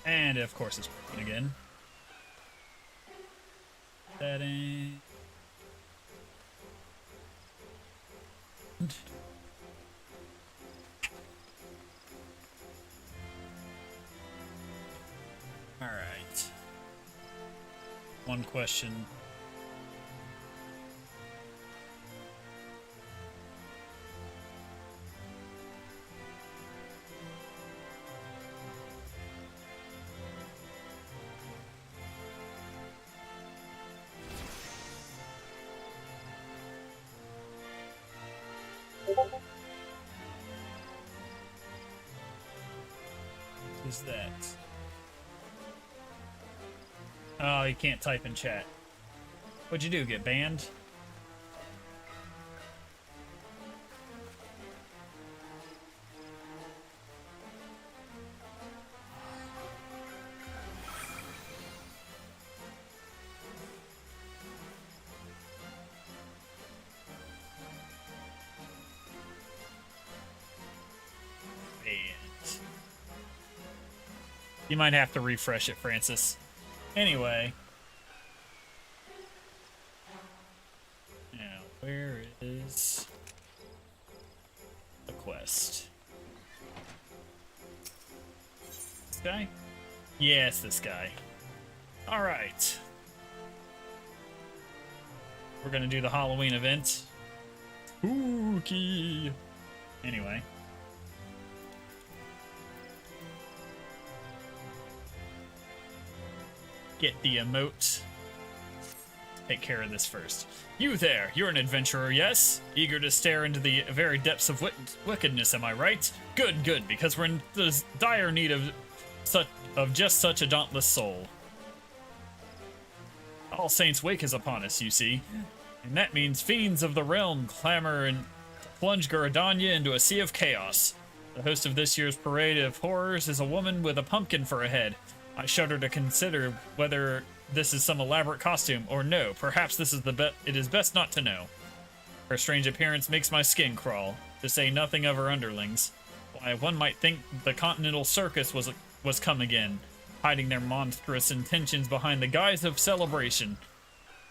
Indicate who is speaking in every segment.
Speaker 1: And of course it's broken again. That ain't... Alright. One question. Is that? Oh, you can't type in chat. What'd you do? Get banned? You might have to refresh it, Francis. Anyway. Now, where is the quest? This guy? Yeah, it's this guy. Alright. We're gonna do the Halloween event. Spooky! Anyway. Get the emote. Take care of this first. You there, you're an adventurer, yes? Eager to stare into the very depths of wickedness, am I right? Good, good, because we're in the dire need of just such a dauntless soul. All Saints' Wake is upon us, you see. And that means fiends of the realm clamor and plunge Guradanya into a sea of chaos. The host of this year's parade of horrors is a woman with a pumpkin for a head. I shudder to consider whether this is some elaborate costume, or no, perhaps this is it is best not to know. Her strange appearance makes my skin crawl, to say nothing of her underlings. Why, one might think the Continental Circus was come again, hiding their monstrous intentions behind the guise of celebration.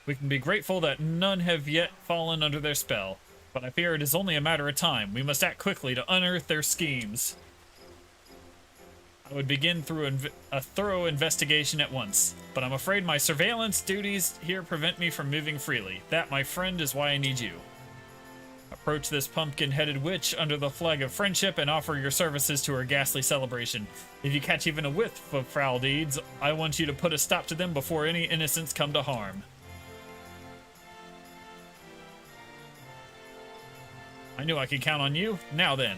Speaker 1: We can be grateful that none have yet fallen under their spell, but I fear it is only a matter of time. We must act quickly to unearth their schemes. I would begin through a thorough investigation at once, but I'm afraid my surveillance duties here prevent me from moving freely. That, my friend, is why I need you. Approach this pumpkin-headed witch under the flag of friendship and offer your services to her ghastly celebration. If you catch even a whiff of foul deeds, I want you to put a stop to them before any innocents come to harm. I knew I could count on you. Now then.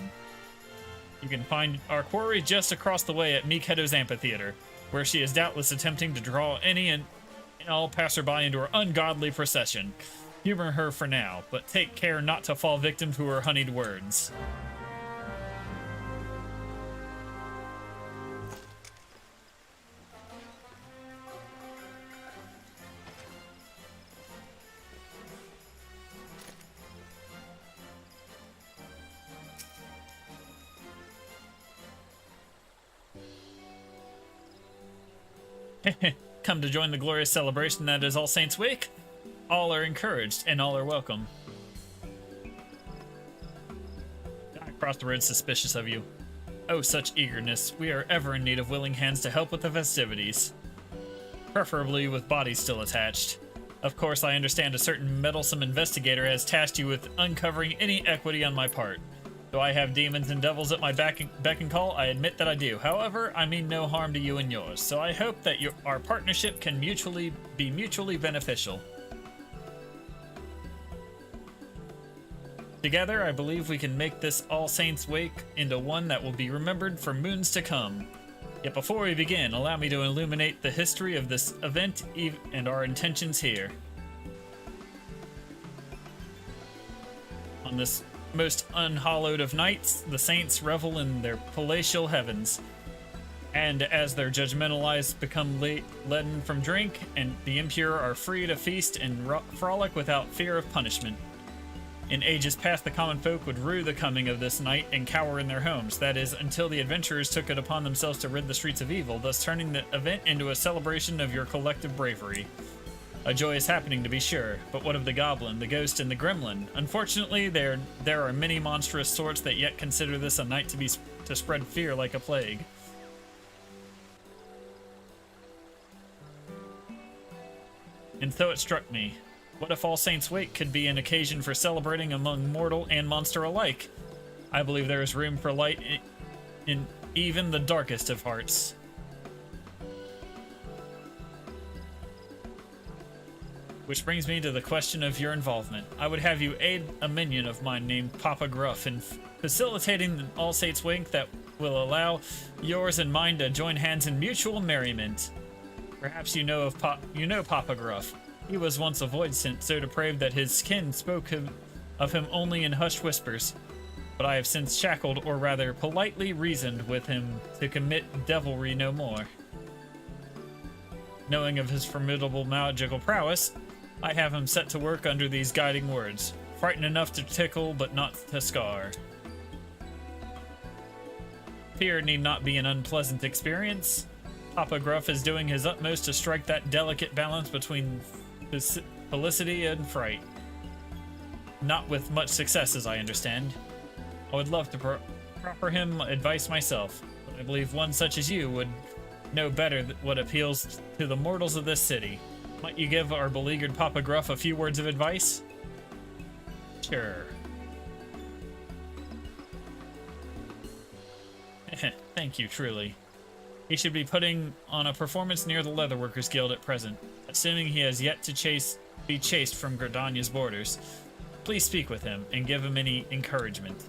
Speaker 1: You can find our quarry just across the way at Meekheadow's amphitheater, where she is doubtless attempting to draw any and all passerby into her ungodly procession. Humor her for now, but take care not to fall victim to her honeyed words. Come to join the glorious celebration that is All Saints' Week? All are encouraged, and all are welcome. I crossed the road suspicious of you. Oh, such eagerness. We are ever in need of willing hands to help with the festivities. Preferably with bodies still attached. Of course, I understand a certain meddlesome investigator has tasked you with uncovering any equity on my part. Though I have demons and devils at my beck and call, I admit that I do. However, I mean no harm to you and yours, so I hope that our partnership can be mutually beneficial. Together, I believe we can make this All Saints' Wake into one that will be remembered for moons to come. Yet before we begin, allow me to illuminate the history of this event and our intentions here. On this most unhallowed of nights, the saints revel in their palatial heavens, and as their judgmental eyes become leaden from drink, and the impure are free to feast and frolic without fear of punishment. In ages past, the common folk would rue the coming of this night and cower in their homes, that is, until the adventurers took it upon themselves to rid the streets of evil, thus turning the event into a celebration of your collective bravery. A joyous happening, to be sure, but what of the goblin, the ghost, and the gremlin? Unfortunately, there are many monstrous sorts that yet consider this a night to spread fear like a plague. And so it struck me. What if All Saints' Wake could be an occasion for celebrating among mortal and monster alike? I believe there is room for light in even the darkest of hearts. Which brings me to the question of your involvement. I would have you aid a minion of mine named Papa Gruff in facilitating the All Saints' Wake that will allow yours and mine to join hands in mutual merriment. Perhaps you know Papa Gruff. He was once a void scent so depraved that his kin spoke of him only in hushed whispers. But I have since shackled, or rather politely reasoned with him to commit devilry no more. Knowing of his formidable magical prowess, I have him set to work under these guiding words. Frightened enough to tickle, but not to scar. Fear need not be an unpleasant experience. Papa Gruff is doing his utmost to strike that delicate balance between felicity and fright. Not with much success, as I understand. I would love to proffer him advice myself, but I believe one such as you would know better what appeals to the mortals of this city. Might you give our beleaguered Papa Gruff a few words of advice? Sure. Thank you, truly. He should be putting on a performance near the Leatherworkers Guild at present, assuming he has yet to be chased from Gridania's borders. Please speak with him and give him any encouragement.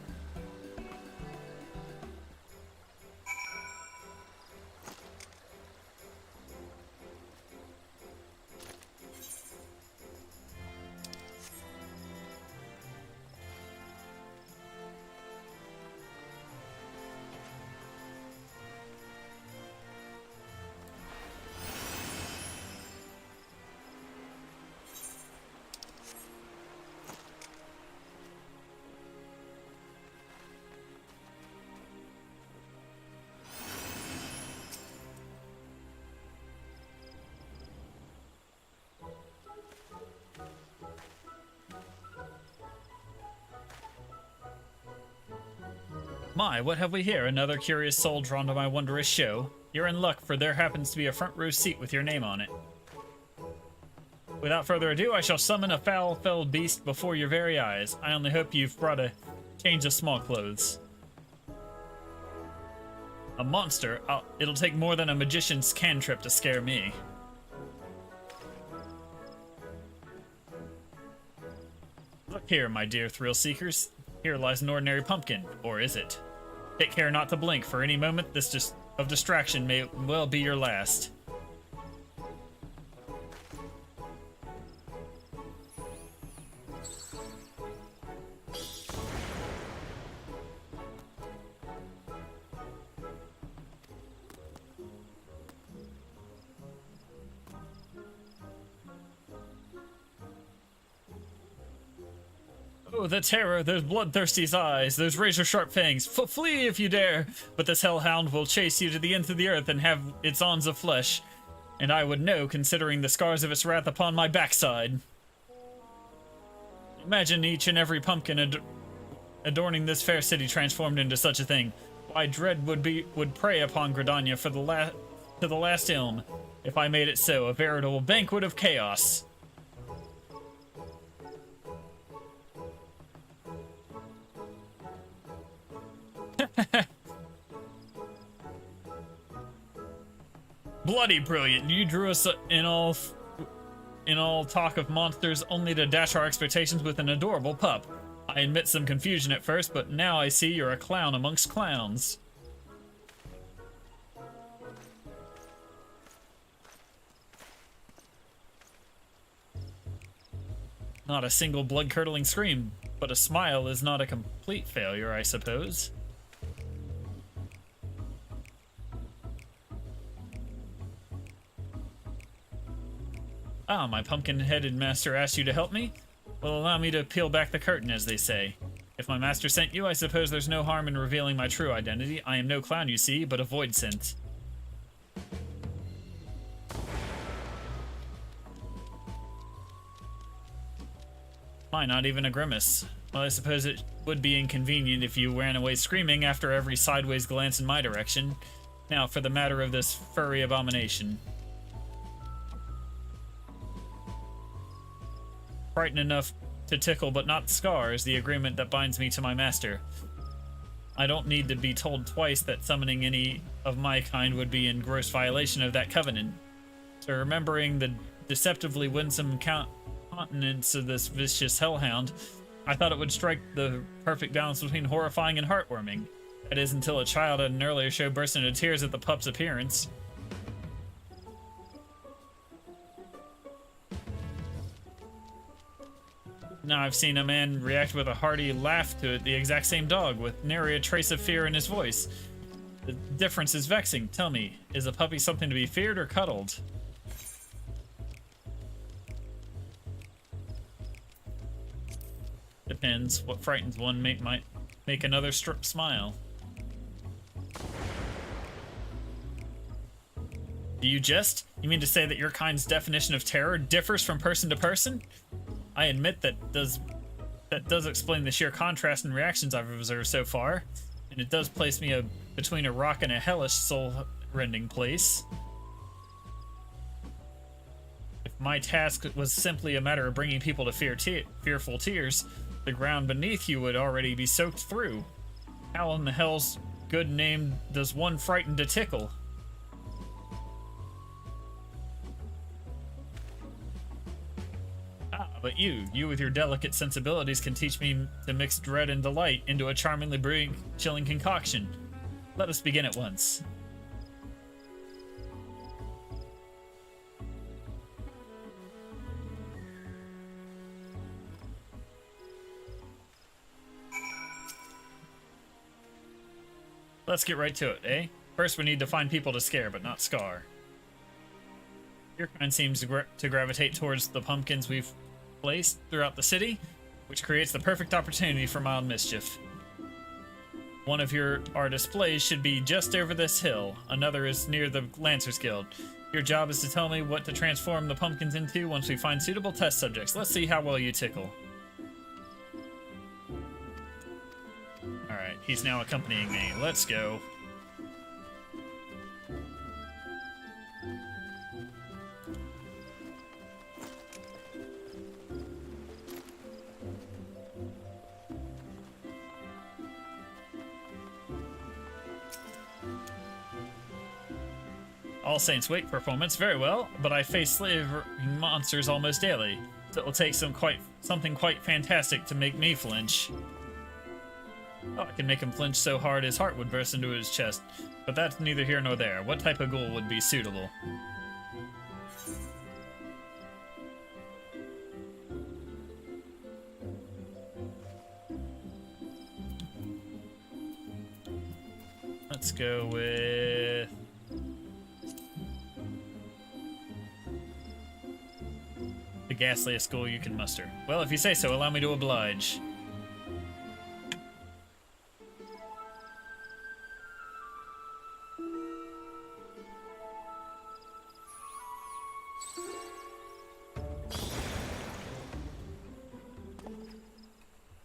Speaker 1: My, what have we here? Another curious soul drawn to my wondrous show. You're in luck, for there happens to be a front row seat with your name on it. Without further ado, I shall summon a foul-felled beast before your very eyes. I only hope you've brought a change of small clothes. A monster? It'll take more than a magician's cantrip to scare me. Look here, my dear thrill-seekers. Here lies an ordinary pumpkin, or is it? Take care not to blink. For any moment, this of distraction may well be your last. Oh, the terror, those bloodthirsty eyes, those razor-sharp fangs. Flee if you dare! But this hellhound will chase you to the ends of the earth and have its ons of flesh. And I would know, considering the scars of its wrath upon my backside. Imagine each and every pumpkin adorning this fair city transformed into such a thing. Why, dread would prey upon Gridania for to the last ilm, if I made it so, a veritable banquet of chaos. Bloody brilliant! You drew us in all talk of monsters, only to dash our expectations with an adorable pup. I admit some confusion at first, but now I see you're a clown amongst clowns. Not a single blood-curdling scream, but a smile is not a complete failure, I suppose. Ah, my pumpkin-headed master asked you to help me? Well, allow me to peel back the curtain, as they say. If my master sent you, I suppose there's no harm in revealing my true identity. I am no clown, you see, but a void scent. Why, not even a grimace. Well, I suppose it would be inconvenient if you ran away screaming after every sideways glance in my direction. Now, for the matter of this furry abomination. Frightened enough to tickle but not scar is the agreement that binds me to my master. I don't need to be told twice that summoning any of my kind would be in gross violation of that covenant. So remembering the deceptively winsome countenance of this vicious hellhound, I thought it would strike the perfect balance between horrifying and heartwarming. That is, until a child at an earlier show burst into tears at the pup's appearance. Now I've seen a man react with a hearty laugh to the exact same dog, with nary a trace of fear in his voice. The difference is vexing. Tell me, is a puppy something to be feared or cuddled? Depends. What frightens one might make another smile. Do you jest? You mean to say that your kind's definition of terror differs from person to person? I admit that does explain the sheer contrast in reactions I've observed so far, and it does place me between a rock and a hellish, soul-rending place. If my task was simply a matter of bringing people to fearful tears, the ground beneath you would already be soaked through. How in the hell's good name does one frighten to tickle? But you with your delicate sensibilities can teach me to mix dread and delight into a charmingly brewing, chilling concoction. Let us begin at once. Let's get right to it, eh? First we need to find people to scare, but not scar. Your kind seems to gravitate towards the pumpkins we've placed throughout the city, which creates the perfect opportunity for mild mischief. One of our displays should be just over this hill. Another is near the Lancers Guild. Your job is to tell me what to transform the pumpkins into once we find suitable test subjects. Let's see how well you tickle. Alright. Alright, he's now accompanying me. Let's go. All Saints Wake performance, very well, but I face slavering monsters almost daily. So it will take something quite fantastic to make me flinch. Oh, I can make him flinch so hard his heart would burst into his chest. But that's neither here nor there. What type of ghoul would be suitable? Let's go with... the ghastliest ghoul you can muster. Well, if you say so, allow me to oblige.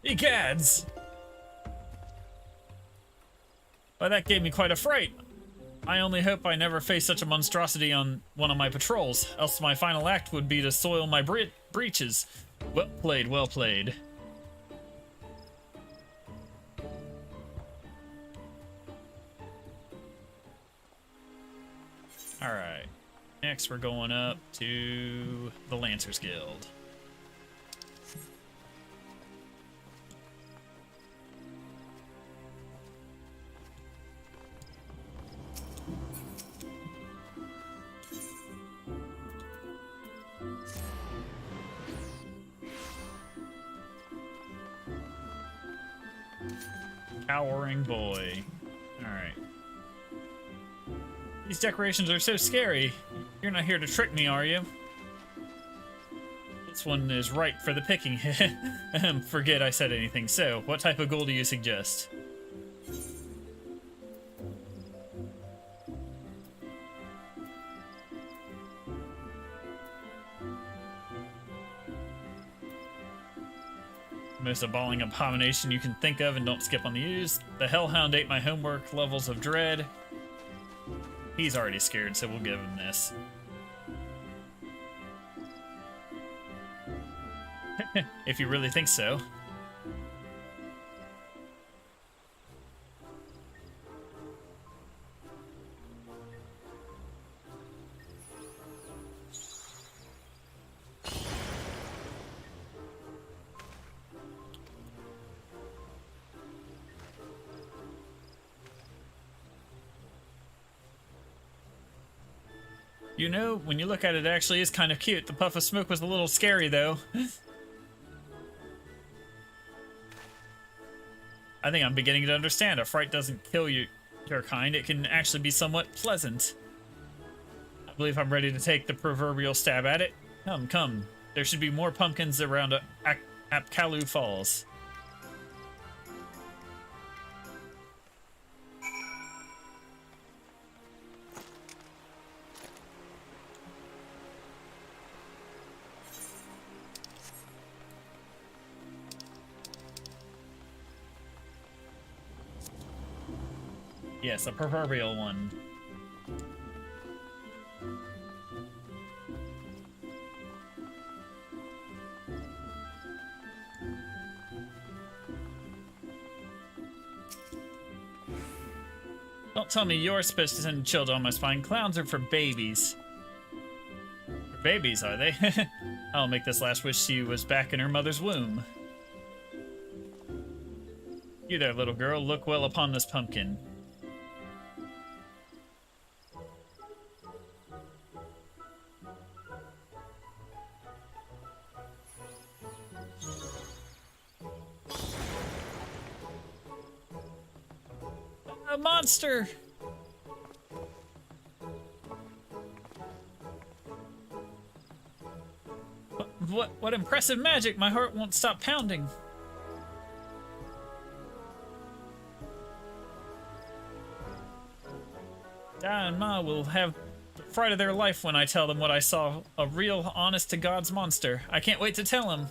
Speaker 1: Egads! Why, that gave me quite a fright. I only hope I never face such a monstrosity on one of my patrols, else my final act would be to soil my breeches. Well played, well played. Alright, next we're going up to the Lancers Guild. Cowering boy. Alright. These decorations are so scary. You're not here to trick me, are you? This one is ripe for the picking. Forget I said anything. So, what type of ghoul do you suggest? Most appalling abomination you can think of, and don't skip on the use. The Hellhound ate my homework levels of dread. He's already scared, so we'll give him this. If you really think so. You know, when you look at it, it actually is kind of cute. The puff of smoke was a little scary, though. I think I'm beginning to understand. A fright doesn't kill your kind. It can actually be somewhat pleasant. I believe I'm ready to take the proverbial stab at it. Come, come. There should be more pumpkins around Apkalu Falls. Yes, a proverbial one. Don't tell me you're supposed to send children on my spine. Clowns are for babies. For babies, are they? I'll make this last wish she was back in her mother's womb. You there, little girl, look well upon this pumpkin. A monster! What impressive magic! My heart won't stop pounding. Dad and Ma will have the fright of their life when I tell them what I saw. A real honest-to-God's monster. I can't wait to tell them.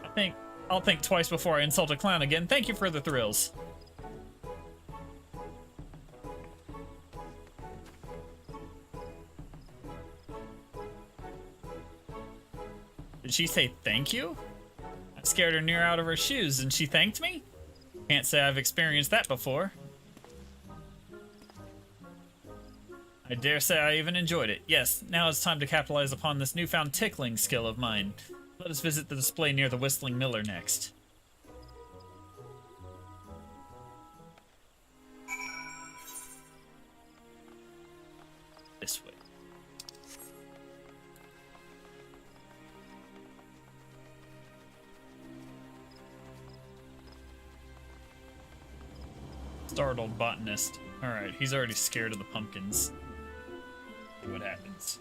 Speaker 1: I think I'll think twice before I insult a clown again. Thank you for the thrills. Did she say thank you? I scared her near out of her shoes and she thanked me? Can't say I've experienced that before. I dare say I even enjoyed it. Yes, now it's time to capitalize upon this newfound tickling skill of mine. Let us visit the display near the Whistling Miller next. This way. Startled botanist. Alright, he's already scared of the pumpkins. See what happens.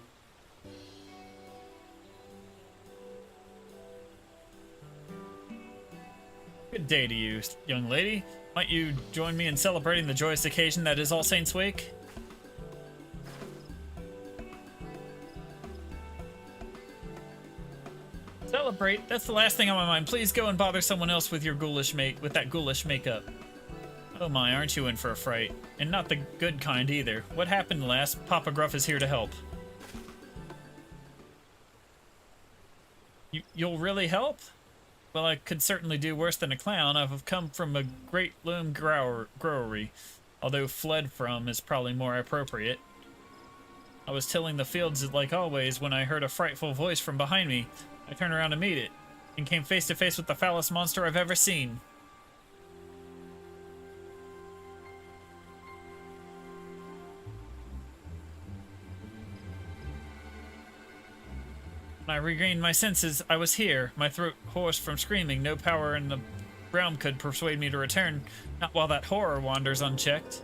Speaker 1: Good day to you, young lady. Might you join me in celebrating the joyous occasion that is All Saints' Wake? Celebrate? That's the last thing on my mind. Please go and bother someone else with your ghoulish with that ghoulish makeup. Oh my, aren't you in for a fright? And not the good kind either. What happened, lass? Papa Gruff is here to help. You'll really help? Well, I could certainly do worse than a clown. I've come from a great loom growery, although fled from is probably more appropriate. I was tilling the fields like always when I heard a frightful voice from behind me. I turned around to meet it, and came face to face with the foulest monster I've ever seen. When I regained my senses, I was here, my throat hoarse from screaming. No power in the realm could persuade me to return, not while that horror wanders unchecked.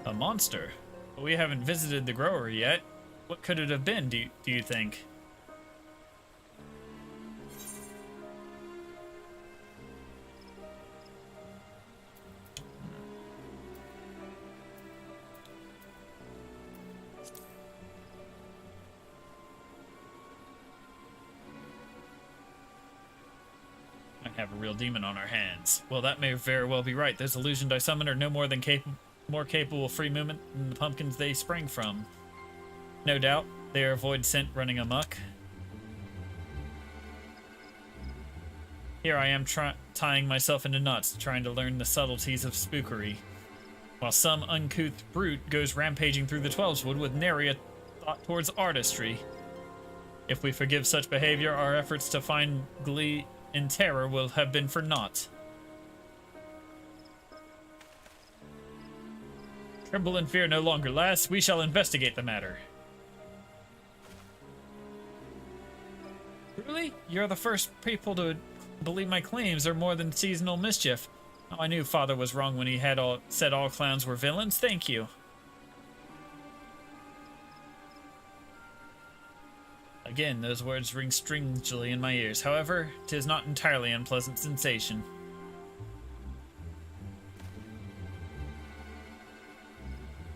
Speaker 1: A monster? But we haven't visited the grower yet. What could it have been, do you think? Have a real demon on our hands. Well, that may very well be right. Those illusioned I summoned are no more than more capable of free movement than the pumpkins they spring from. No doubt, they are void scent running amok. Here I am tying myself into knots, trying to learn the subtleties of spookery, while some uncouth brute goes rampaging through the Twelveswood with nary a thought towards artistry. If we forgive such behavior, our efforts to find glee in terror will have been for naught. Tremble and fear no longer, lass. We shall investigate the matter. Truly? You're the first people to believe my claims are more than seasonal mischief. Oh, I knew Father was wrong when he had said all clowns were villains. Thank you. Again, those words ring strangely in my ears. However, 'tis not entirely unpleasant sensation.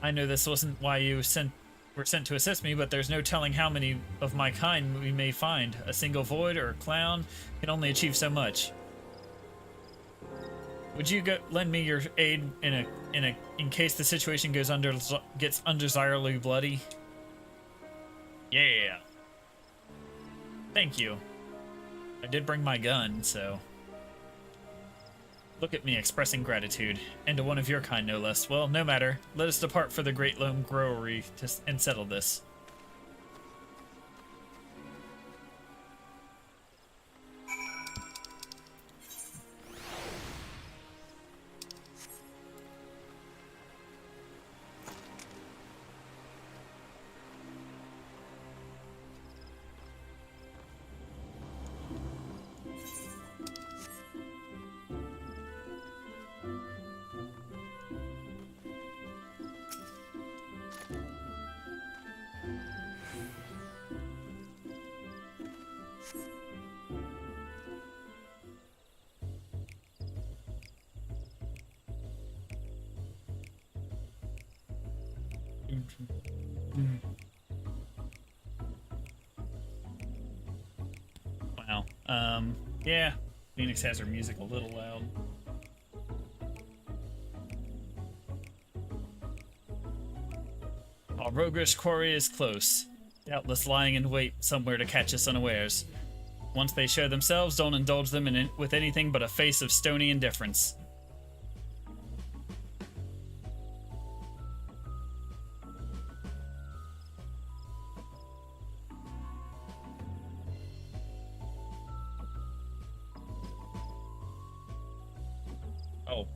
Speaker 1: I know this wasn't why you were sent to assist me, but there's no telling how many of my kind we may find. A single void or a clown can only achieve so much. Would you lend me your aid in case the situation gets undesirably bloody? Yeah. Thank you. I did bring my gun, so... Look at me expressing gratitude, and to one of your kind no less. Well, no matter. Let us depart for the Great Loam Growery and settle this. Yeah. Phoenix has her music a little loud. Our roguish quarry is close, doubtless lying in wait somewhere to catch us unawares. Once they show themselves, don't indulge them with anything but a face of stony indifference. Oh.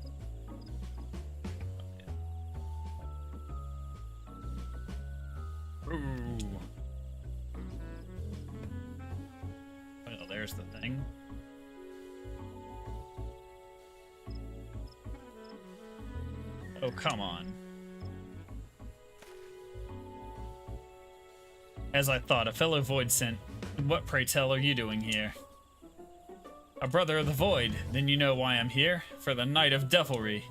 Speaker 1: Ooh. Well, there's the thing. Oh, come on. As I thought, a fellow Void sent. What, pray tell, are you doing here? A brother of the Void. Then you know why I'm here. For the Night of Devilry.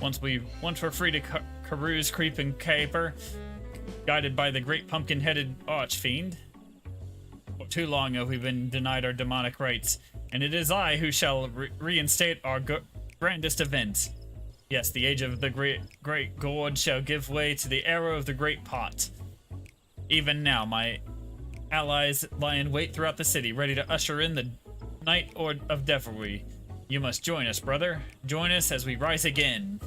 Speaker 1: Once we're free to carouse, creep, and caper, guided by the great pumpkin-headed archfiend. For too long have we been denied our demonic rights, and it is I who shall reinstate our grandest event. Yes, the age of the great gourd shall give way to the arrow of the great pot. Even now, my allies lie in wait throughout the city, ready to usher in the night of Devilry. You must join us, brother. Join us as we rise again.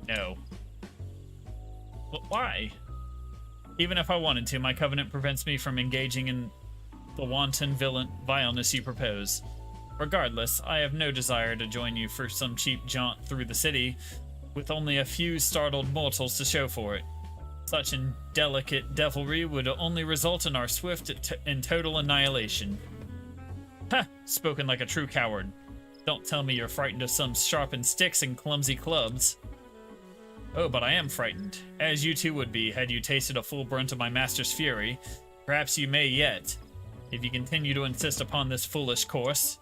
Speaker 1: No. But why? Even if I wanted to, my covenant prevents me from engaging in the wanton vileness you propose. Regardless, I have no desire to join you for some cheap jaunt through the city, with only a few startled mortals to show for it. Such indelicate devilry would only result in our swift and total annihilation. Ha! Spoken like a true coward. Don't tell me you're frightened of some sharpened sticks and clumsy clubs. Oh, but I am frightened, as you too would be had you tasted a full brunt of my master's fury. Perhaps you may yet, if you continue to insist upon this foolish course.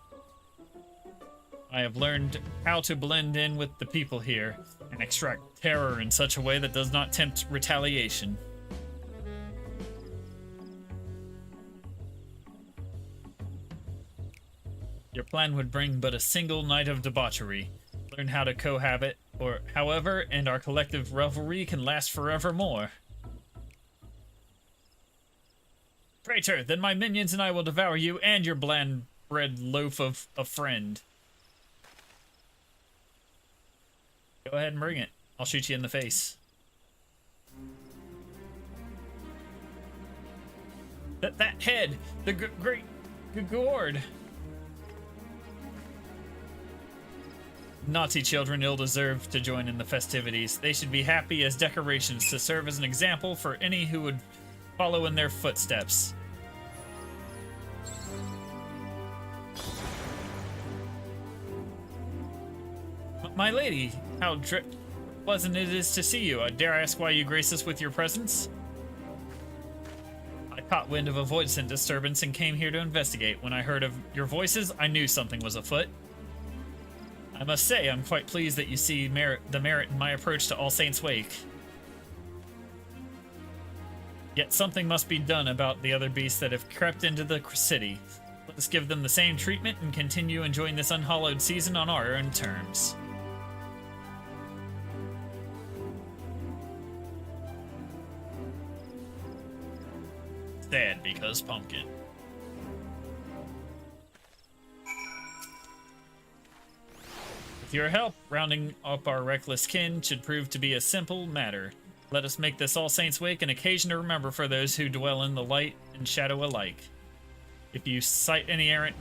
Speaker 1: I have learned how to blend in with the people here, and extract terror in such a way that does not tempt retaliation. Your plan would bring but a single night of debauchery. Learn how to cohabit, however, and our collective revelry can last forevermore. Traitor, then my minions and I will devour you and your bland-bread loaf of a friend. Go ahead and bring it. I'll shoot you in the face. That head! The great gourd! Naughty children ill-deserve to join in the festivities. They should be happy as decorations to serve as an example for any who would follow in their footsteps. My lady, how pleasant it is to see you. Dare I ask why you grace us with your presence? I caught wind of a void scent disturbance and came here to investigate. When I heard of your voices, I knew something was afoot. I must say, I'm quite pleased that you see the merit in my approach to All Saints' Wake. Yet something must be done about the other beasts that have crept into the city. Let us give them the same treatment and continue enjoying this unhallowed season on our own terms. Sad because pumpkin. With your help, rounding up our reckless kin should prove to be a simple matter. Let us make this All Saints' Wake an occasion to remember for those who dwell in the light and shadow alike. If you sight any errant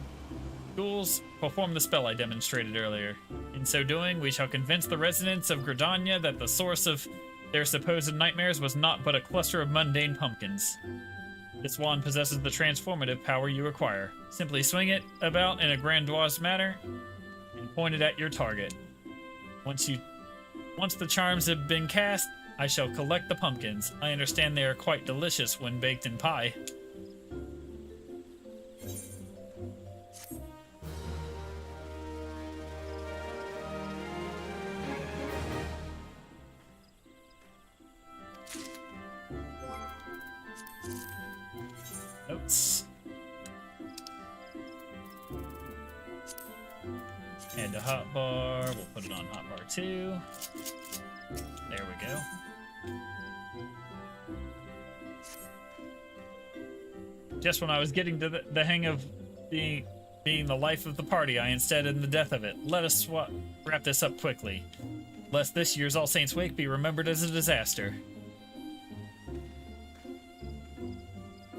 Speaker 1: ghouls, perform the spell I demonstrated earlier. In so doing, we shall convince the residents of Gridania that the source of their supposed nightmares was not but a cluster of mundane pumpkins. This wand possesses the transformative power you require. Simply swing it about in a grandiose manner and point it at your target. Once the charms have been cast, I shall collect the pumpkins. I understand they are quite delicious when baked in pie. into hotbar. We'll put it on hotbar 2. There we go. Just when I was getting to the hang of being the life of the party, I instead in the death of it. Let us wrap this up quickly, lest this year's All Saints' Wake be remembered as a disaster.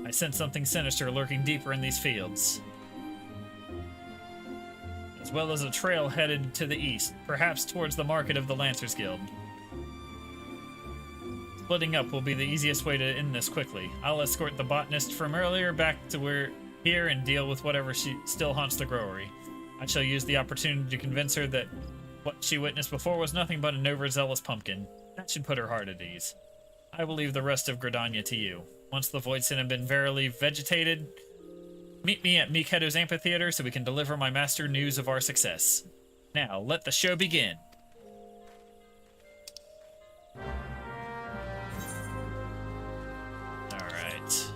Speaker 1: I sense something sinister lurking deeper in these fields, as well as a trail headed to the east, perhaps towards the market of the Lancers Guild. Splitting up will be the easiest way to end this quickly. I'll escort the botanist from earlier back to here and deal with whatever she still haunts the growery. I shall use the opportunity to convince her that what she witnessed before was nothing but an overzealous pumpkin. That should put her heart at ease. I will leave the rest of Gridania to you. Once the Voidson have been verily vegetated, meet me at Mikedo's amphitheater so we can deliver my master news of our success. Now, let the show begin. Alright.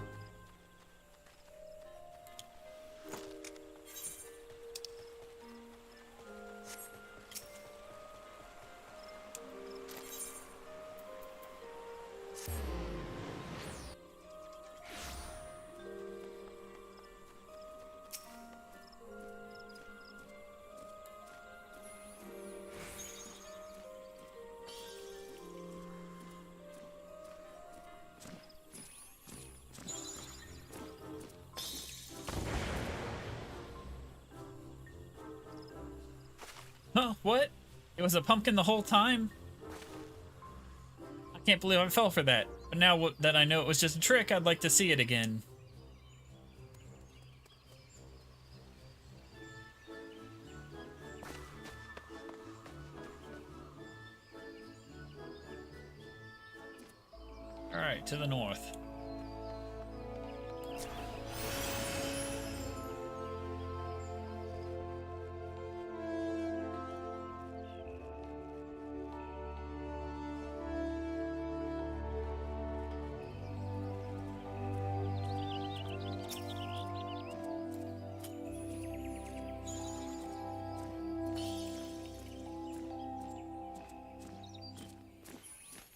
Speaker 1: Huh, what? It was a pumpkin the whole time? I can't believe I fell for that. But now that I know it was just a trick, I'd like to see it again. Alright, to the north.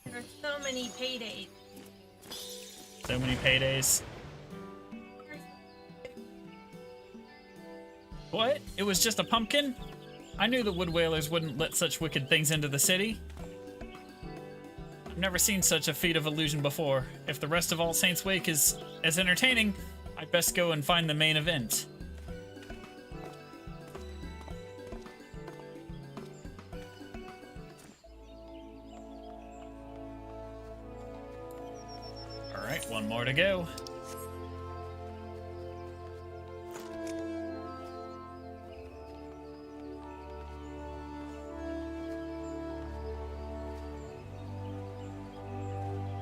Speaker 2: There's so many paydays.
Speaker 1: So many paydays. What? It was just a pumpkin? I knew the Wood Whalers wouldn't let such wicked things into the city. I've never seen such a feat of illusion before. If the rest of All Saints' Wake is as entertaining, I'd best go and find the main event. Alright, one more to go.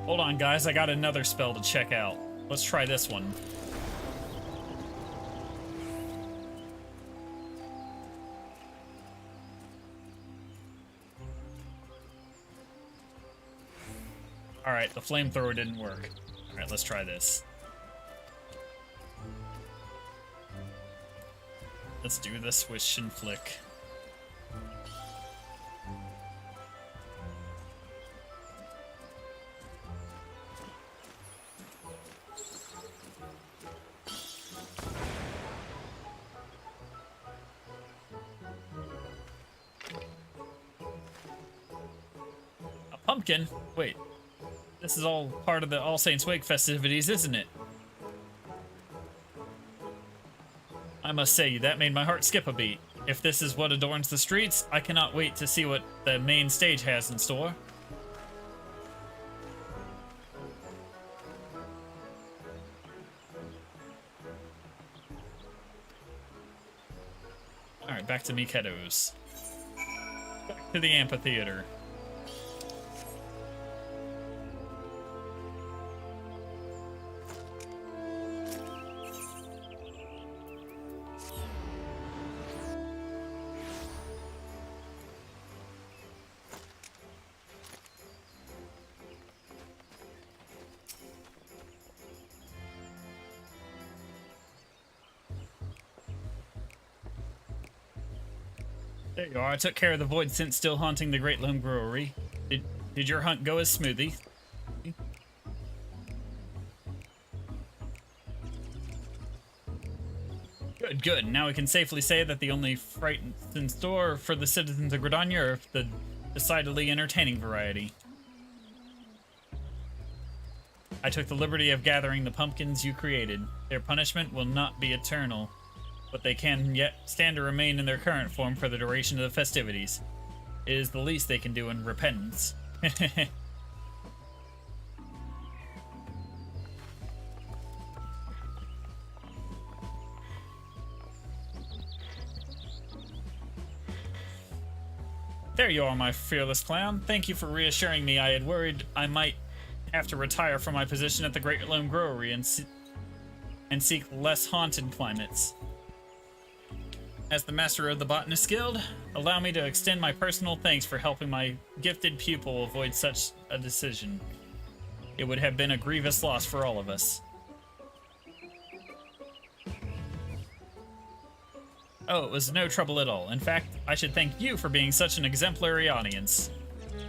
Speaker 1: Hold on, guys, I got another spell to check out. Let's try this one. Alright, the flamethrower didn't work. Alright, let's try this. Let's do the swish and flick. A pumpkin? Wait. This is all part of the All Saints' Wake festivities, isn't it? I must say, that made my heart skip a beat. If this is what adorns the streets, I cannot wait to see what the main stage has in store. Alright, back to Mikedo's. Back to the amphitheater. There you are. I took care of the void scent still haunting the Great Loam Brewery. Did your hunt go as smoothly? Good, good. Now we can safely say that the only frights in store for the citizens of Gridania are the decidedly entertaining variety. I took the liberty of gathering the pumpkins you created. Their punishment will not be eternal, but they can yet stand to remain in their current form for the duration of the festivities. It is the least they can do in repentance. There you are, my fearless clown. Thank you for reassuring me. I had worried I might have to retire from my position at the Great Loam Brewery and seek less haunted climates. As the master of the Botanist Guild, allow me to extend my personal thanks for helping my gifted pupil avoid such a decision. It would have been a grievous loss for all of us. Oh, it was no trouble at all. In fact, I should thank you for being such an exemplary audience.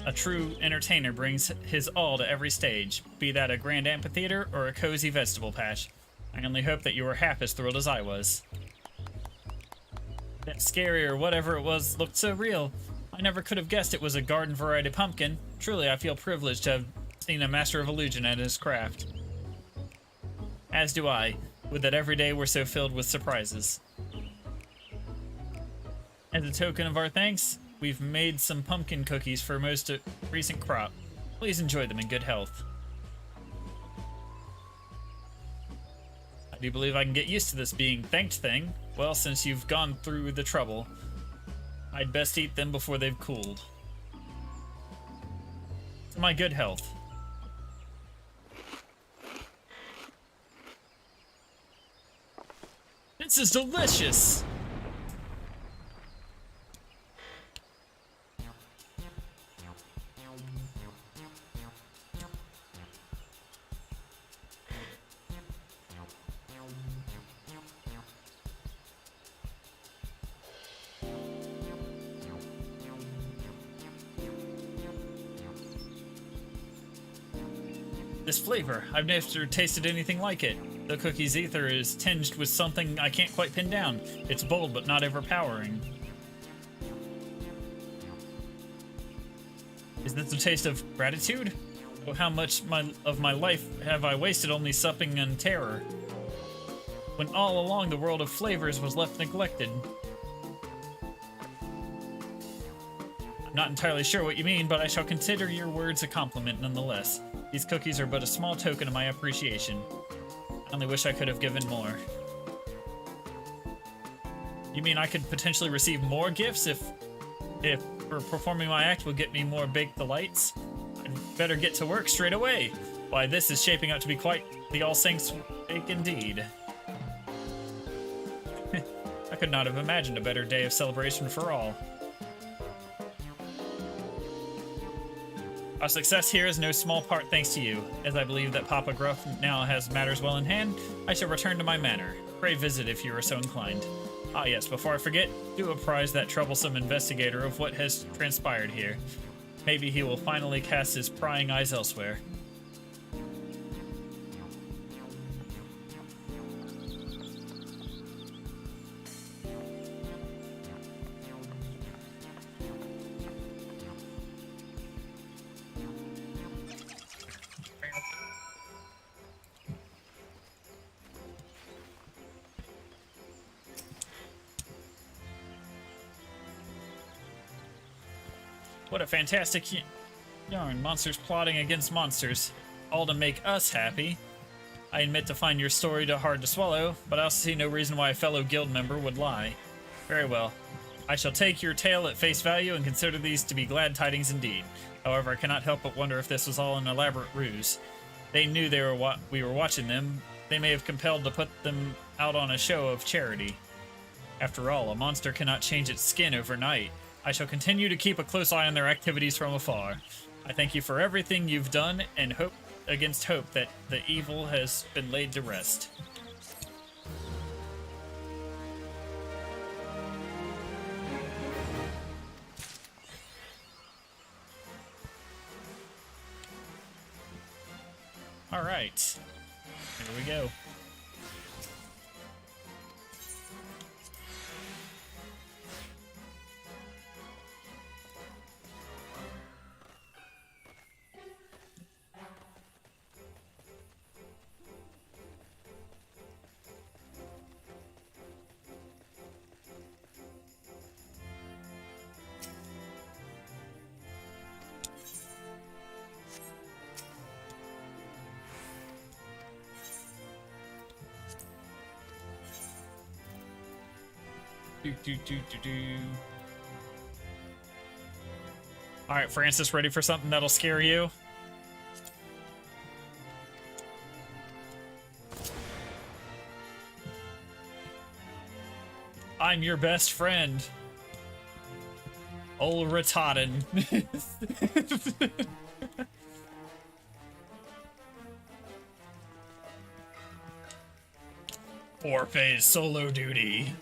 Speaker 1: A true entertainer brings his all to every stage, be that a grand amphitheater or a cozy vegetable patch. I only hope that you were half as thrilled as I was. That scary or whatever it was looked so real. I never could have guessed it was a garden variety pumpkin. Truly, I feel privileged to have seen a master of illusion at his craft. As do I, with that every day we're so filled with surprises. As a token of our thanks, we've made some pumpkin cookies for most recent crop. Please enjoy them in good health. I do believe I can get used to this being thanked thing. Well, since you've gone through the trouble, I'd best eat them before they've cooled. To my good health. This is delicious! This flavor, I've never tasted anything like it. The cookie's ether is tinged with something I can't quite pin down. It's bold but not overpowering. Is this a taste of gratitude? Oh, how much of my life have I wasted only supping on terror, when all along the world of flavors was left neglected? I'm not entirely sure what you mean, but I shall consider your words a compliment nonetheless. These cookies are but a small token of my appreciation. I only wish I could have given more. You mean I could potentially receive more gifts if for performing my act will get me more baked delights? I'd better get to work straight away. Why, this is shaping up to be quite the All Saints bake indeed. I could not have imagined a better day of celebration for all. Our success here is no small part thanks to you. As I believe that Papa Gruff now has matters well in hand, I shall return to my manor. Pray visit if you are so inclined. Ah yes, before I forget, do apprise that troublesome investigator of what has transpired here. Maybe he will finally cast his prying eyes elsewhere. What a fantastic yarn. Monsters plotting against monsters. All to make us happy. I admit to find your story hard to swallow, but I also see no reason why a fellow guild member would lie. Very well. I shall take your tale at face value and consider these to be glad tidings indeed. However, I cannot help but wonder if this was all an elaborate ruse. They knew we were watching them. They may have compelled to put them out on a show of charity. After all, a monster cannot change its skin overnight. I shall continue to keep a close eye on their activities from afar. I thank you for everything you've done and hope against hope that the evil has been laid to rest. All right, here we go. All right, Francis, ready for something that'll scare you? I'm your best friend. Old Ratadin. Orphe's solo duty.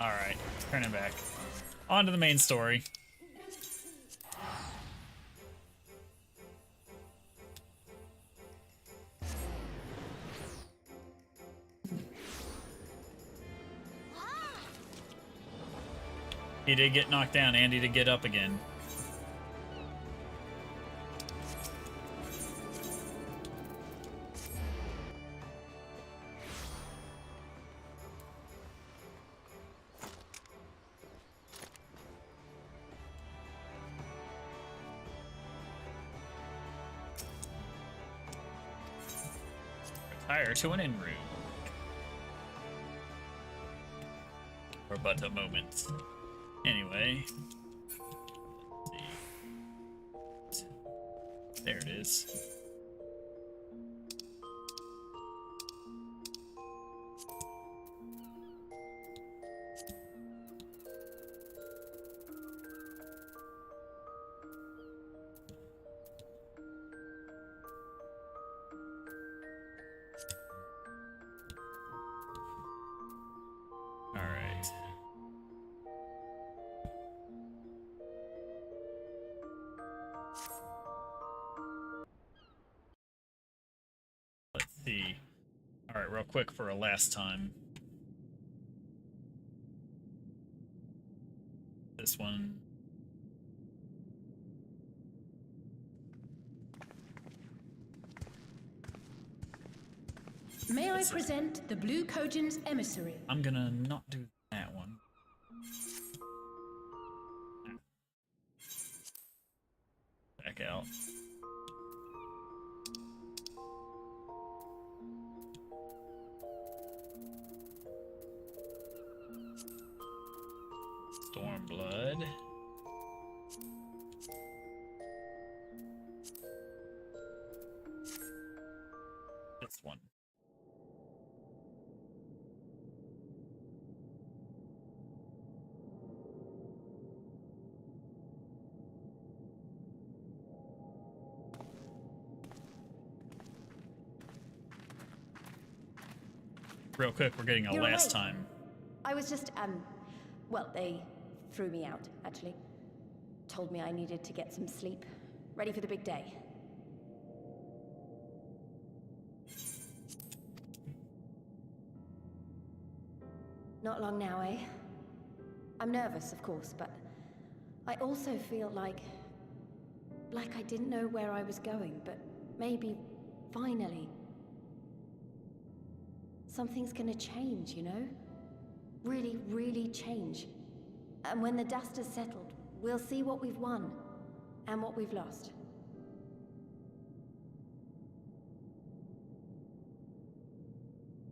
Speaker 1: Alright, turning back. On to the main story. He did get knocked down, Andy did get up again. Retire to an inn room. For but a moment. Anyway. Let's see. There it is. See. Alright, real quick for a last time. This one.
Speaker 3: May I present the Blue Kojin's emissary?
Speaker 1: I'm gonna not do that one. Back out. Stormblood. This one. Real quick, we're getting a
Speaker 3: You're
Speaker 1: last
Speaker 3: right.
Speaker 1: time.
Speaker 3: I was just, well, they threw me out, actually. Told me I needed to get some sleep. Ready for the big day. Not long now, eh? I'm nervous, of course, but I also feel like I didn't know where I was going, but maybe, finally, something's gonna change, you know? Really, really change. And when the dust has settled, we'll see what we've won and what we've lost.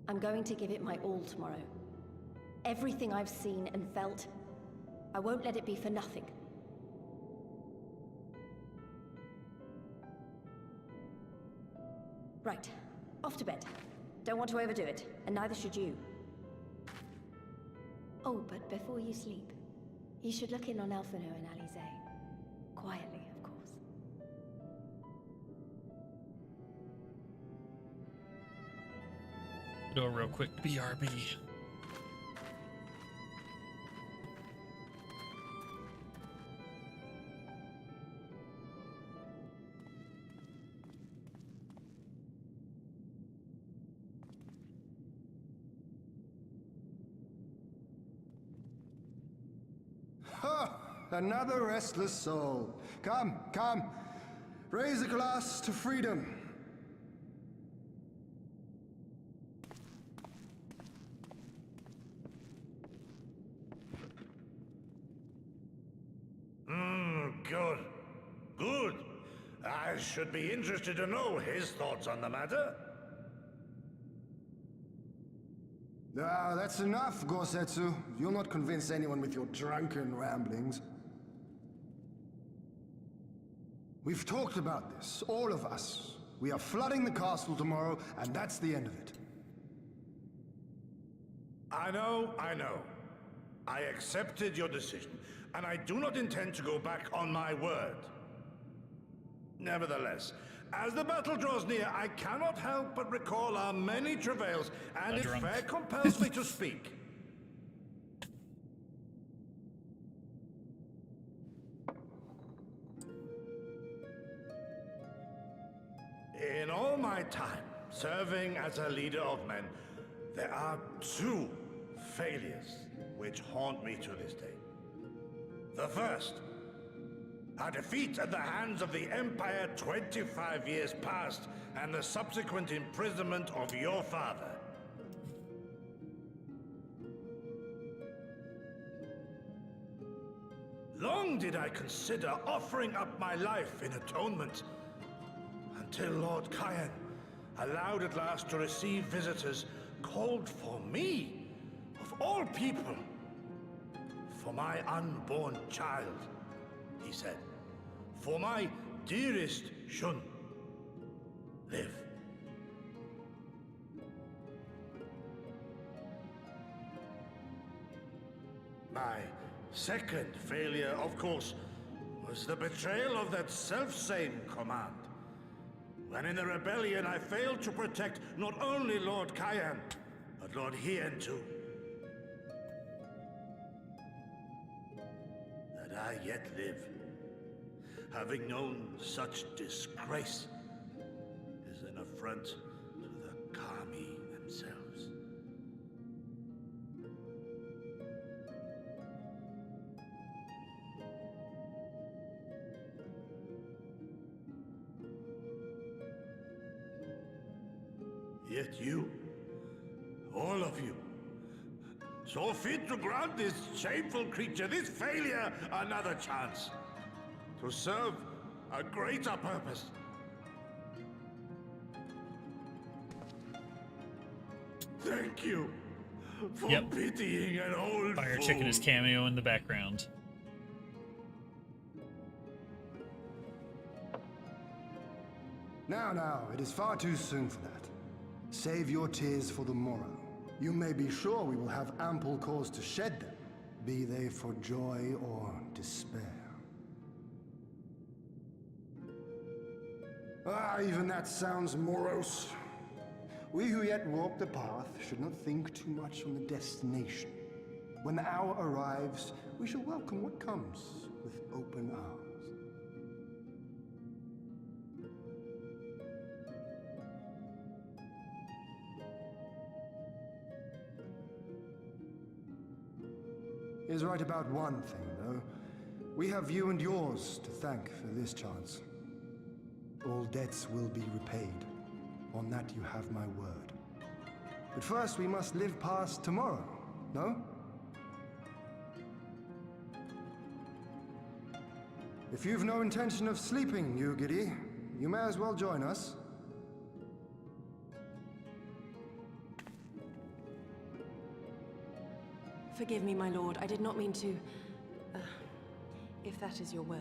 Speaker 3: I'm going to give it my all tomorrow. Everything I've seen and felt, I won't let it be for nothing. Right, off to bed. Don't want to overdo it, and neither should you. Oh, but before you sleep, you should look in on Alphino and Alize. Quietly, of
Speaker 1: Do a real quick BRB.
Speaker 4: Ha! Another restless soul. Come, come. Raise a glass to freedom.
Speaker 5: Good. Good. I should be interested to know his thoughts on the matter.
Speaker 4: Ah, that's enough, Gosetsu. You'll not convince anyone with your drunken ramblings. We've talked about this, all of us. We are flooding the castle tomorrow, and that's the end of it.
Speaker 5: I know. I accepted your decision, and I do not intend to go back on my word. Nevertheless, as the battle draws near, I cannot help but recall our many travails, and if fair compels me to speak. In all my time serving as a leader of men, there are two failures which haunt me to this day. The first, a defeat at the hands of the Empire 25 years past, and the subsequent imprisonment of your father. Long did I consider offering up my life in atonement, until Lord Kyan allowed at last to receive visitors called for me, of all people, for my unborn child, he said. For my dearest Shun, live. My second failure, of course, was the betrayal of that self-same command. When in the rebellion I failed to protect not only Lord Kyan, but Lord Hien too. That I yet live, having known such disgrace, is an affront to the Kami themselves. Yet you, all of you, saw fit to grant this shameful creature, this failure, another chance to serve a greater purpose. Thank you for pitying an old
Speaker 1: Fire
Speaker 5: fool.
Speaker 1: Chicken is cameo in the background.
Speaker 4: Now, it is far too soon for that. Save your tears for the morrow. You may be sure we will have ample cause to shed them, be they for joy or despair. Ah, even that sounds morose. We who yet walk the path should not think too much on the destination. When the hour arrives, we shall welcome what comes with open arms. He is right about one thing, though. We have you and yours to thank for this chance. All debts will be repaid. On that you have my word. But first we must live past tomorrow, no? If you've no intention of sleeping, Yugiri, you may as well join us.
Speaker 6: Forgive me, my lord. I did not mean to... if that is your will.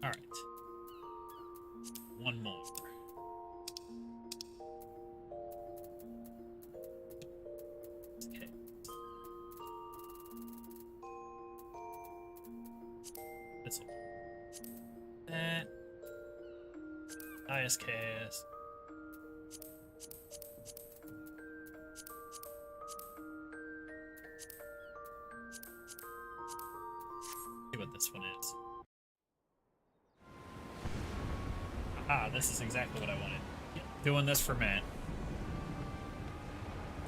Speaker 1: All right. One more. This one. That. Highest cast. See what this one is. Ah, this is exactly what I wanted. Doing this for Matt.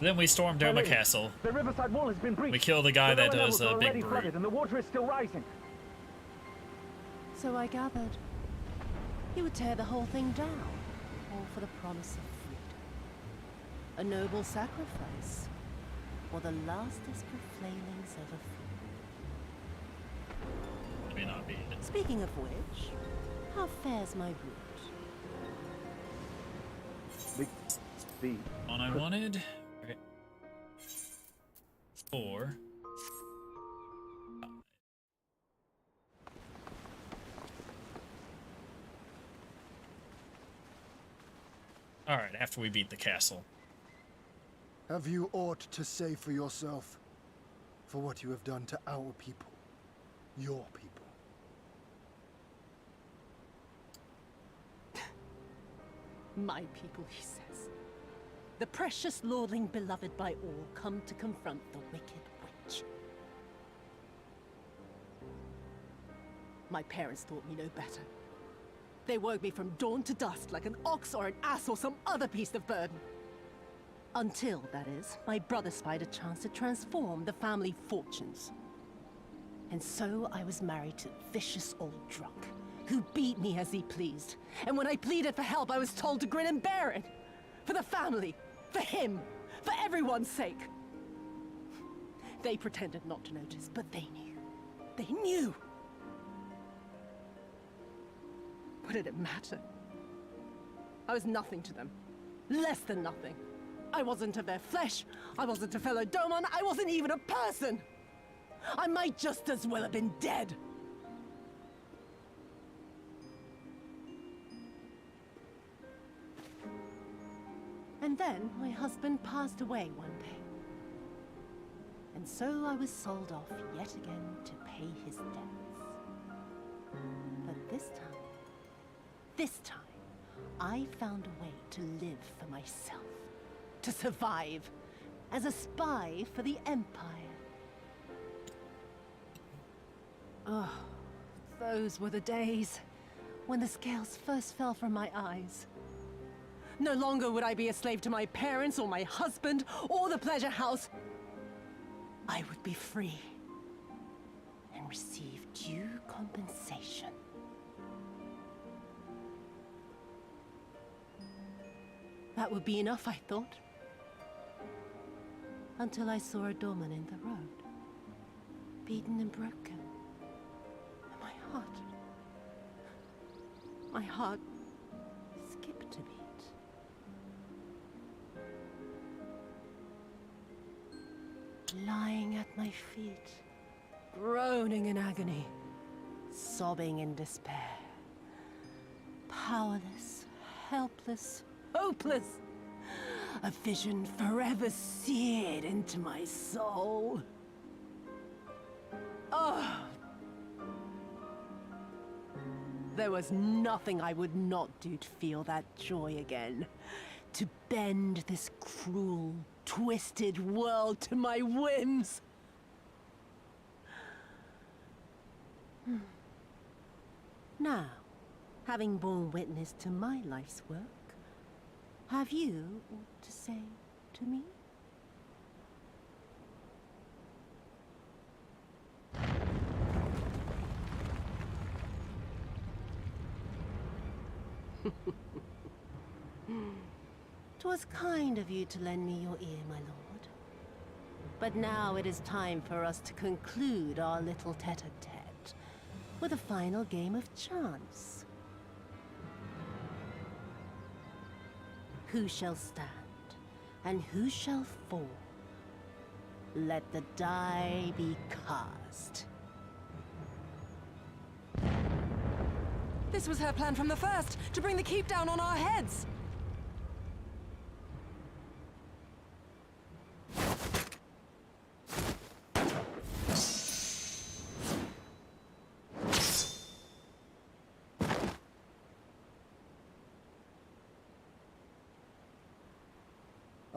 Speaker 1: Then we storm Doma Castle.
Speaker 7: The riverside wall has been breached.
Speaker 1: We kill the guy that does
Speaker 7: The
Speaker 1: Big
Speaker 7: already
Speaker 1: Brute.
Speaker 7: flooded and the water is still rising.
Speaker 8: So I gathered. He would tear the whole thing down, all for the promise of freedom. A noble sacrifice, or the lastest flailings of a fool.
Speaker 1: May not be it.
Speaker 8: Speaking of which, how fares my route?
Speaker 7: The
Speaker 1: One I wanted. Okay. 4. Alright, after we beat the castle.
Speaker 4: Have you aught to say for yourself? For what you have done to our people? Your people?
Speaker 8: My people, he says. The precious lordling beloved by all, come to confront the wicked witch. My parents taught me no better. They woke me from dawn to dusk like an ox or an ass or some other beast of burden. Until, that is, my brother spied a chance to transform the family fortunes. And so I was married to a vicious old drunk, who beat me as he pleased. And when I pleaded for help, I was told to grin and bear it. For the family, for him, for everyone's sake. They pretended not to notice, but they knew. They knew. What did it matter? I was nothing to them. Less than nothing. I wasn't of their flesh. I wasn't a fellow Doman. I wasn't even a person. I might just as well have been dead. And then my husband passed away one day. And so I was sold off yet again to pay his debts. But this time, I found a way to live for myself. To survive. As a spy for the Empire. Oh, those were the days when the scales first fell from my eyes. No longer would I be a slave to my parents or my husband or the pleasure house. I would be free and receive due compensation. That would be enough, I thought. Until I saw a doorman in the road, beaten and broken. And my heart skipped a beat. Lying at my feet, groaning in agony, sobbing in despair. Powerless, helpless, hopeless. A vision forever seared into my soul. Oh! There was nothing I would not do to feel that joy again. To bend this cruel, twisted world to my whims. Now, having borne witness to my life's work, have you aught to say to me? "'Twas kind of you to lend me your ear, my lord. But now it is time for us to conclude our little tete-a-tete with a final game of chance. Who shall stand, and who shall fall? Let the die be cast."
Speaker 6: This was her plan from the first, to bring the keep down on our heads.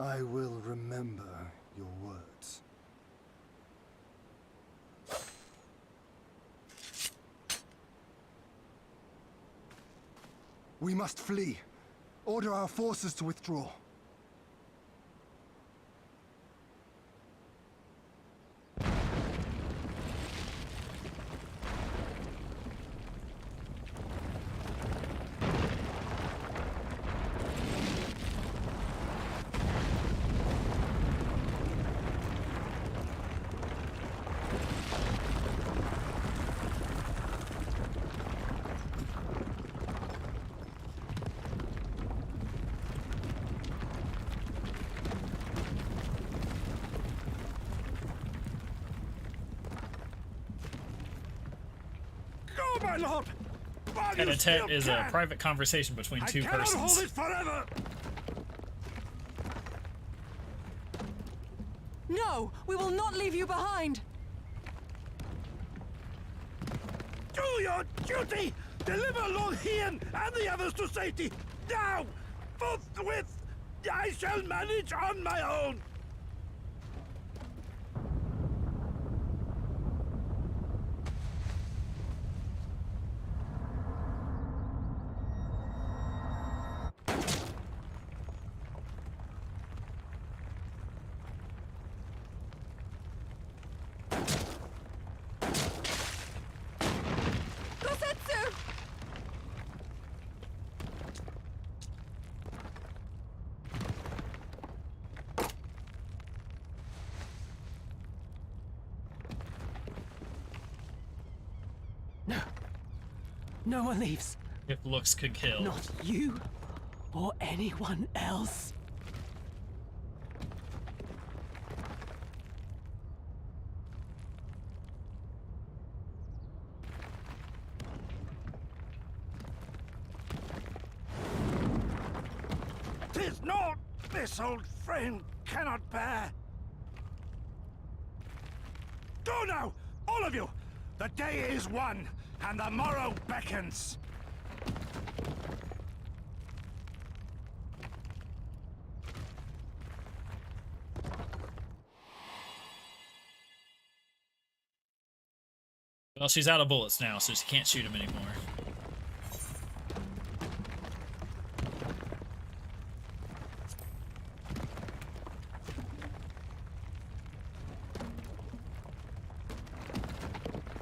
Speaker 4: I will remember your words. We must flee. Order our forces to withdraw.
Speaker 5: Go, my lord! While you
Speaker 1: Tete-a-tete
Speaker 5: still
Speaker 1: is a
Speaker 5: can.
Speaker 1: private conversation between two
Speaker 5: I cannot
Speaker 1: persons.
Speaker 5: hold it forever!
Speaker 6: No! We will not leave you behind!
Speaker 5: Do your duty! Deliver Lord Ian and the others to safety! Now! Forthwith! I shall manage on my own!
Speaker 6: Gosetsu!
Speaker 8: No. No one leaves.
Speaker 1: If looks could kill.
Speaker 8: Not you or anyone else.
Speaker 5: Tis not this old friend cannot bear. Go now, all of you! The day is won, and the morrow beckons.
Speaker 1: Well, she's out of bullets now, so she can't shoot him anymore.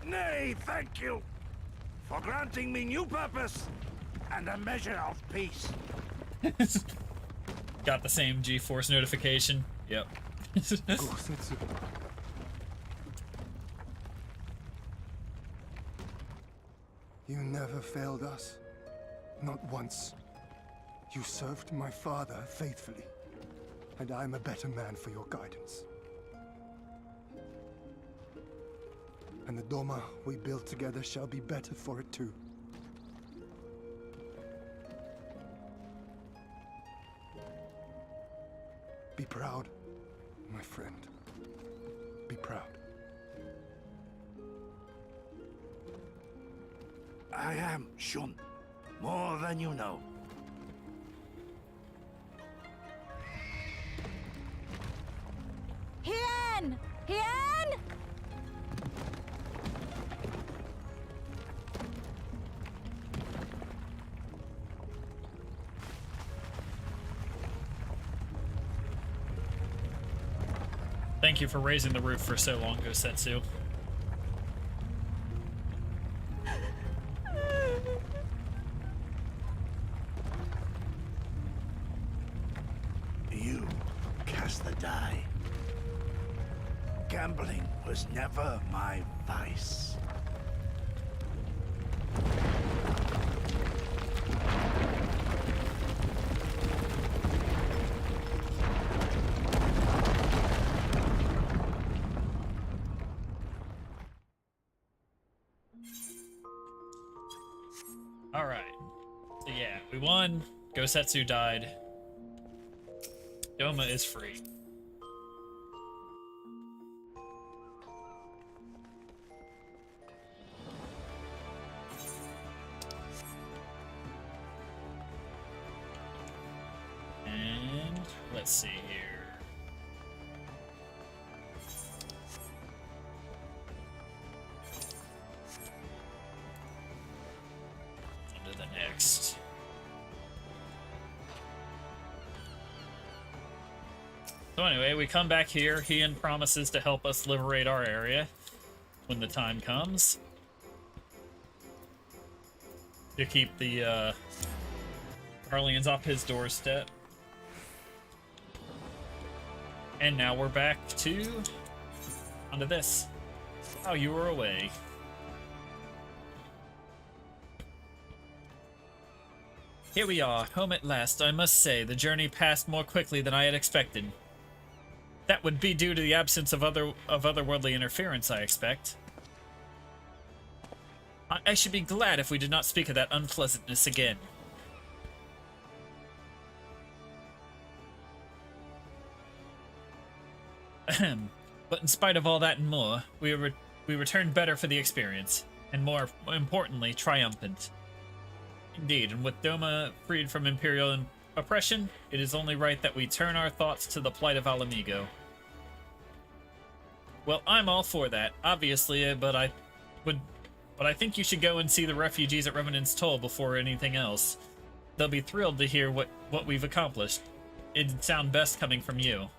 Speaker 5: Nay, thank you for granting me new purpose and a measure of peace.
Speaker 1: Got the same G-Force notification. Yep.
Speaker 4: Gosetsu. You never failed us. Not once. You served my father faithfully. And I'm a better man for your guidance. And the Doma we built together shall be better for it too. Be proud, my friend. Be proud.
Speaker 5: I am, Shun. More than you know.
Speaker 3: Hien! Hien!
Speaker 1: Thank you for raising the roof for so long, Gosetsu.
Speaker 5: You cast the die. Gambling was never my vice.
Speaker 1: Alright. So yeah, we won. Gosetsu died. Doma is free. And let's see here. next? So anyway, we come back here. Ian promises to help us liberate our area when the time comes. To keep the Guardians off his doorstep. And now we're back to onto this. Oh, you were away. Here we are, home at last. I must say, the journey passed more quickly than I had expected. That would be due to the absence of otherworldly interference, I expect. I should be glad if we did not speak of that unpleasantness again. Ahem. But in spite of all that and more, we returned better for the experience, and more importantly, triumphant. Indeed, and with Doma freed from Imperial oppression, it is only right that we turn our thoughts to the plight of Alamigo. Well, I'm all for that, obviously, but I think you should go and see the refugees at Revenant's Toll before anything else. They'll be thrilled to hear what we've accomplished. It'd sound best coming from you.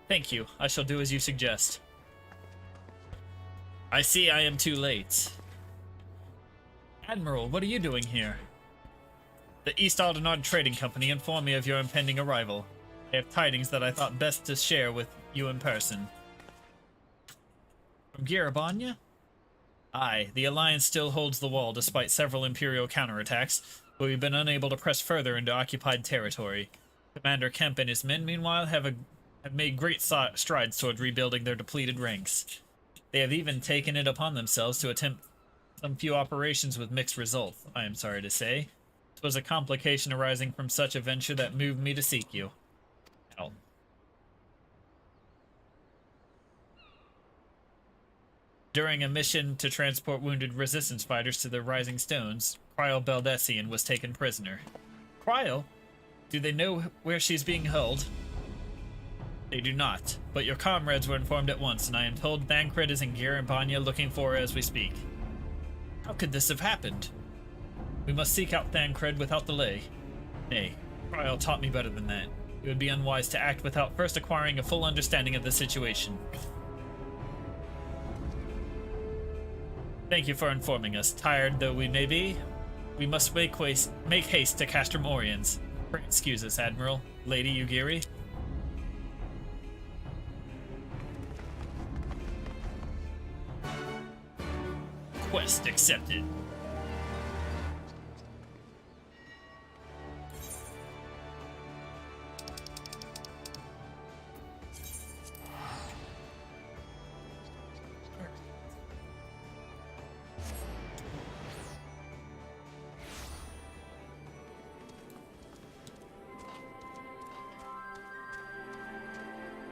Speaker 1: Thank you. I shall do as you suggest. I see I am too late. Admiral, what are you doing here? The East Aldenard Trading Company informed me of your impending arrival. I have tidings that I thought best to share with you in person. From Girabanya? Aye, the Alliance still holds the wall despite several Imperial counterattacks, but we've been unable to press further into occupied territory. Commander Kemp and his men, meanwhile, have made great strides toward rebuilding their depleted ranks. They have even taken it upon themselves to attempt some few operations with mixed results, I am sorry to say. It was a complication arising from such a venture that moved me to seek you. Ow. During a mission to transport wounded resistance fighters to the Rising Stones, Cryle Beldessian was taken prisoner. Cryle? Do they know where she's being held? They do not, but your comrades were informed at once, and I am told Thancred is in Girabanya looking for her as we speak. How could this have happened? We must seek out Thancred without delay. Nay, Cryle taught me better than that. It would be unwise to act without first acquiring a full understanding of the situation. Thank you for informing us. Tired though we may be, we must make haste to Castrum Oriens. Excuse us, Admiral. Lady Ugiri. Quest accepted.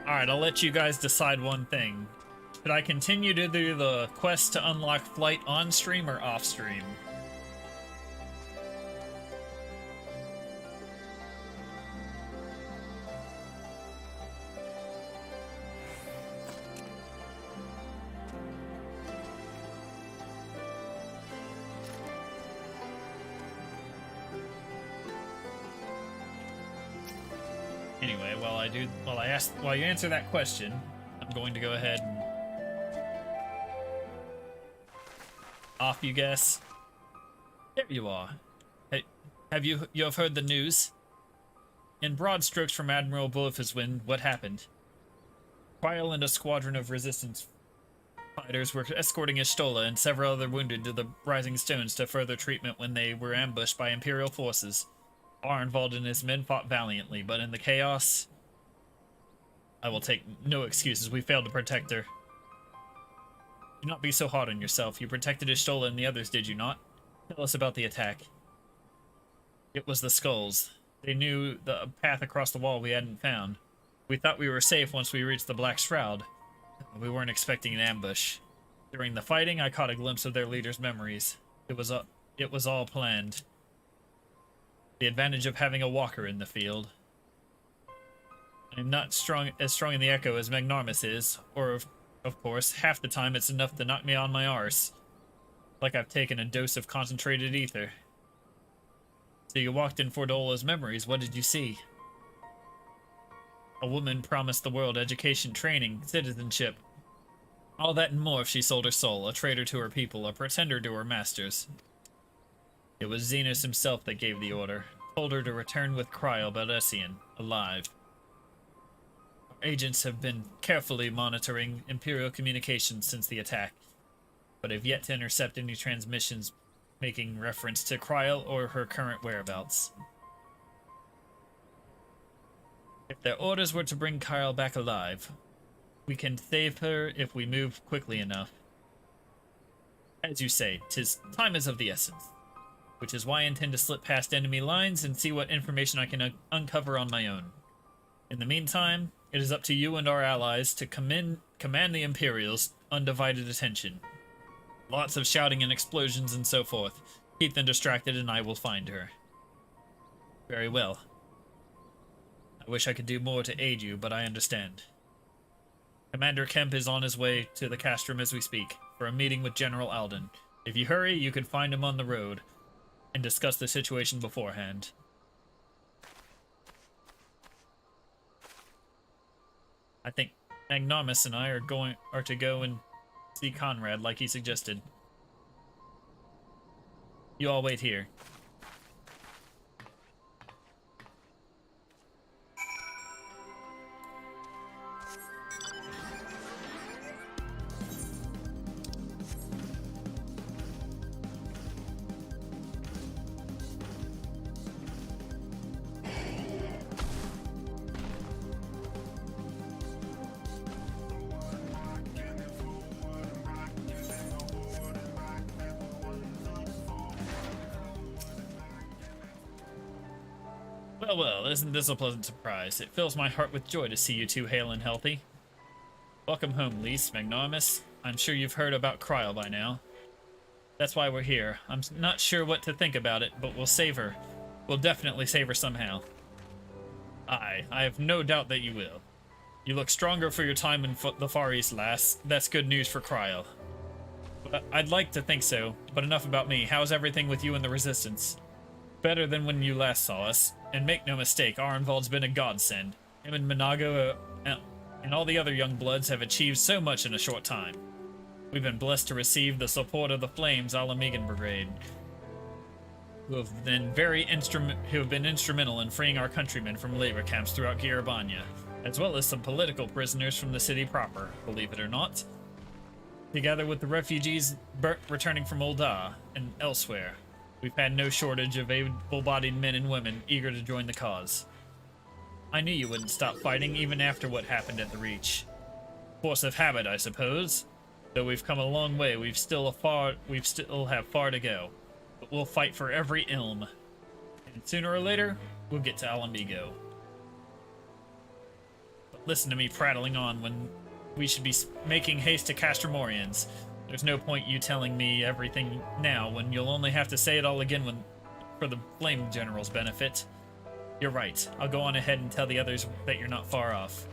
Speaker 1: Alright, I'll let you guys decide one thing. Should I continue to do the quest to unlock flight on stream or off stream? Anyway, while you answer that question, I'm going to go ahead and off you guess. There you are. Hey, have you have heard the news? In broad strokes from Admiral Bulifiswin, what happened? Cryle and a squadron of resistance fighters were escorting Ishtola and several other wounded to the Rising Stones to further treatment when they were ambushed by Imperial forces. Arnvald and his men fought valiantly, but in the chaos, I will take no excuses. We failed to protect her. Do not be so hard on yourself. You protected Ishtola and the others, did you not? Tell us about the attack. It was the skulls. They knew the path across the wall we hadn't found. We thought we were safe once we reached the Black Shroud. We weren't expecting an ambush. During the fighting, I caught a glimpse of their leader's memories. It was all planned. The advantage of having a walker in the field. I'm not as strong in the Echo as Magnarmus is, or of course, half the time it's enough to knock me on my arse. Like I've taken a dose of concentrated ether. So you walked in Fordola's memories. What did you see? A woman promised the world education, training, citizenship. All that and more if she sold her soul, a traitor to her people, a pretender to her masters. It was Xenos himself that gave the order, told her to return with Cryo Balesian, alive. Our agents have been carefully monitoring Imperial communications since the attack, but have yet to intercept any transmissions making reference to Cryo or her current whereabouts. If their orders were to bring Kyle back alive, we can save her if we move quickly enough. As you say, time is of the essence, which is why I intend to slip past enemy lines and see what information I can uncover on my own. In the meantime, it is up to you and our allies to command the Imperials' undivided attention. Lots of shouting and explosions and so forth. Keep them distracted and I will find her. Very well. I wish I could do more to aid you, but I understand. Commander Kemp is on his way to the castrum as we speak, for a meeting with General Alden. If you hurry, you can find him on the road, and discuss the situation beforehand. I think Magnarmus and I are to go and see Conrad like he suggested. You all wait here. Well, isn't this a pleasant surprise? It fills my heart with joy to see you two hale and healthy. Welcome home, Lise, Magnarmus. I'm sure you've heard about Cryo by now. That's why we're here. I'm not sure what to think about it, but we'll save her. We'll definitely save her somehow. I have no doubt that you will. You look stronger for your time in the Far East, lass. That's good news for Cryo. I'd like to think so, but enough about me. How's everything with you and the Resistance? Better than when you last saw us. And make no mistake, Arenvald's been a godsend. Him and Minago and all the other young bloods have achieved so much in a short time. We've been blessed to receive the support of the Flames Alamegan Brigade, who have been instrumental in freeing our countrymen from labor camps throughout Girabanya, as well as some political prisoners from the city proper, believe it or not. Together with the refugees returning from Ul'dah and elsewhere, we've had no shortage of able-bodied men and women eager to join the cause. I knew you wouldn't stop fighting even after what happened at the Reach. Force of habit, I suppose. Though we've come a long way, we still have far to go. But we'll fight for every ilm. And sooner or later, we'll get to Alamigo. But listen to me prattling on when we should be making haste to Castromorians. There's no point you telling me everything now when you'll only have to say it all again for the Flame General's benefit. You're right. I'll go on ahead and tell the others that you're not far off.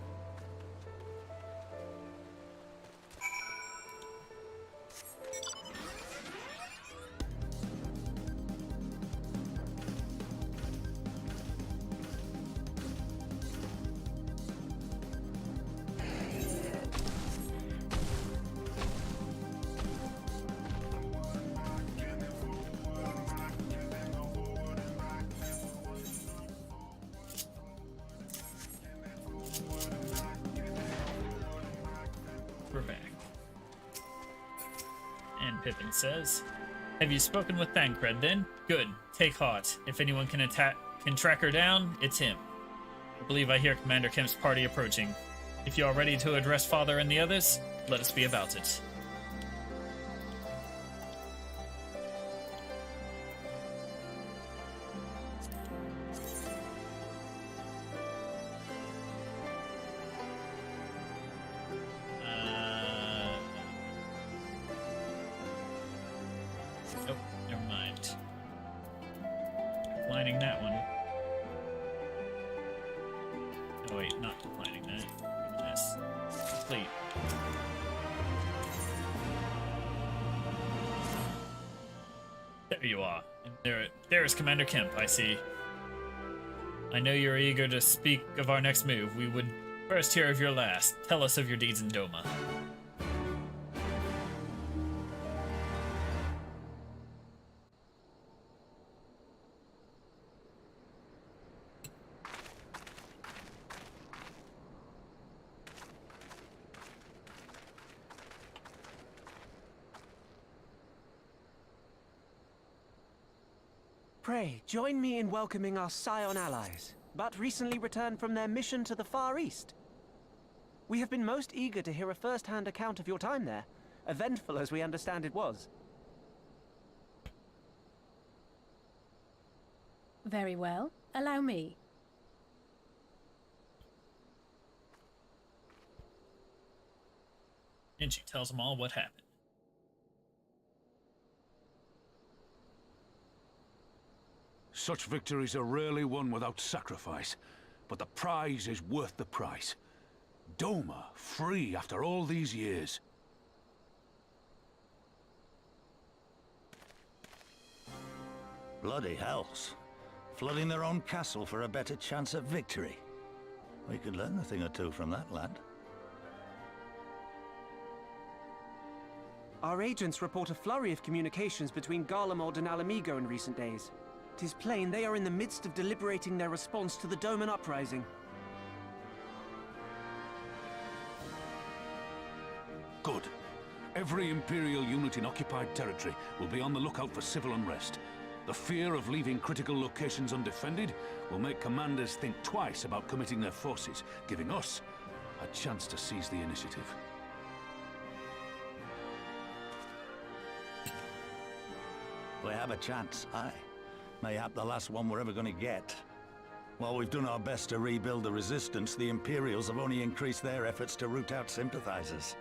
Speaker 1: We're back. And Pippin says, have you spoken with Thancred then? Good. Take heart. If anyone can track her down, it's him. I believe I hear Commander Kemp's party approaching. If you are ready to address Father and the others, let us be about it. Nope, never mind. Declining that one. Oh wait, not declining that. Yes. Complete. There you are. And there is Commander Kemp, I see. I know you're eager to speak of our next move. We would first hear of your last. Tell us of your deeds in Doma.
Speaker 9: Pray, join me in welcoming our Scion allies, but recently returned from their mission to the Far East. We have been most eager to hear a first-hand account of your time there, eventful as we understand it was.
Speaker 10: Very well. Allow me.
Speaker 1: And she tells them all what happened.
Speaker 11: Such victories are rarely won without sacrifice, but the prize is worth the price. Doma, free after all these years.
Speaker 12: Bloody hells. Flooding their own castle for a better chance at victory. We could learn a thing or two from that lad.
Speaker 9: Our agents report a flurry of communications between Garlemald and Alamigo in recent days. 'Tis plain they are in the midst of deliberating their response to the Doman uprising.
Speaker 11: Good. Every Imperial unit in occupied territory will be on the lookout for civil unrest. The fear of leaving critical locations undefended will make commanders think twice about committing their forces, giving us a chance to seize the initiative.
Speaker 12: We have a chance, aye. Mayhap the last one we're ever going to get. While we've done our best to rebuild the resistance, the Imperials have only increased their efforts to root out sympathizers.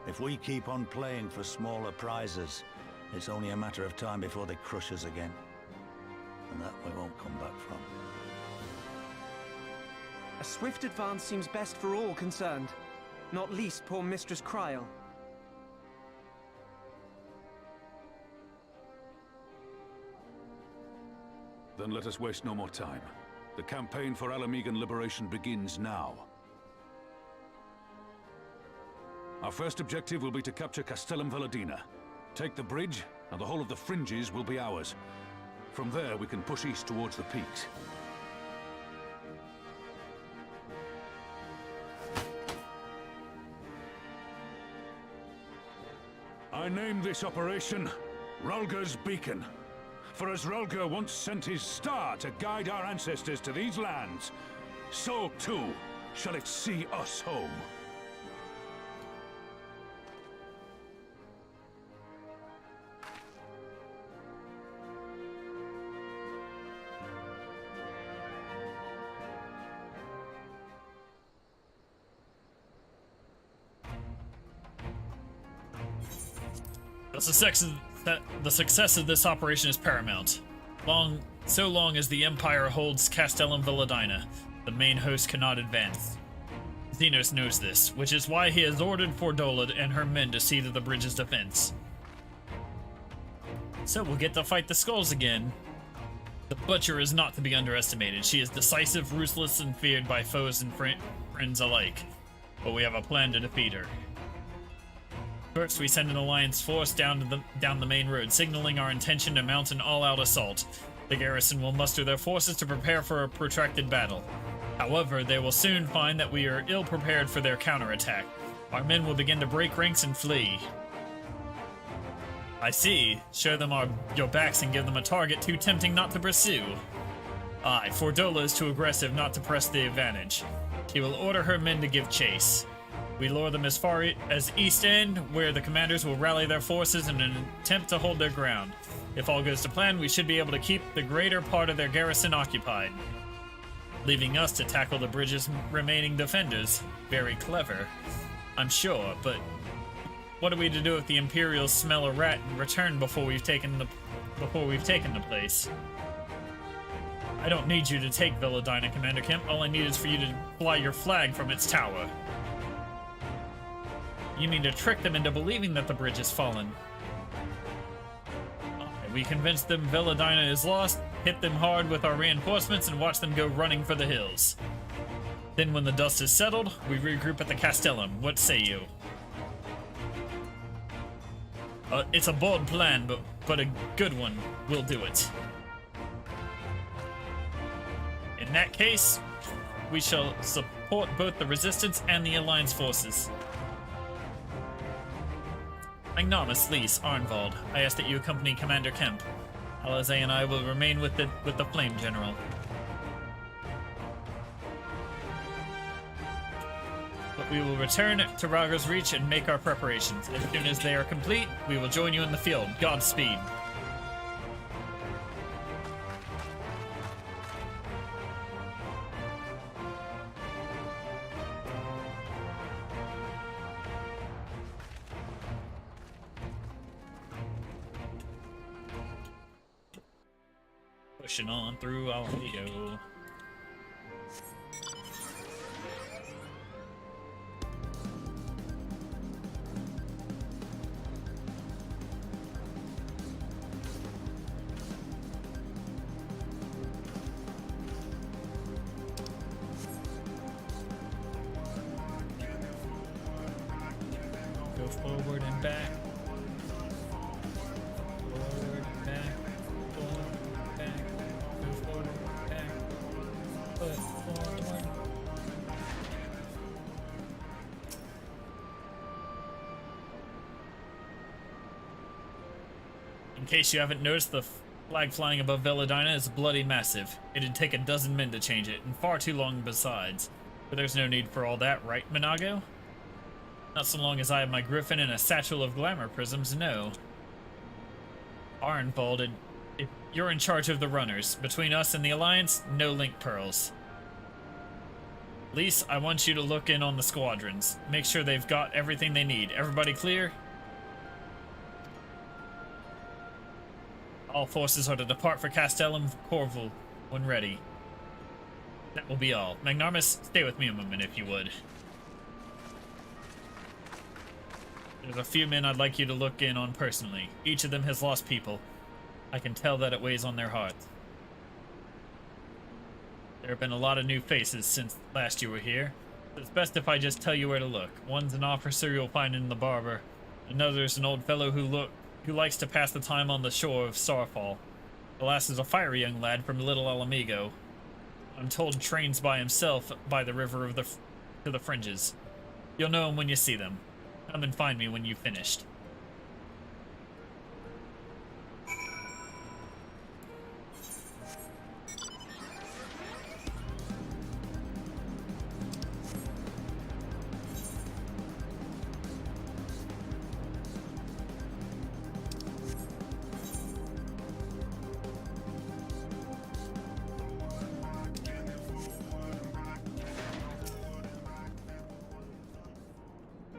Speaker 12: If we keep on playing for smaller prizes, it's only a matter of time before they crush us again. And that we won't come back from.
Speaker 9: A swift advance seems best for all concerned, not least poor Mistress Kryl.
Speaker 11: Then let us waste no more time. The campaign for Alamigan liberation begins now. Our first objective will be to capture Castellum Valadina. Take the bridge, and the whole of the fringes will be ours. From there, we can push east towards the peaks. I name this operation Rulga's Beacon. For as Rulga once sent his star to guide our ancestors to these lands, so too shall it see us home.
Speaker 1: The success of this operation is paramount. So long as the Empire holds Castellum Valadina, the main host cannot advance. Xenos knows this, which is why he has ordered Fordolid and her men to see to the bridge's defense. So we'll get to fight the skulls again. The Butcher is not to be underestimated. She is decisive, ruthless, and feared by foes and friends alike. But we have a plan to defeat her. First, we send an alliance force down the main road, signaling our intention to mount an all-out assault. The garrison will muster their forces to prepare for a protracted battle. However, they will soon find that we are ill-prepared for their counterattack. Our men will begin to break ranks and flee. I see. Show them your backs and give them a target too tempting not to pursue. Aye, Fordola is too aggressive not to press the advantage. She will order her men to give chase. We lure them as far as East End, where the commanders will rally their forces in an attempt to hold their ground. If all goes to plan, we should be able to keep the greater part of their garrison occupied, leaving us to tackle the bridge's remaining defenders. Very clever, I'm sure, but what are we to do if the Imperials smell a rat and return before we've taken the place? I don't need you to take Valadina, Commander Kemp. All I need is for you to fly your flag from its tower. You mean to trick them into believing that the bridge has fallen? Okay, We convince them Villadina is lost, hit them hard with our reinforcements, and watch them go running for the hills. Then when the dust is settled, we regroup at the Castellum. What say you? It's a bold plan, but a good one. We'll do it. In that case, we shall support both the Resistance and the Alliance forces. Magnanimous Lys Arnvald, I ask that you accompany Commander Kemp. Alize and I will remain with the Flame General. But we will return to Raggar's Reach and make our preparations. As soon as they are complete, we will join you in the field. Godspeed. Pushing on through Almedo. Go forward and back. Forward and back. Forward and back. Go forward and back. Foot forward. In case you haven't noticed, the flag flying above Villadina is bloody massive. It'd take a dozen men to change it, and far too long besides. But there's no need for all that, right, Minago? Not so long as I have my griffin and a satchel of glamour prisms, no. Arnvald, if you're in charge of the runners. Between us and the Alliance, no link pearls. Lys, I want you to look in on the squadrons. Make sure they've got everything they need. Everybody clear? All forces are to depart for Castellum Corval when ready. That will be all. Magnanimous, stay with me a moment if you would. There's a few men I'd like you to look in on personally. Each of them has lost people. I can tell that it weighs on their hearts. There have been a lot of new faces since last you were here. It's best if I just tell you where to look. One's an officer you'll find in the barber. Another's an old fellow who likes to pass the time on the shore of Starfall. The last is a fiery young lad from Little Alamigo. I'm told trains by himself by the river to the fringes. You'll know him when you see them. Come and find me when you've finished.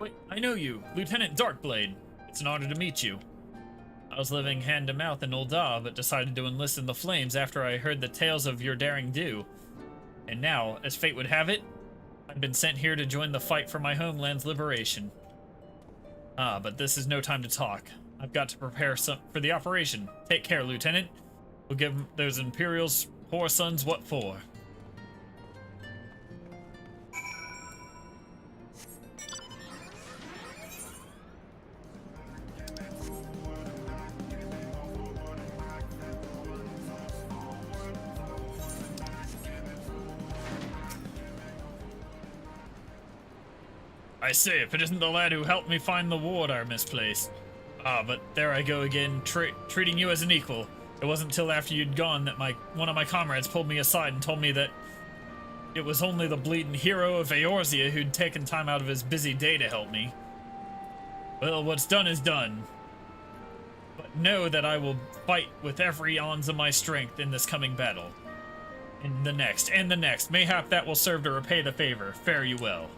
Speaker 1: Wait, I know you, Lieutenant Darkblade. It's an honor to meet you. I was living hand-to-mouth in Ul'dah, but decided to enlist in the Flames after I heard the tales of your daring do. And now, as fate would have it, I've been sent here to join the fight for my homeland's liberation. Ah, but this is no time to talk. I've got to prepare for the operation. Take care, Lieutenant. We'll give those Imperials poor sons what for. I say, if it isn't the lad who helped me find the ward I misplaced. Ah, but there I go again, treating you as an equal. It wasn't till after you'd gone that one of my comrades pulled me aside and told me that it was only the bleeding hero of Eorzea who'd taken time out of his busy day to help me. Well, what's done is done. But know that I will fight with every ounce of my strength in this coming battle. And the next, and the next. Mayhap that will serve to repay the favor. Fare you well.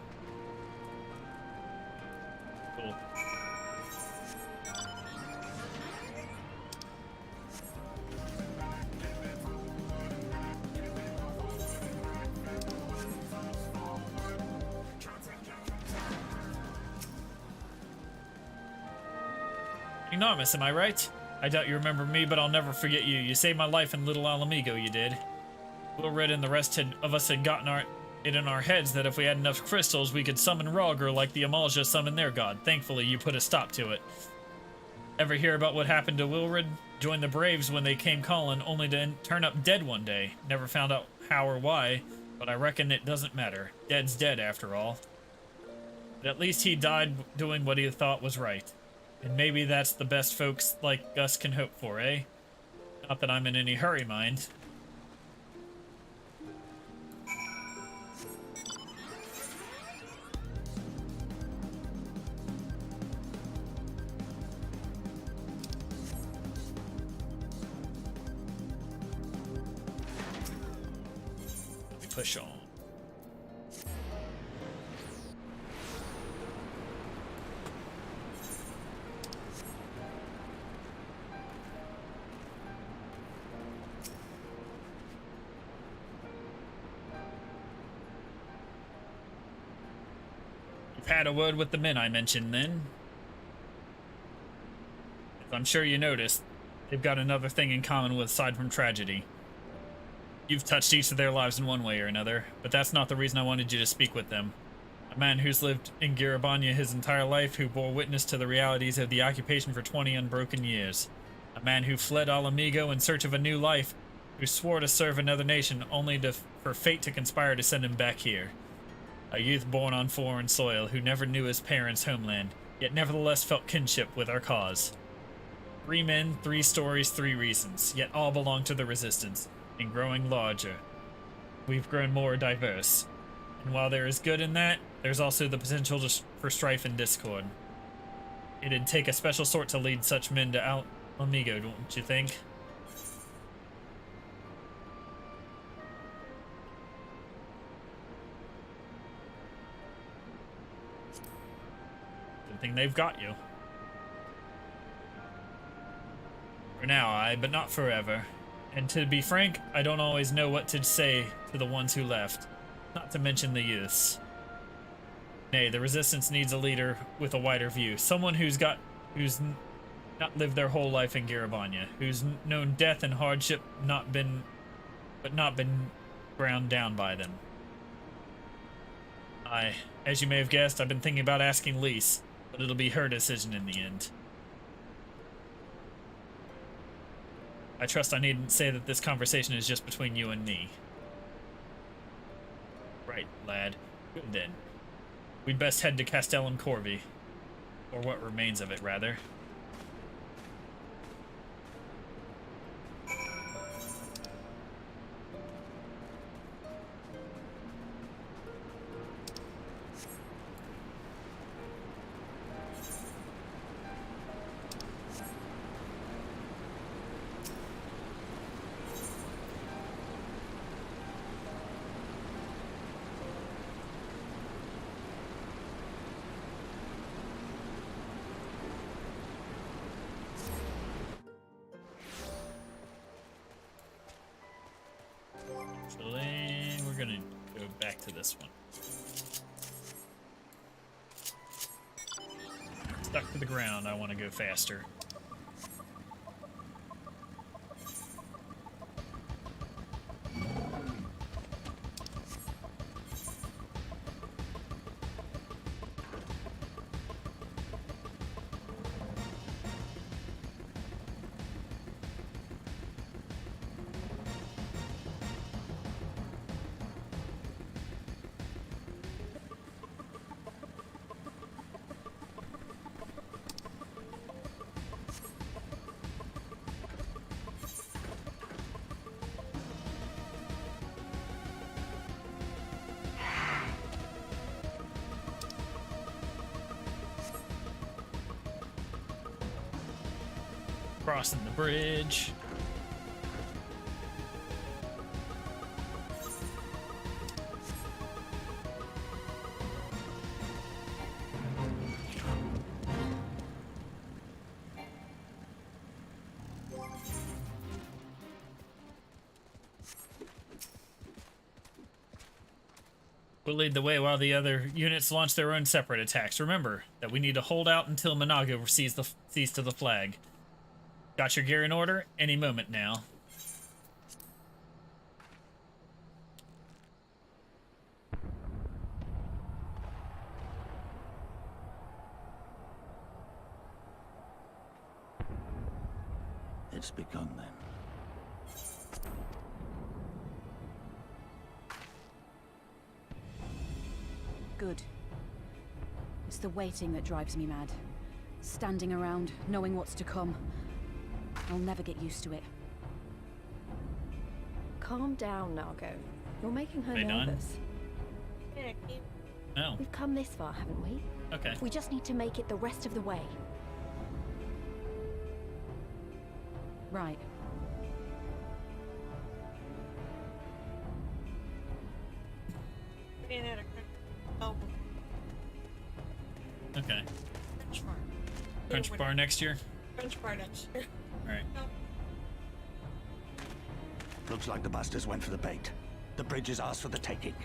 Speaker 1: Cool. Enormous, am I right? I doubt you remember me, but I'll never forget you. You saved my life in Little Alamigo, you did. Wilred and the rest of us had gotten it in our heads that if we had enough crystals, we could summon Rogger like the Amalja summoned their god. Thankfully, you put a stop to it. Ever hear about what happened to Wilred? Joined the Braves when they came calling, only to turn up dead one day. Never found out how or why, but I reckon it doesn't matter. Dead's dead, after all. But at least he died doing what he thought was right. And maybe that's the best folks like us can hope for, eh? Not that I'm in any hurry, mind. Push on. You've had a word with the men I mentioned then. As I'm sure you noticed, they've got another thing in common with aside from tragedy. You've touched each of their lives in one way or another, but that's not the reason I wanted you to speak with them. A man who's lived in Garabanya his entire life, who bore witness to the realities of the occupation for 20 unbroken years. A man who fled Alamigo in search of a new life, who swore to serve another nation only for fate to conspire to send him back here. A youth born on foreign soil who never knew his parents' homeland, yet nevertheless felt kinship with our cause. 3 men, 3 stories, 3 reasons, yet all belong to the Resistance. And growing larger. We've grown more diverse. And while there is good in that, there's also the potential for strife and discord. It'd take a special sort to lead such men to Alamigo, don't you think? Good thing they've got you. For now, aye, but not forever. And to be frank, I don't always know what to say to the ones who left, not to mention the youths. Nay, the Resistance needs a leader with a wider view, someone who's not lived their whole life in Garabanya, who's known death and hardship, not been ground down by them. As you may have guessed, I've been thinking about asking Lise, but it'll be her decision in the end. I trust I needn't say that this conversation is just between you and me. Right, lad. Good then. We'd best head to Castellum Corvi. Or what remains of it, rather. Actually, we're gonna go back to this one. Stuck to the ground, I want to go faster. Crossing the bridge. We'll lead the way while the other units launch their own separate attacks. Remember that we need to hold out until Monago sees to the flag. Got your gear in order? Any moment now.
Speaker 12: It's begun then.
Speaker 13: Good. It's the waiting that drives me mad. Standing around, knowing what's to come. I'll never get used to it.
Speaker 3: Calm down, Nargo. You're making her
Speaker 1: Are they done?
Speaker 3: nervous.
Speaker 2: Yeah, keep
Speaker 1: Oh,
Speaker 3: We've come this far, haven't we?
Speaker 1: okay.
Speaker 3: We just need to make it the rest of the way.
Speaker 13: Right.
Speaker 2: being at a oh,
Speaker 1: Okay.
Speaker 2: French bar.
Speaker 1: French bar next year?
Speaker 2: French bar next year.
Speaker 1: Alright.
Speaker 12: Looks like the bastards went for the bait. The bridge is ours for the taking.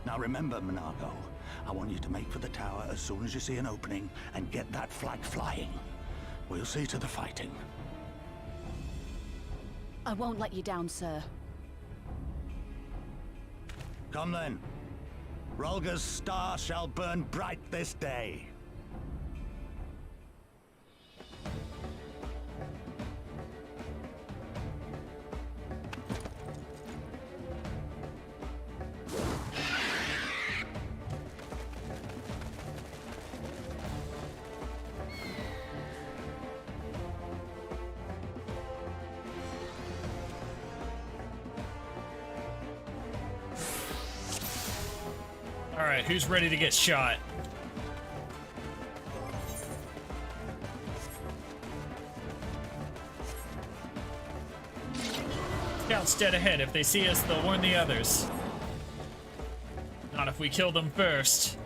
Speaker 12: Now remember, Monargo, I want you to make for the tower as soon as you see an opening and get that flag flying. We'll see to the fighting.
Speaker 13: I won't let you down, sir.
Speaker 12: Come then. Rolga's star shall burn bright this day.
Speaker 1: Alright, who's ready to get shot? Scouts dead ahead. If they see us, they'll warn the others. Not if we kill them first.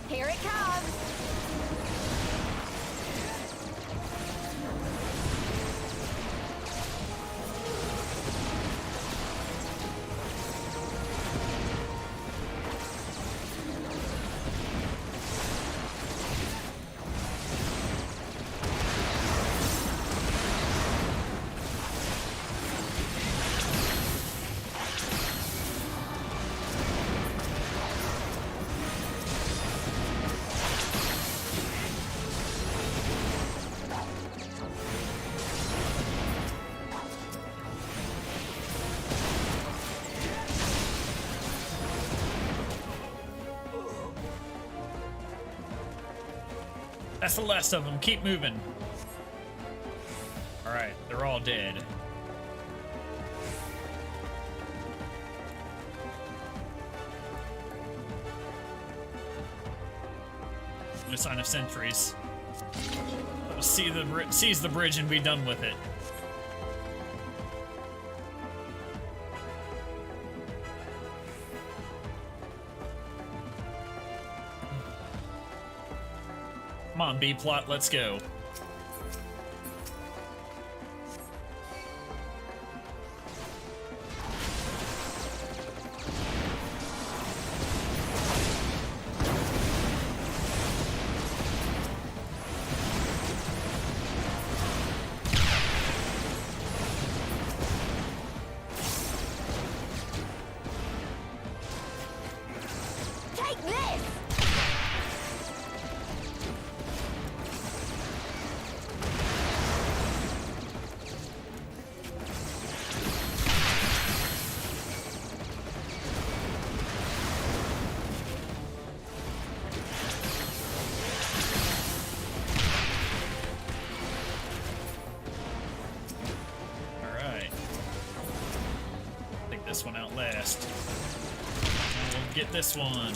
Speaker 3: Here it comes!
Speaker 1: That's the last of them. Keep moving. Alright, they're all dead. No sign of sentries. We'll seize the bridge and be done with it. Come on, B-plot, let's go.
Speaker 3: Take this!
Speaker 1: Alright. Take this one out last. And we'll get this one.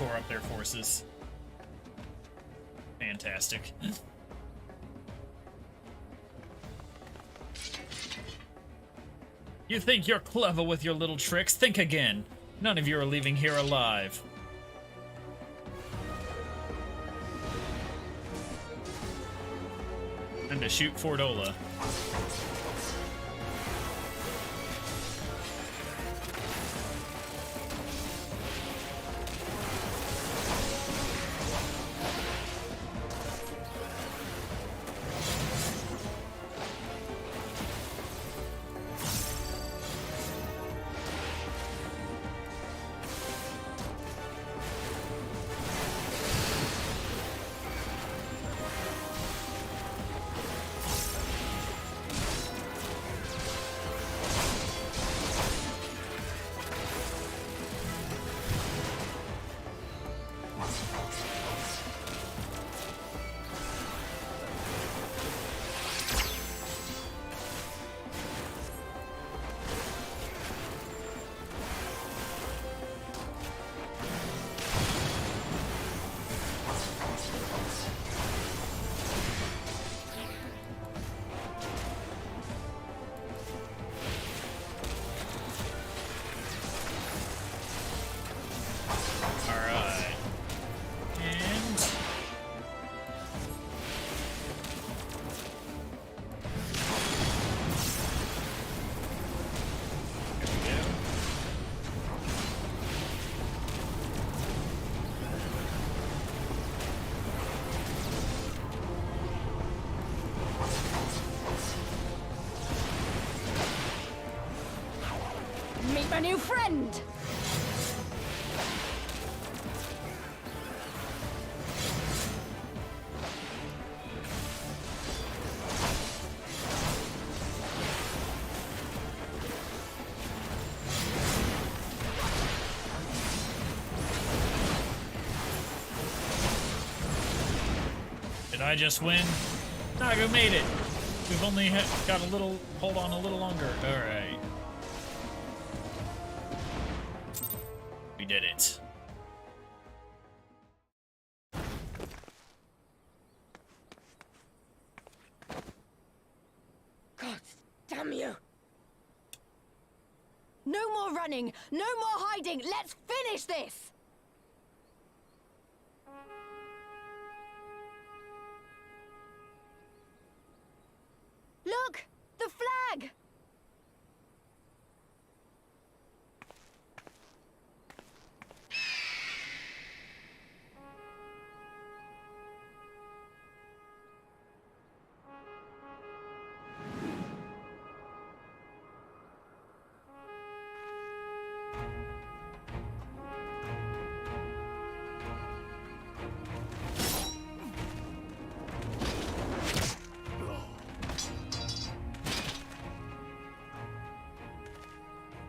Speaker 1: tore up their forces. Fantastic. You think you're clever with your little tricks? Think again. None of you are leaving here alive. And to shoot Fordola.
Speaker 13: Meet my new friend!
Speaker 1: Did I just win? Nago made it! We've only got a little, hold on a little longer. Alright. We did it.
Speaker 8: God damn you! No more running! No more hiding! Let's finish this! Look! The flag!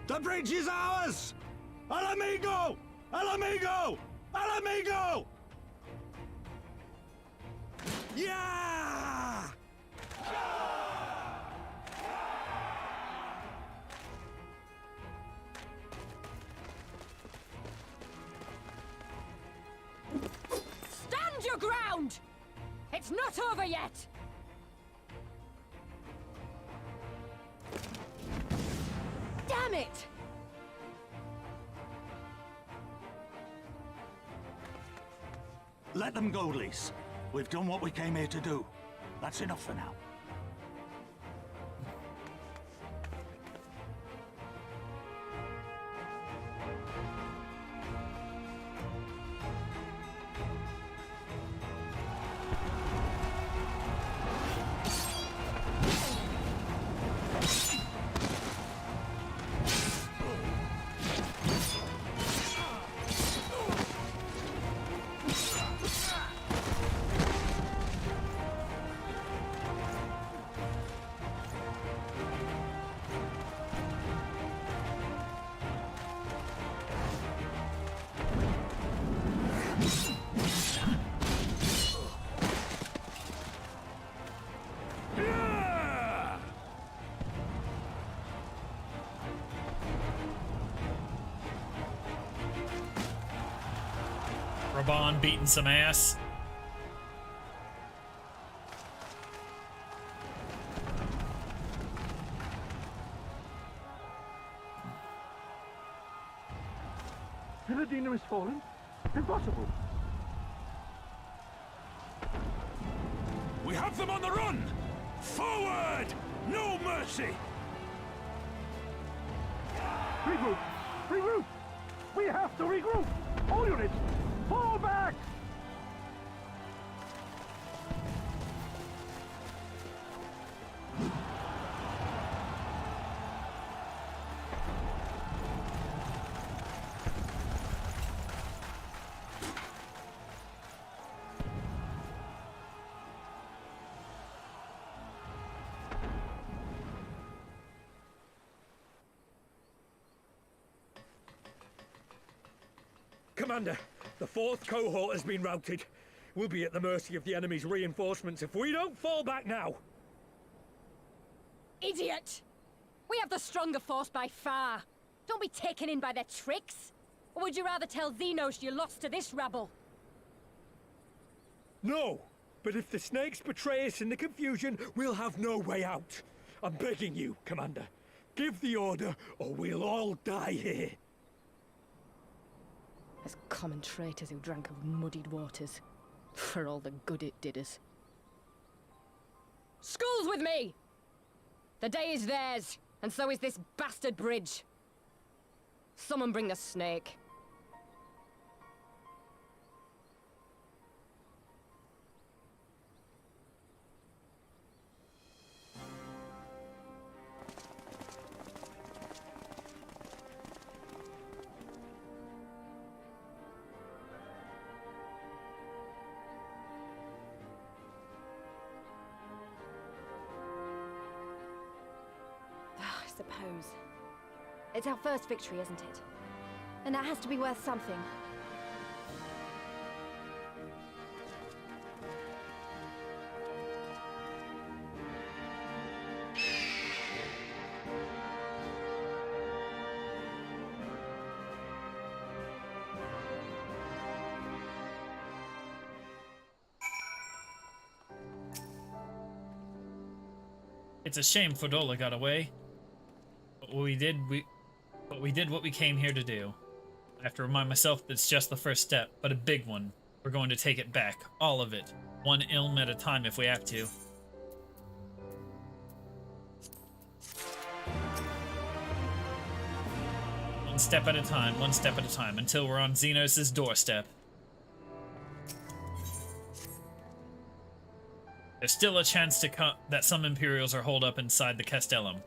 Speaker 12: The bridge is ours! Al amigo! Al amigo! Al amigo! Yeah!
Speaker 13: Stand your ground! It's not over yet!
Speaker 8: Damn it!
Speaker 12: Let them go, Lise. We've done what we came here to do. That's enough for now.
Speaker 1: Bond beating some ass.
Speaker 7: Villadina is fallen? Impossible.
Speaker 11: We have them on the run! Forward! No mercy!
Speaker 7: Regroup! Regroup! We have to regroup! All units, fall back!
Speaker 14: Commander, the 4th cohort has been routed. We'll be at the mercy of the enemy's reinforcements if we don't fall back now.
Speaker 15: Idiot! We have the stronger force by far. Don't be taken in by their tricks. Or would you rather tell Xenos you lost to this rabble?
Speaker 14: No, but if the snakes betray us in the confusion, we'll have no way out. I'm begging you, Commander. Give the order, or we'll all die here.
Speaker 15: As common traitors who drank of muddied waters. For all the good it did us. School's with me! The day is theirs, and so is this bastard bridge. Someone bring the snake.
Speaker 3: I suppose. It's our first victory, isn't it? And that has to be worth something.
Speaker 1: It's a shame Fodola got away. But we did what we came here to do. I have to remind myself that it's just the first step, but a big one. We're going to take it back, all of it. One ilm at a time if we have to. One step at a time, until we're on Xenos' doorstep. There's still a chance that some Imperials are holed up inside the Castellum.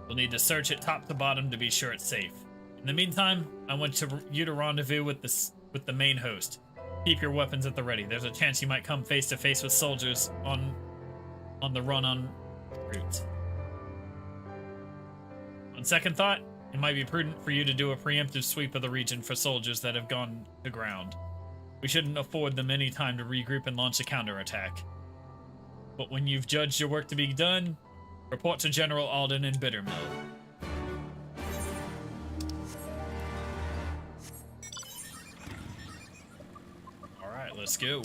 Speaker 1: We'll need to search it top to bottom to be sure it's safe. In the meantime, I want you to rendezvous with the main host. Keep your weapons at the ready. There's a chance you might come face to face with soldiers on the run en route. On second thought, it might be prudent for you to do a preemptive sweep of the region for soldiers that have gone to ground. We shouldn't afford them any time to regroup and launch a counterattack. But when you've judged your work to be done, report to General Alden in Bittermill. Alright, let's go.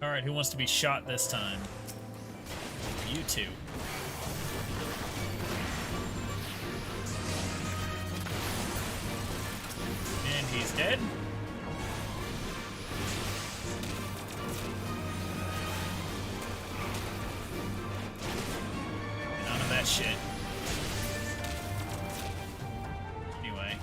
Speaker 1: Alright, who wants to be shot this time? You two. And he's dead. None of that shit. Anyway.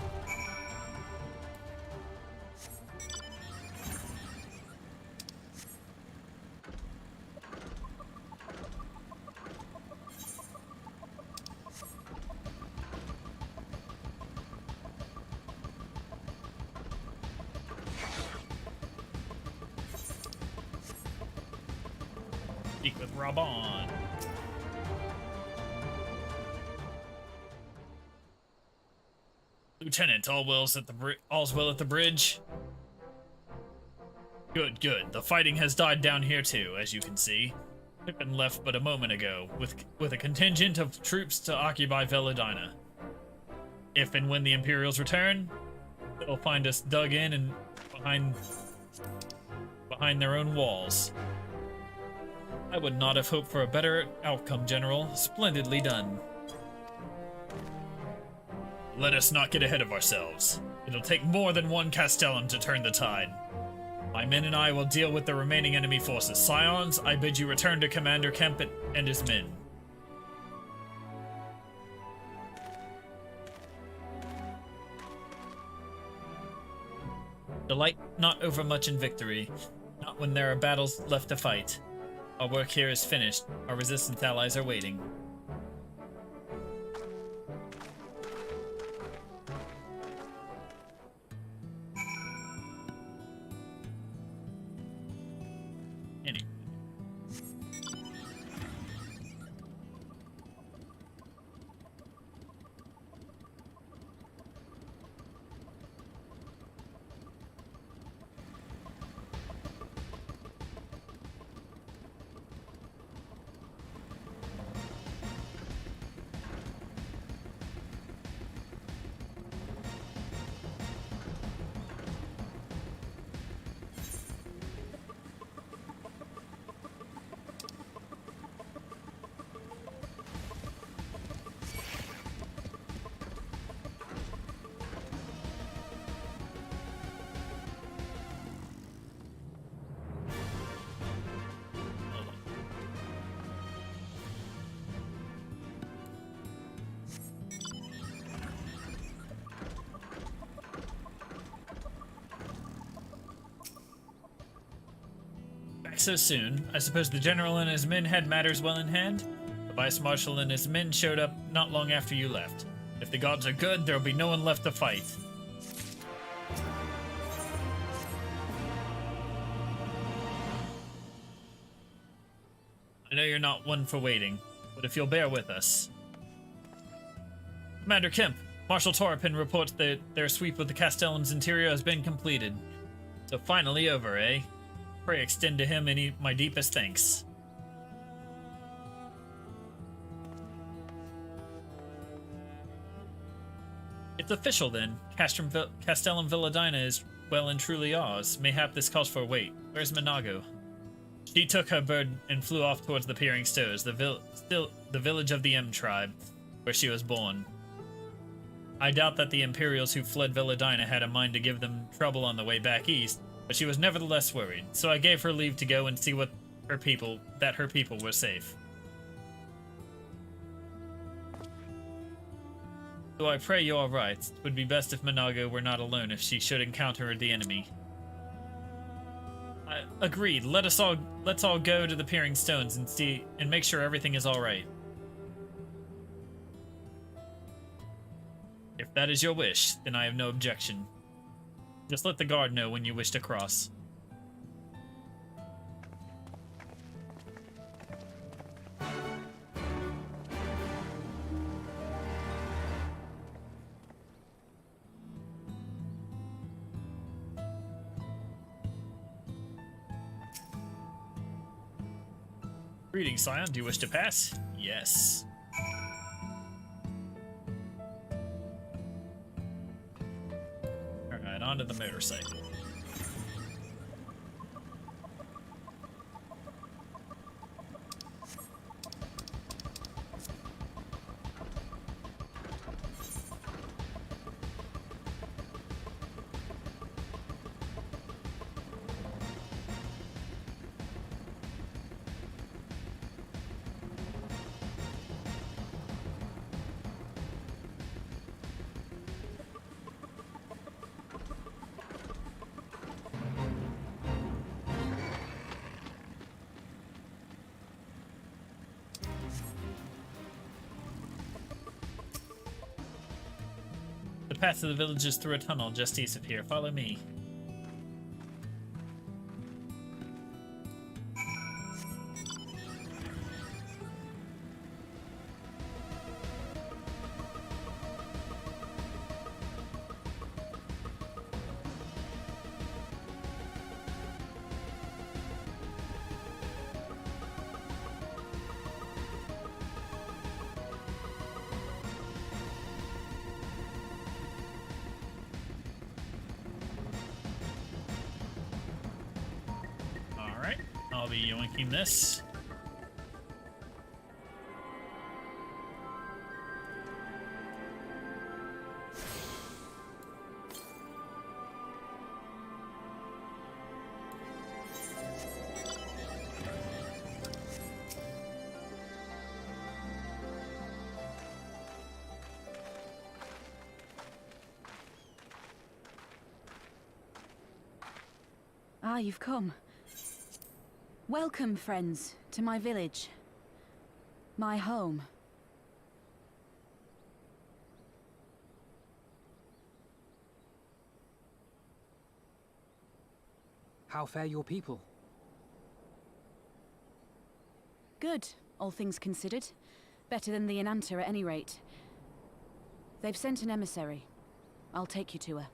Speaker 1: Speak with Rabon. Lieutenant, all's well at the bridge. Good, good. The fighting has died down here too, as you can see. Pippin left but a moment ago, with a contingent of troops to occupy Veladina. If and when the Imperials return, they'll find us dug in and behind their own walls. I would not have hoped for a better outcome, General. Splendidly done. Let us not get ahead of ourselves. It'll take more than one Castellum to turn the tide. My men and I will deal with the remaining enemy forces. Scions, I bid you return to Commander Kemp and his men. Delight not overmuch in victory, not when there are battles left to fight. Our work here is finished. Our resistance allies are waiting. Anyway. Back so soon. I suppose the General and his men had matters well in hand? The Vice Marshal and his men showed up not long after you left. If the gods are good, there'll be no one left to fight. I know you're not one for waiting, but if you'll bear with us. Commander Kemp, Marshal Torpin reports that their sweep of the Castellum's interior has been completed. So finally over, eh? Pray extend to him my deepest thanks. It's official then. Castellum Villadina is well and truly ours. Mayhap this calls for a wait. Where's Minago? She took her bird and flew off towards the Peering Stows, the village of the M tribe, where she was born. I doubt that the Imperials who fled Villadina had a mind to give them trouble on the way back east, but she was nevertheless worried, so I gave her leave to go and see her people were safe. So I pray you are right. It would be best if Minago were not alone if she should encounter the enemy. Agreed. Let's all go to the Peering Stones and see and make sure everything is all right. If that is your wish, then I have no objection. Just let the guard know when you wish to cross. Greetings, Scion. Do you wish to pass? Yes. Alright, onto the motorcycle. path to the village is through a tunnel just east of here. Follow me. I'll be yoinking this.
Speaker 13: Ah, you've come. Welcome, friends, to my village. My home.
Speaker 16: How fare your people?
Speaker 13: Good, all things considered. Better than the Enanta at any rate. They've sent an emissary. I'll take you to her.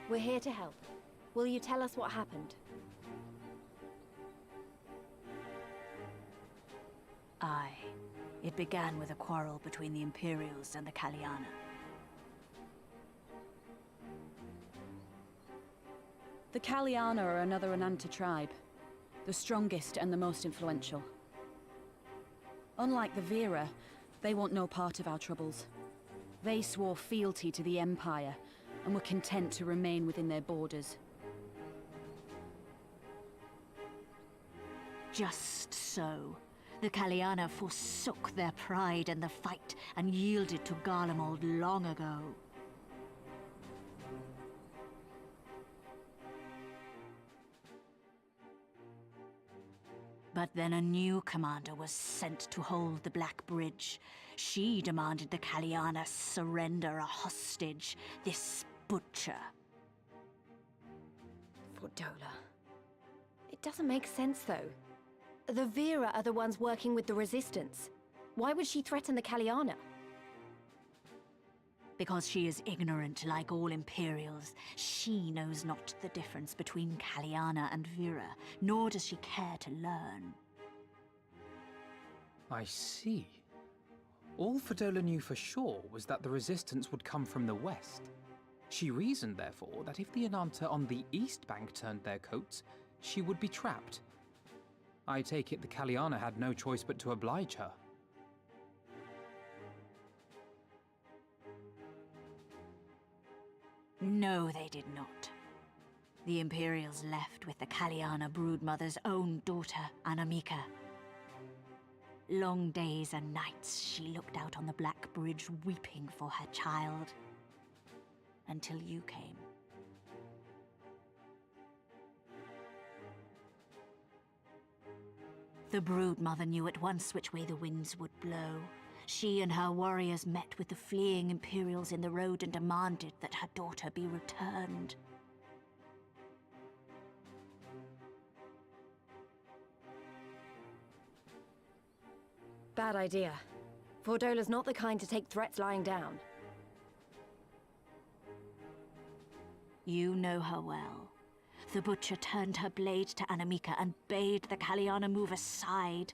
Speaker 3: We're here to help. Will you tell us what happened?
Speaker 17: Aye. It began with a quarrel between the Imperials and the Kaliana.
Speaker 13: The Kaliana are another Enanta tribe. The strongest and the most influential. Unlike the Vera, they want no part of our troubles. They swore fealty to the Empire, and were content to remain within their borders.
Speaker 17: Just so. The Kaliana forsook their pride in the fight and yielded to Garlemald long ago. But then a new commander was sent to hold the Black Bridge. She demanded the Kaliana surrender a hostage, this butcher.
Speaker 3: Fordola. It doesn't make sense, though. The Vera are the ones working with the Resistance. Why would she threaten the Kaliana?
Speaker 17: Because she is ignorant like all Imperials. She knows not the difference between Kaliana and Vera, nor does she care to learn.
Speaker 16: I see. All Fordola knew for sure was that the Resistance would come from the west. She reasoned, therefore, that if the Enanta on the east bank turned their coats, she would be trapped. I take it the Kaliana had no choice but to oblige her.
Speaker 17: No, they did not. The Imperials left with the Kaliana broodmother's own daughter, Anamika. Long days and nights she looked out on the Black Bridge weeping for her child. Until you came. The broodmother knew at once which way the winds would blow. She and her warriors met with the fleeing Imperials in the road and demanded that her daughter be returned.
Speaker 3: Bad idea. Fordola's not the kind to take threats lying down.
Speaker 17: You know her well. The butcher turned her blade to Anamika and bade the Kaliana move aside.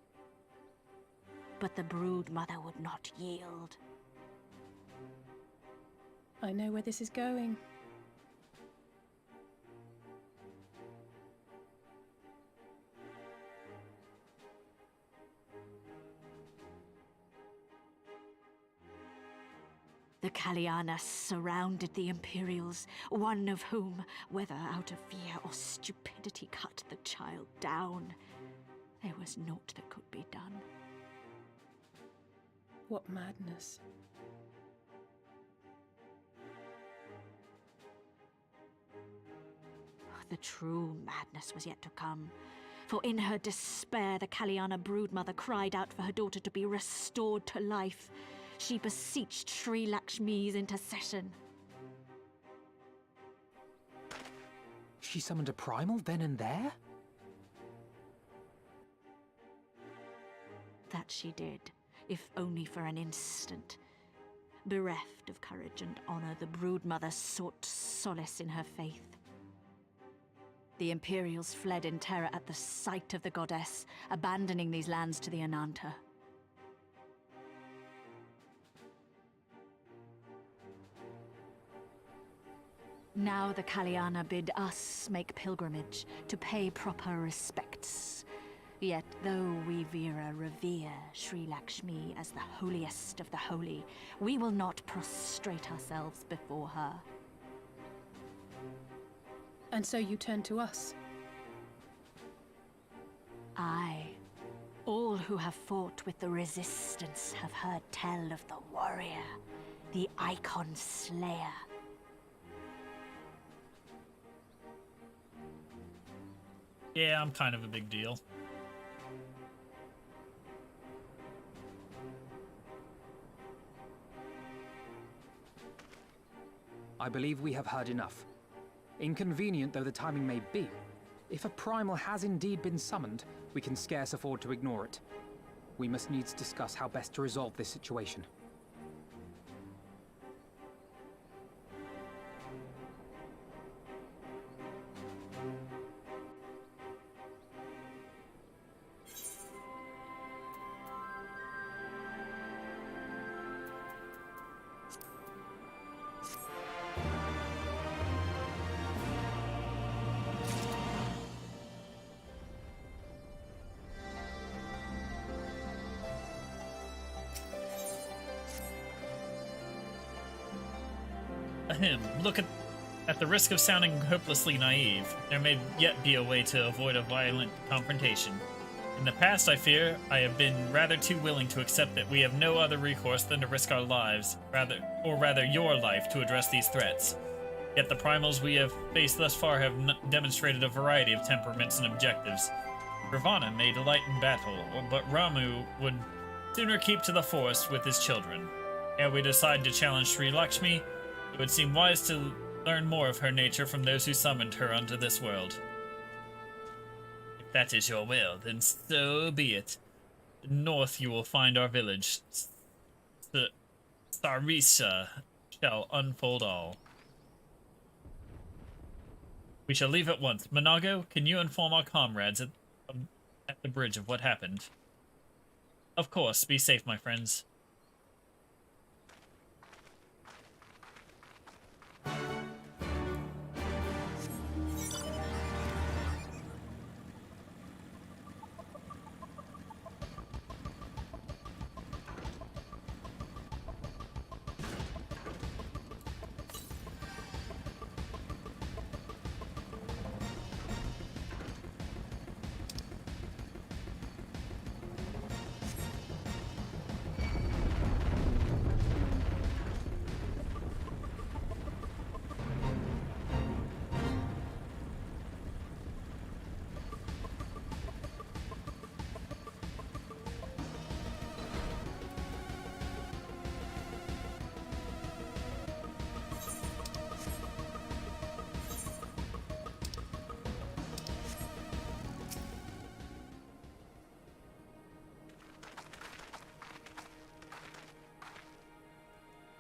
Speaker 17: But the broodmother would not yield.
Speaker 10: I know where this is going.
Speaker 17: The Kaliana surrounded the Imperials, one of whom, whether out of fear or stupidity, cut the child down. There was naught that could be done.
Speaker 10: What madness.
Speaker 17: the true madness was yet to come. For in her despair, the Kalyana broodmother cried out for her daughter to be restored to life. She beseeched Sri Lakshmi's intercession.
Speaker 16: She summoned a primal then and there?
Speaker 17: That she did, if only for an instant. Bereft of courage and honor, the broodmother sought solace in her faith. The Imperials fled in terror at the sight of the goddess, abandoning these lands to the Ananta. Now the Kalyana bid us make pilgrimage to pay proper respects. Yet though we Veera revere Sri Lakshmi as the holiest of the holy, we will not prostrate ourselves before her.
Speaker 10: And so you turn to us?
Speaker 17: Aye. All who have fought with the Resistance have heard tell of the warrior, the Icon Slayer.
Speaker 1: Yeah, I'm kind of a big deal.
Speaker 16: I believe we have heard enough. Inconvenient though the timing may be, if a primal has indeed been summoned, we can scarce afford to ignore it. We must needs discuss how best to resolve this situation.
Speaker 1: Look at the risk of sounding hopelessly naive, there may yet be a way to avoid a violent confrontation. In the past, I fear, I have been rather too willing to accept that we have no other recourse than to risk our lives, rather your life, to address these threats. Yet the primals we have faced thus far have demonstrated a variety of temperaments and objectives. Ravana may delight in battle, but Ramu would sooner keep to the forest with his children. Ere we decide to challenge Sri Lakshmi, it would seem wise to learn more of her nature from those who summoned her unto this world. If that is your will, then so be it. North you will find our village. Sarisa shall unfold all. We shall leave at once. Monago, can you inform our comrades at the bridge of what happened? Of course, be safe, my friends.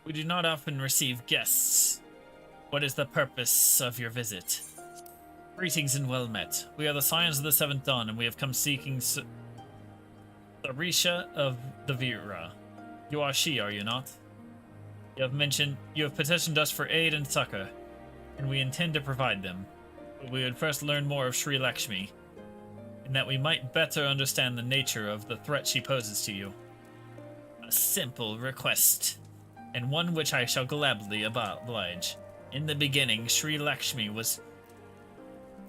Speaker 1: We do not often receive guests. What is the purpose of your visit? Greetings and well met. We are the Scions of the Seventh Dawn, and we have come seeking Sarisha of the Veera. You are she, are you not? You have petitioned us for aid and succor, and we intend to provide them. But we would first learn more of Sri Lakshmi, and that we might better understand the nature of the threat she poses to you. A simple request, and one which I shall gladly oblige. In the beginning, Sri Lakshmi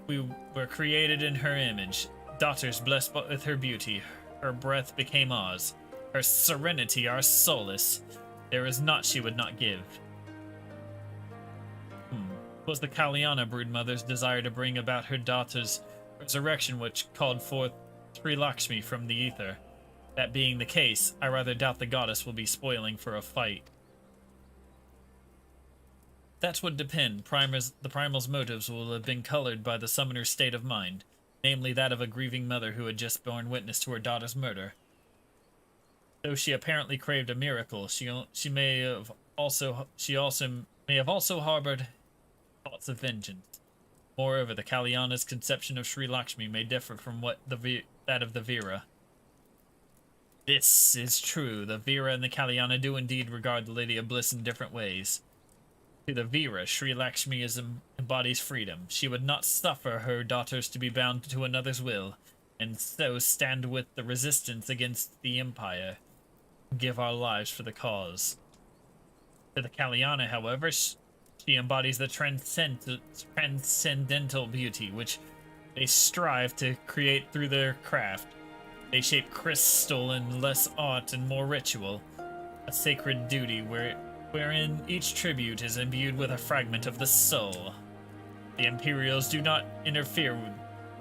Speaker 1: we were created in her image, daughters blessed with her beauty. Her breath became ours, her serenity our solace. There is naught she would not give. Was the Kalyana broodmother's desire to bring about her daughter's resurrection which called forth Sri Lakshmi from the ether. That being the case, I rather doubt the goddess will be spoiling for a fight. That would depend. The primal's motives will have been colored by the summoner's state of mind, namely that of a grieving mother who had just borne witness to her daughter's murder. Though she apparently craved a miracle, she may have also harbored thoughts of vengeance. Moreover, the Kalyana's conception of Sri Lakshmi may differ from that of the Veera. This is true. The Veera and the Kalyana do indeed regard the Lady of Bliss in different ways. To the Veera, Sri Lakshmi embodies freedom. She would not suffer her daughters to be bound to another's will, and so stand with the resistance against the Empire, give our lives for the cause. To the Kalyana, however, she embodies the transcendental beauty which they strive to create through their craft. They shape crystal in less art and more ritual, a sacred duty wherein each tribute is imbued with a fragment of the soul. The Imperials do not interfere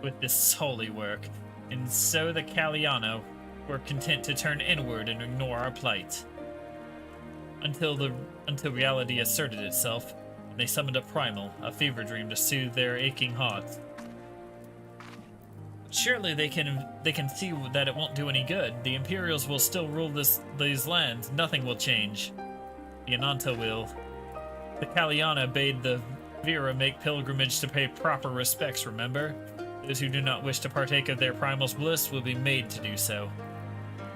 Speaker 1: with this holy work, and so the Kalyana were content to turn inward and ignore our plight. Until reality asserted itself, and they summoned a primal, a fever dream to soothe their aching hearts. Surely they can see that it won't do any good. The Imperials will still rule these lands. Nothing will change. The Ananta will. The Kalyana bade the Veera make pilgrimage to pay proper respects, remember? Those who do not wish to partake of their primal's bliss will be made to do so.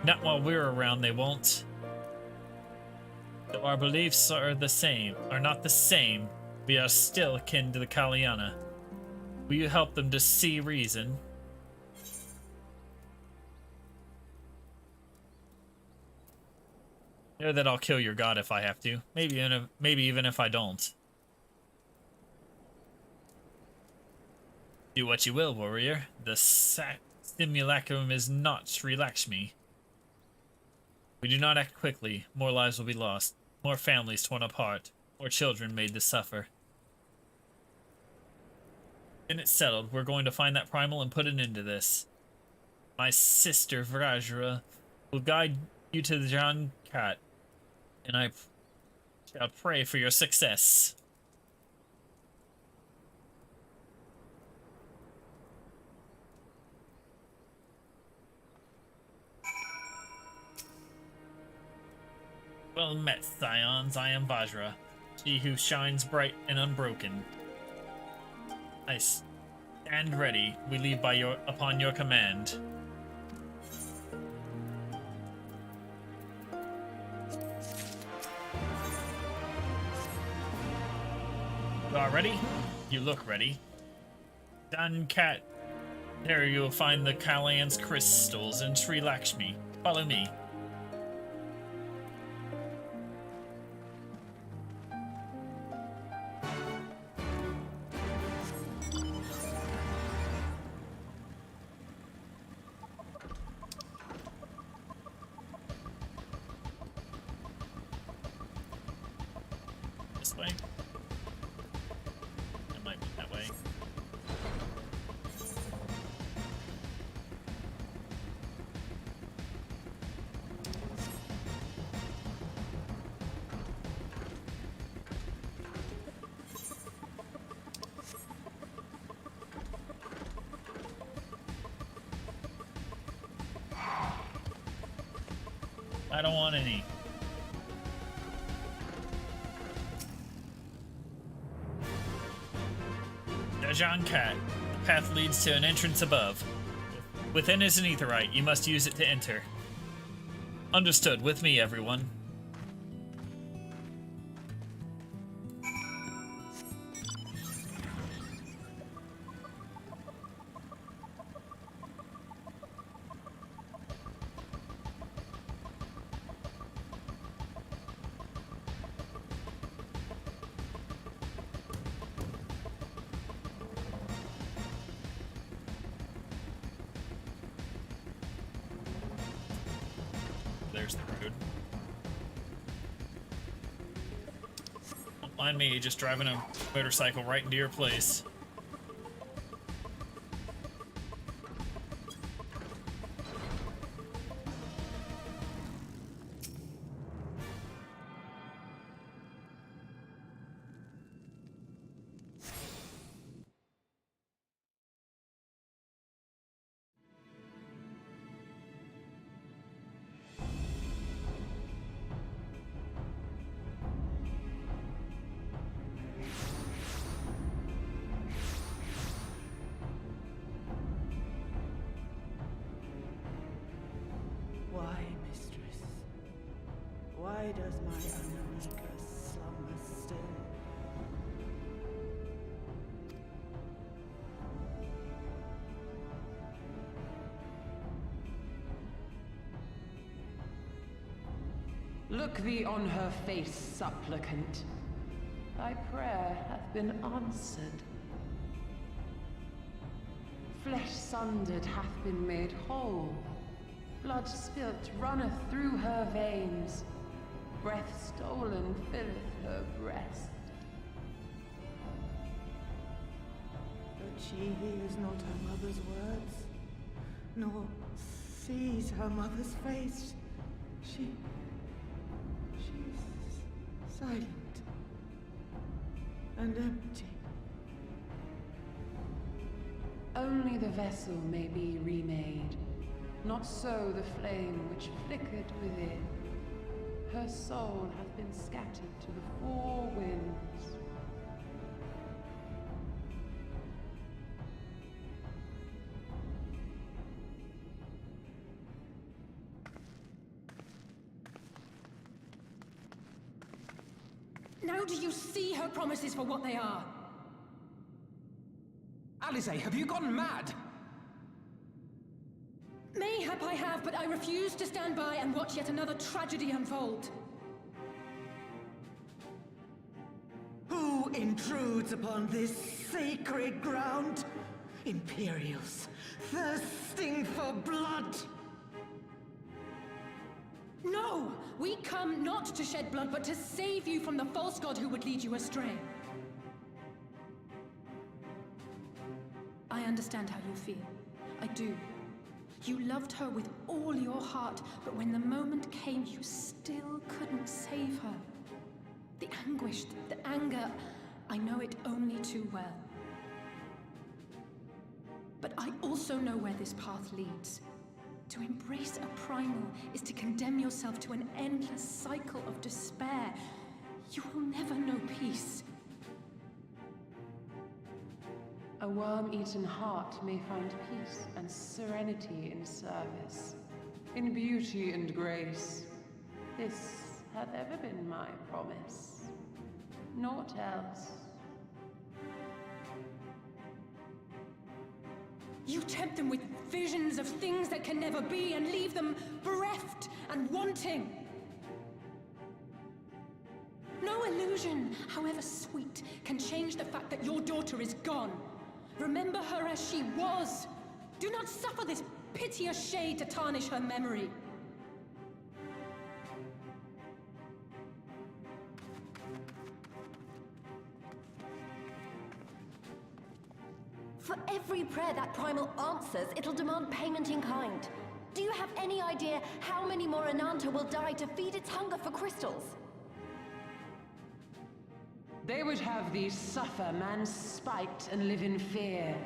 Speaker 1: Not while we're around, they won't. Though our beliefs are not the same, we are still akin to the Kalyana. Will you help them to see reason? Know that I'll kill your god if I have to. Maybe even if I don't. Do what you will, warrior. The simulacrum is not Sri Lakshmi. We do not act quickly, more lives will be lost, more families torn apart, more children made to suffer. Then it's settled. We're going to find that primal and put an end to this. My sister Vrajra will guide you to the Jan Kat, and I shall pray for your success. Well met, scions. I am Vajra, she who shines bright and unbroken. I stand ready. We leave upon your command. You are ready? You look ready. Dankat. There you will find the Kalyan's crystals and Sri Lakshmi. Follow me. This way? It might be that way. I don't want any. Dajan Kat. The path leads to an entrance above. Within is an aetherite. You must use it to enter. Understood. With me, everyone. There's the road. Mind me just driving a motorcycle right into your place.
Speaker 18: Why, mistress? Why does my Anamika slumber still?
Speaker 19: Look thee on her face, supplicant. Thy prayer hath been answered. Flesh sundered hath been made whole. Blood spilt runneth through her veins. Breath stolen filleth her breast.
Speaker 18: But she hears not her mother's words, nor sees her mother's face. She's silent and empty.
Speaker 19: Only the vessel may be remade. Not so the flame which flickered within. Her soul hath been scattered to the four winds.
Speaker 10: Now do you see her promises for what they are?
Speaker 16: Alisaie, have you gone mad?
Speaker 10: Mayhap I have, but I refuse to stand by and watch yet another tragedy unfold.
Speaker 18: Who intrudes upon this sacred ground? Imperials, thirsting for blood!
Speaker 10: No! We come not to shed blood, but to save you from the false god who would lead you astray. I understand how you feel. I do. You loved her with all your heart, but when the moment came, you still couldn't save her. The anguish, the anger, I know it only too well. But I also know where this path leads. To embrace a primal is to condemn yourself to an endless cycle of despair. You will never know peace.
Speaker 19: A worm-eaten heart may find peace and serenity in service, in beauty and grace. This hath ever been my promise. Naught else.
Speaker 10: You tempt them with visions of things that can never be and leave them bereft and wanting. No illusion, however sweet, can change the fact that your daughter is gone. Remember her as she was. Do not suffer this piteous shade to tarnish her memory.
Speaker 3: For every prayer that primal answers, it'll demand payment in kind. Do you have any idea how many more Ananta will die to feed its hunger for crystals?
Speaker 19: They would have thee suffer man spite and live in fear.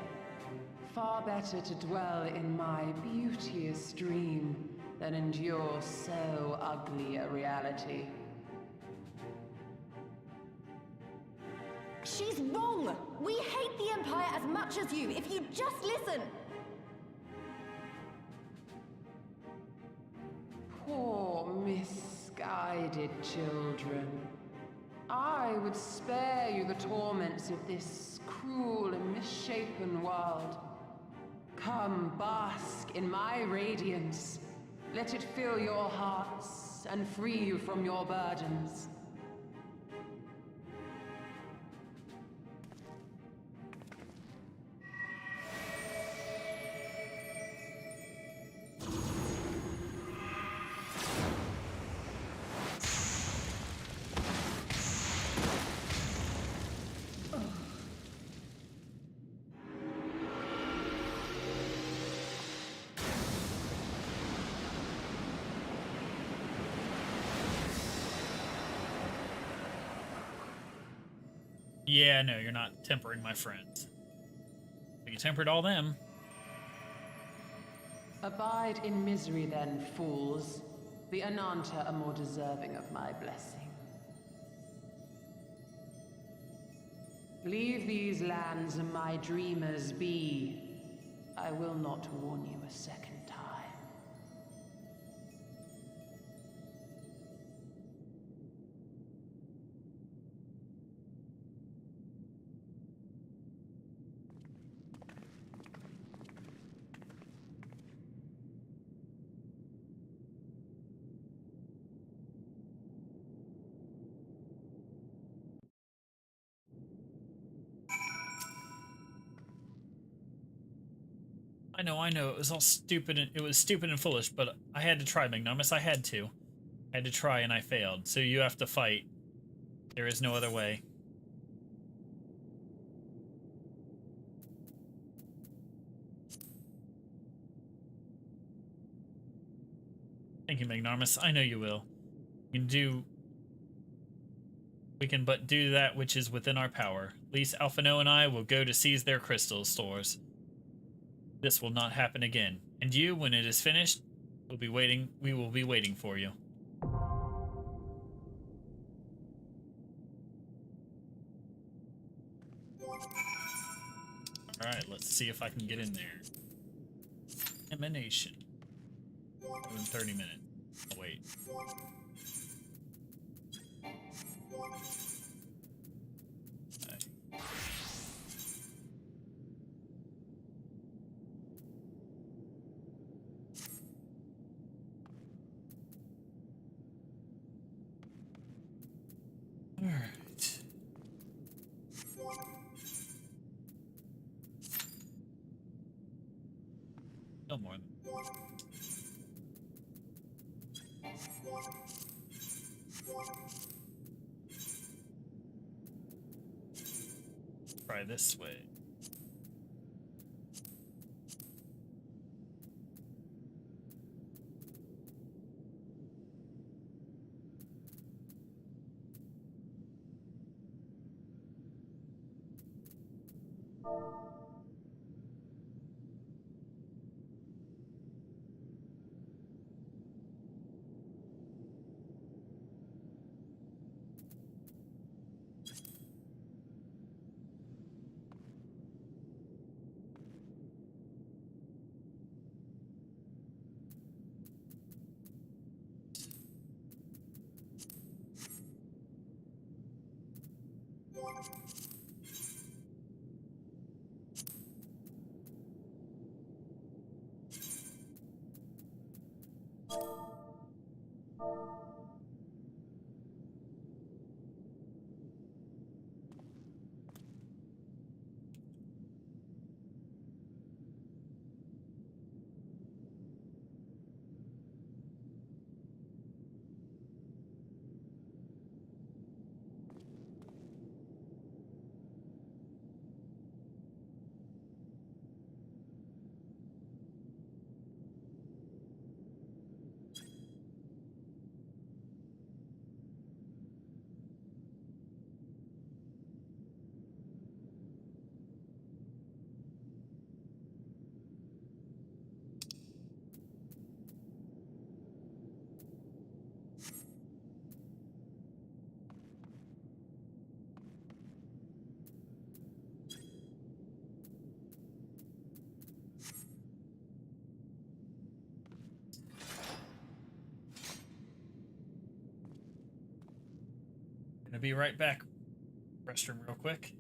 Speaker 19: Far better to dwell in my beauteous dream than endure so ugly a reality.
Speaker 3: She's wrong! We hate the Empire as much as you, if you just listen!
Speaker 19: Poor, misguided children. I would spare you the torments of this cruel and misshapen world. Come, bask in my radiance. Let it fill your hearts and free you from your burdens.
Speaker 1: Yeah, no, you're not tempering my friends. You tempered all them.
Speaker 19: Abide in misery then, fools. The Ananta are more deserving of my blessing. Leave these lands and my dreamers be. I will not warn you a second time.
Speaker 1: I know, it was all stupid and it was stupid and foolish, but I had to try, Magnanimous. I had to. I had to try and I failed. So you have to fight. There is no other way. Thank you, Magnanimous. I know you will. We can but do that which is within our power. Lise, Alphino, and I will go to seize their crystal stores. This will not happen again. And you, when it is finished, we will be waiting for you. Alright, let's see if I can get in there. Emanation. In 30 minutes. Oh, wait. Alright. No more. Try this way. Gonna be right back. Restroom real quick.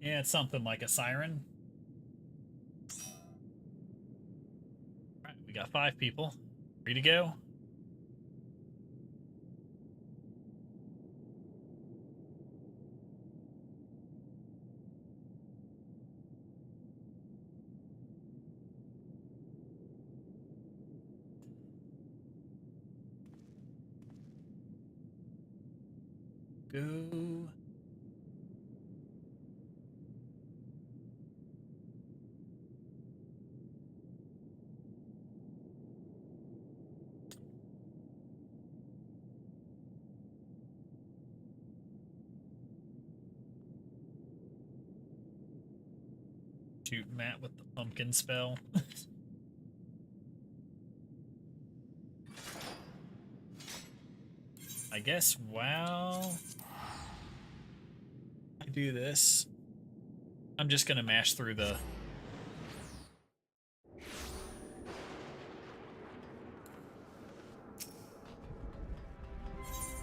Speaker 1: Yeah, it's something like a siren. Alright, we got 5 people. Free to go. Go. Shoot Matt with the pumpkin spell. I guess while I do this, I'm just gonna mash through the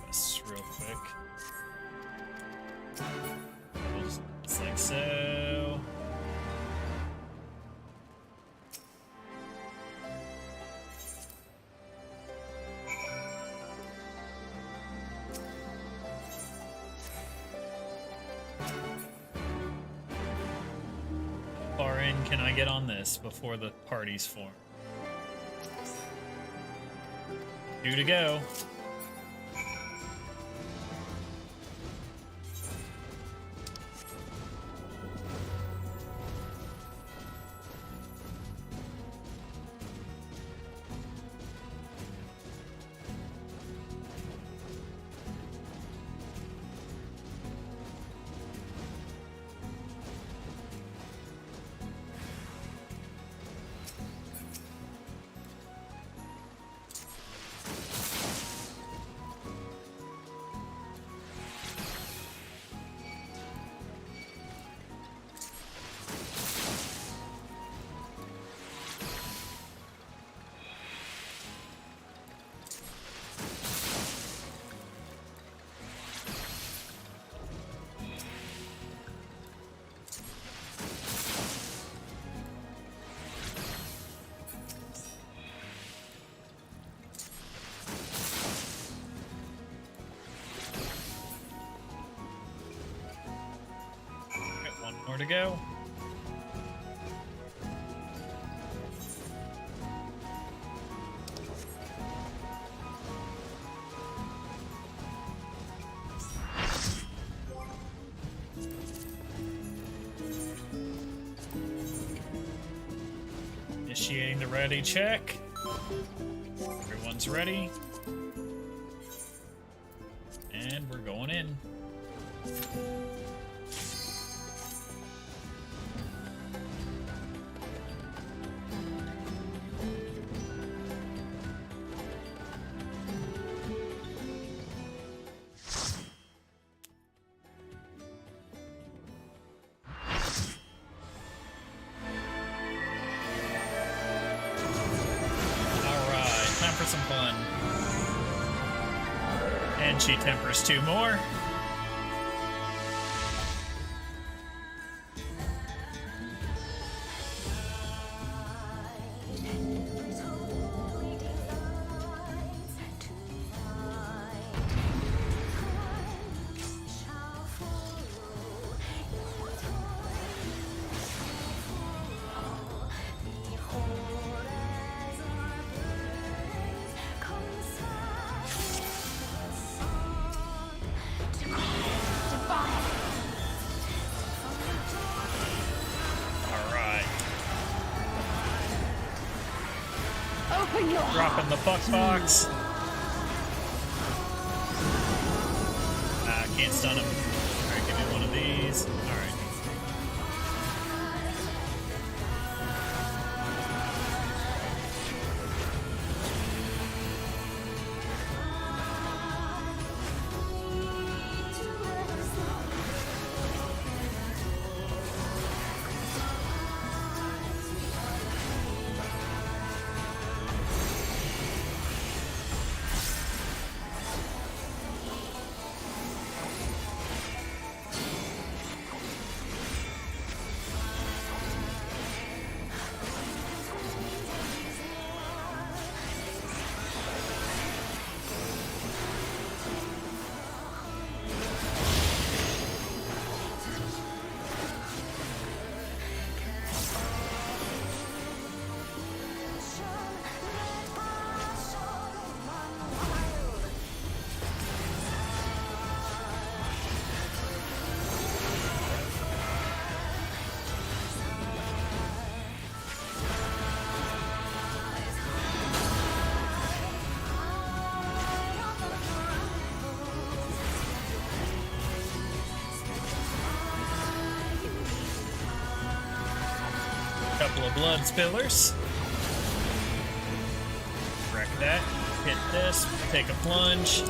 Speaker 1: this real quick. Just like so. Far in can I get on this before the parties form? 2 to go. More to go. Initiating the ready check. Everyone's ready. And we're going in. For some fun. And she tempers 2 more. Dropping the puck box. Can't stun him. Alright, give me one of these. Alright. Couple of blood spillers. Wreck that. Hit this. Take a plunge.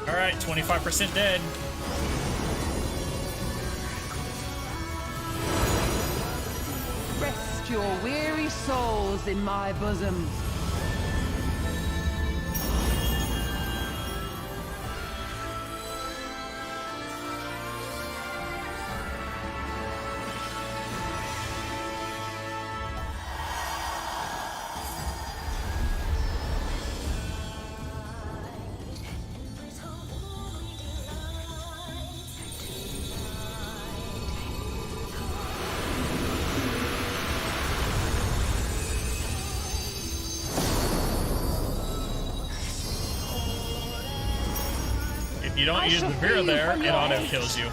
Speaker 1: Alright, 25% dead.
Speaker 19: Rest your weary souls in my bosom.
Speaker 1: If you don't use the Vera there, it auto kills you.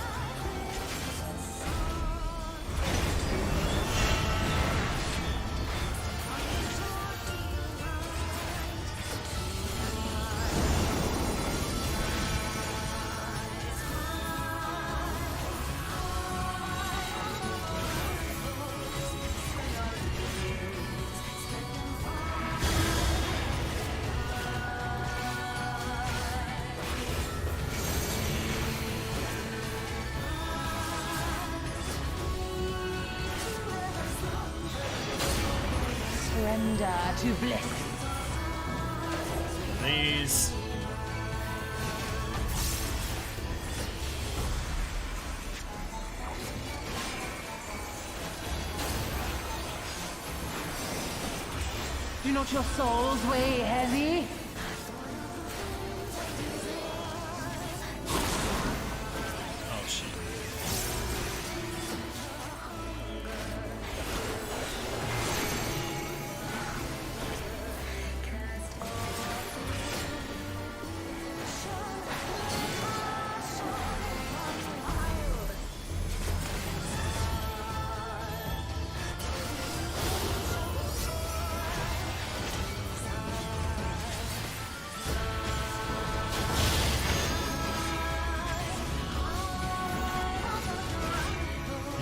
Speaker 19: Surrender to bliss.
Speaker 1: These.
Speaker 19: Do not your souls weigh heavy?
Speaker 1: Oh shit.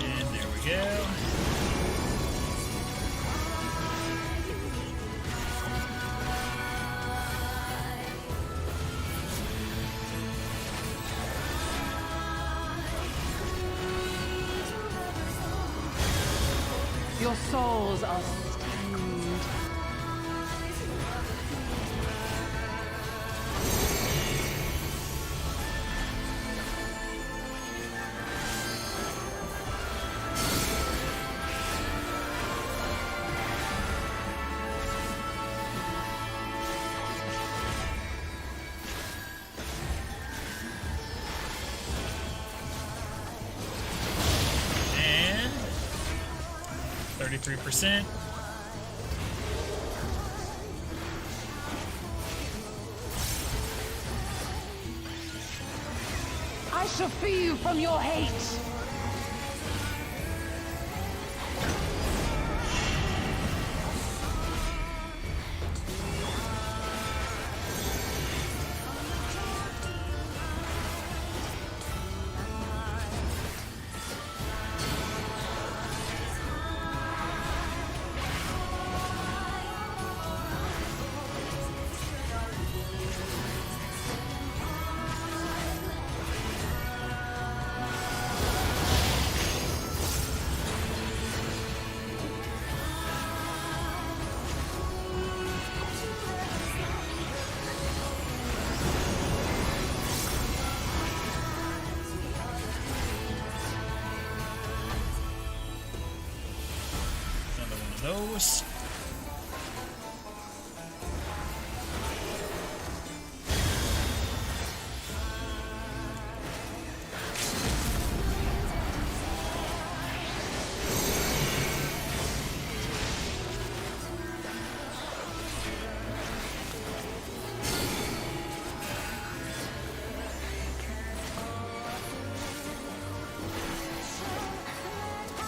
Speaker 1: And there we go.
Speaker 19: Your souls are stained.
Speaker 1: And 33%.
Speaker 19: I shall free you from your hate.
Speaker 1: Another one of those.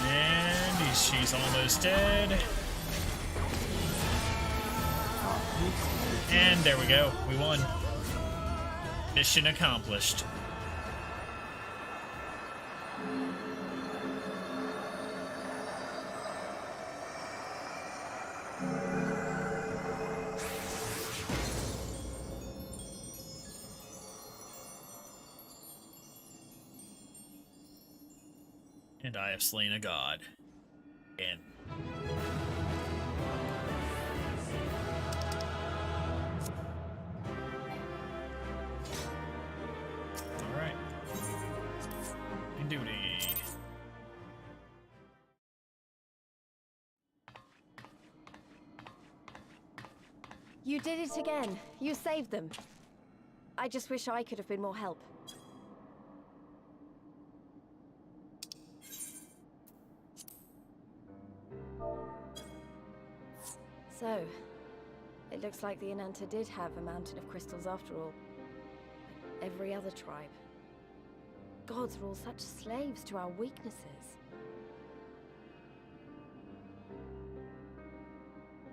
Speaker 1: And she's almost dead. And there we go. We won. Mission accomplished. And I have slain a god. And alright. Duty.
Speaker 3: You did it again. You saved them. I just wish I could have been more help. So, it looks like the Ananta did have a mountain of crystals after all. Like every other tribe. Gods were all such slaves to our weaknesses.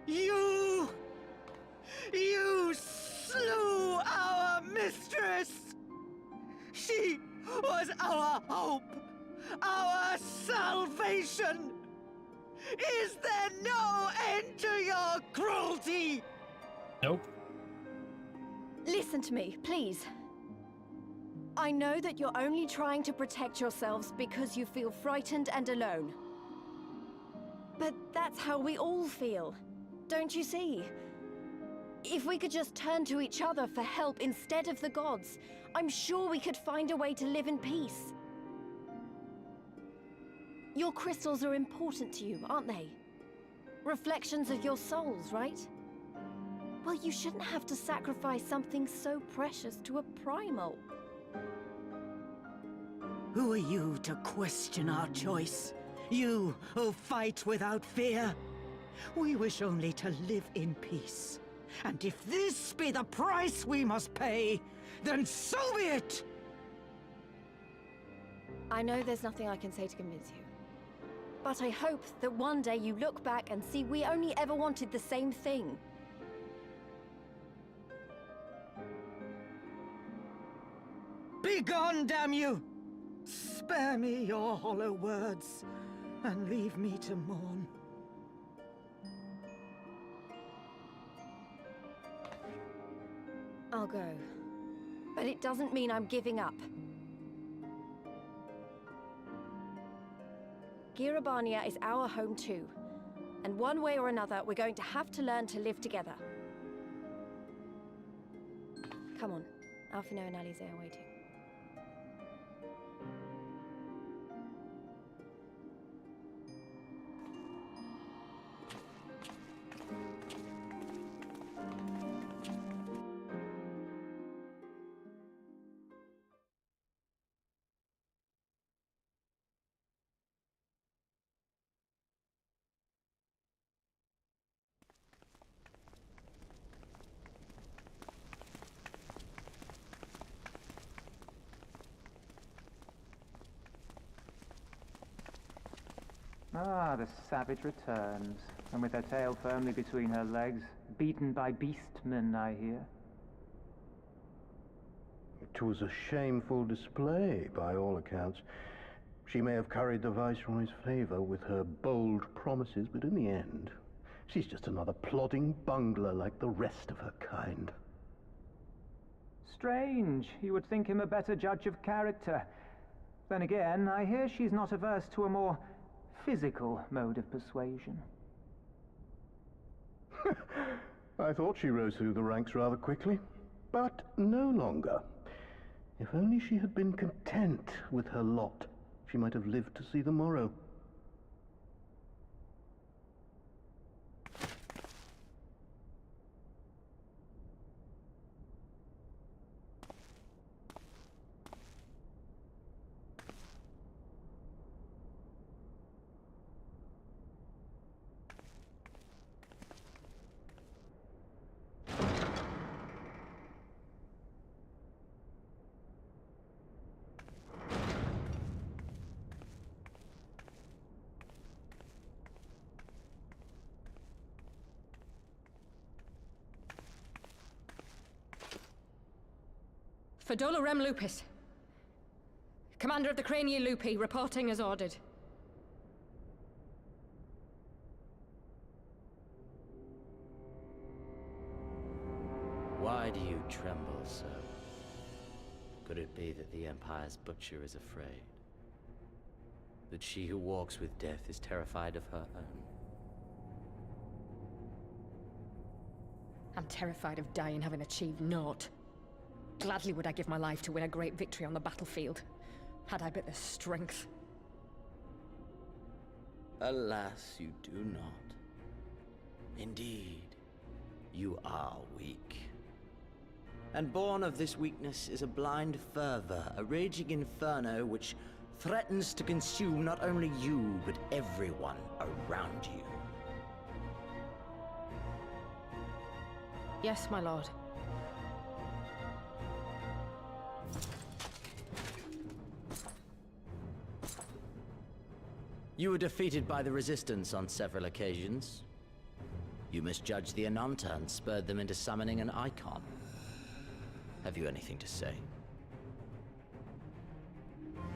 Speaker 18: You slew our mistress! She was our hope, our salvation! Is there no end to your cruelty?
Speaker 1: Nope.
Speaker 3: Listen to me, please. I know that you're only trying to protect yourselves because you feel frightened and alone. But that's how we all feel. Don't you see? If we could just turn to each other for help instead of the gods, I'm sure we could find a way to live in peace. Your crystals are important to you, aren't they? Reflections of your souls, right? Well, you shouldn't have to sacrifice something so precious to a primal.
Speaker 18: Who are you to question our choice? You who fight without fear? We wish only to live in peace. And if this be the price we must pay, then so be it!
Speaker 3: I know there's nothing I can say to convince you. But I hope that one day you look back and see we only ever wanted the same thing.
Speaker 18: Begone, damn you! Spare me your hollow words, and leave me to mourn.
Speaker 3: I'll go. But it doesn't mean I'm giving up. Girabania is our home too. And one way or another, we're going to have to learn to live together. Come on. Alphino and Alize are waiting.
Speaker 16: Ah, the savage returns, and with her tail firmly between her legs, beaten by beastmen, I hear.
Speaker 20: It was a shameful display, by all accounts. She may have curried the Viceroy's favor with her bold promises, but in the end, she's just another plodding bungler like the rest of her kind.
Speaker 16: Strange. You would think him a better judge of character. Then again, I hear she's not averse to a more physical mode of persuasion.
Speaker 20: I thought she rose through the ranks rather quickly, but no longer. If only she had been content with her lot, she might have lived to see the morrow.
Speaker 15: Fedola Rem Lupus. Commander of the Crania Lupi, reporting as ordered.
Speaker 21: Why do you tremble so? Could it be that the Empire's butcher is afraid? that she who walks with death is terrified of her own.
Speaker 15: I'm terrified of dying having achieved naught. Gladly would I give my life to win a great victory on the battlefield, had I but the strength.
Speaker 21: Alas, you do not. Indeed, you are weak. And born of this weakness is a blind fervor, a raging inferno which threatens to consume not only you, but everyone around you.
Speaker 15: Yes, my lord.
Speaker 21: You were defeated by the Resistance on several occasions. You misjudged the Ananta and spurred them into summoning an icon. Have you anything to say?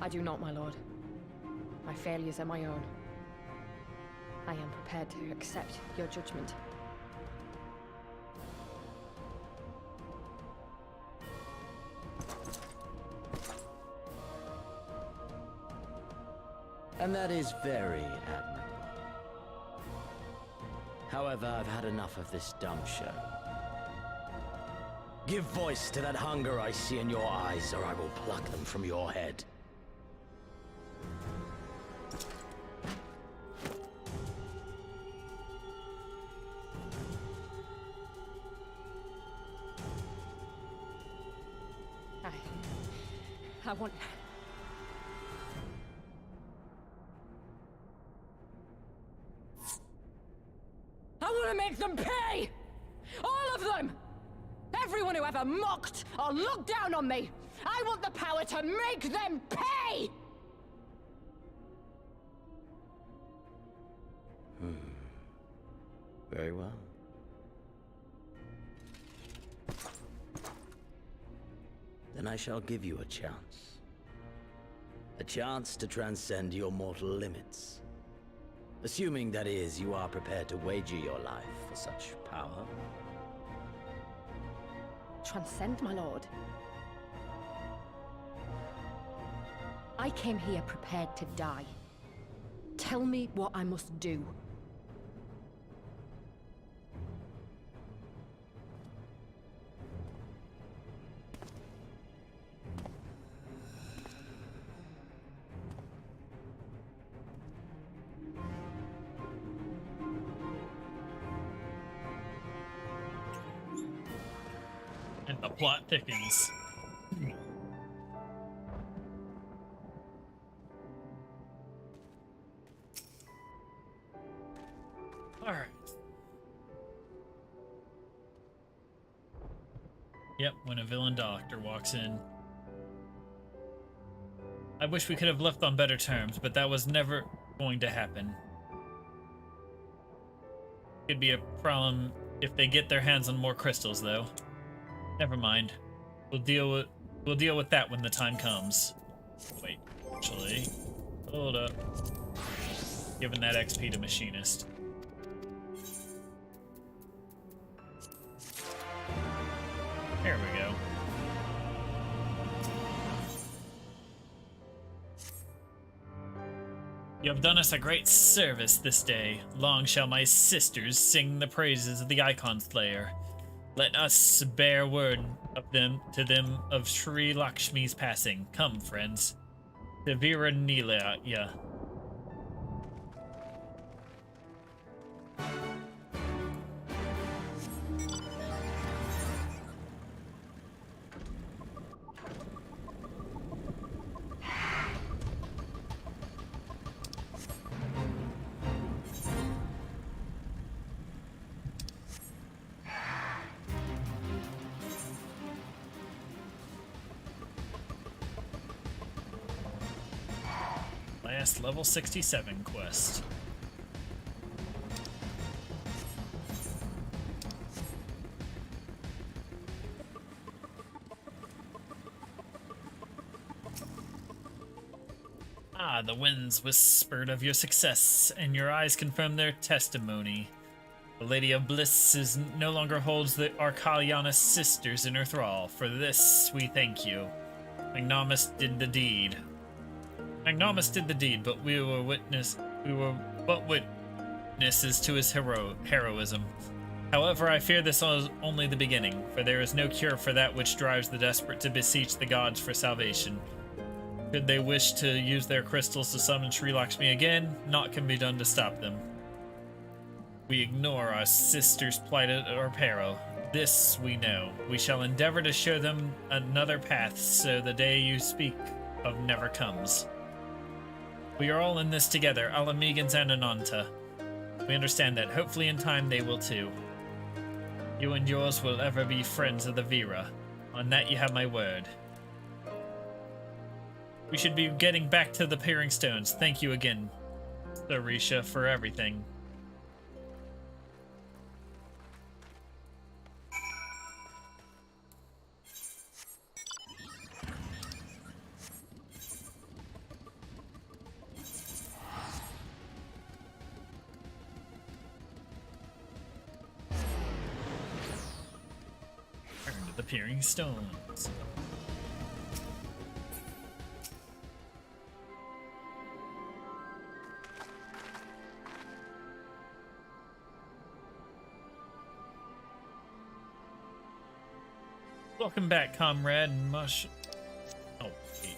Speaker 15: I do not, my lord. My failures are my own. I am prepared to accept your judgment.
Speaker 21: And that is very admirable. However, I've had enough of this dumb show. Give voice to that hunger I see in your eyes, or I will pluck them from your head.
Speaker 15: I want... I want to make them pay! All of them! Everyone who ever mocked or looked down on me! I want the power to make them pay!
Speaker 21: Very well. Then I shall give you a chance. A chance to transcend your mortal limits. Assuming, that is, you are prepared to wager your life for such power.
Speaker 15: Transcend, my lord. I came here prepared to die. Tell me what I must do.
Speaker 1: And the plot thickens. Alright. Yep, when a villain doctor walks in. I wish we could have left on better terms, but that was never going to happen. Could be a problem if they get their hands on more crystals, though. Never mind. We'll deal with that when the time comes. Wait, actually, hold up. Giving that XP to Machinist. There we go. You have done us a great service this day. Long shall my sisters sing the praises of the Icon Slayer. Let us bear word of them to them of Sri Lakshmi's passing. Come, friends. To Viranilaya. Last level 67 quest. Ah, the winds whispered of your success, and your eyes confirmed their testimony. The Lady of Bliss no longer holds the Arcaliana sisters in her thrall. For this, we thank you. Magnomus did the deed. Magnomus did the deed, but we were but witnesses to his heroism. However, I fear this is only the beginning, for there is no cure for that which drives the desperate to beseech the gods for salvation. Should they wish to use their crystals to summon Sri Lakshmi again, naught can be done to stop them. We ignore our sister's plight at our peril. This we know. We shall endeavor to show them another path, so the day you speak of never comes. We are all in this together, Alamegans and Ananta. We understand that. Hopefully in time they will too. You and yours will ever be friends of the Vera. On that you have my word. We should be getting back to the Peering Stones. Thank you again, Sarisha, for everything. Turn to the Peering Stones. Welcome back, comrade. Mush. Oh, wait.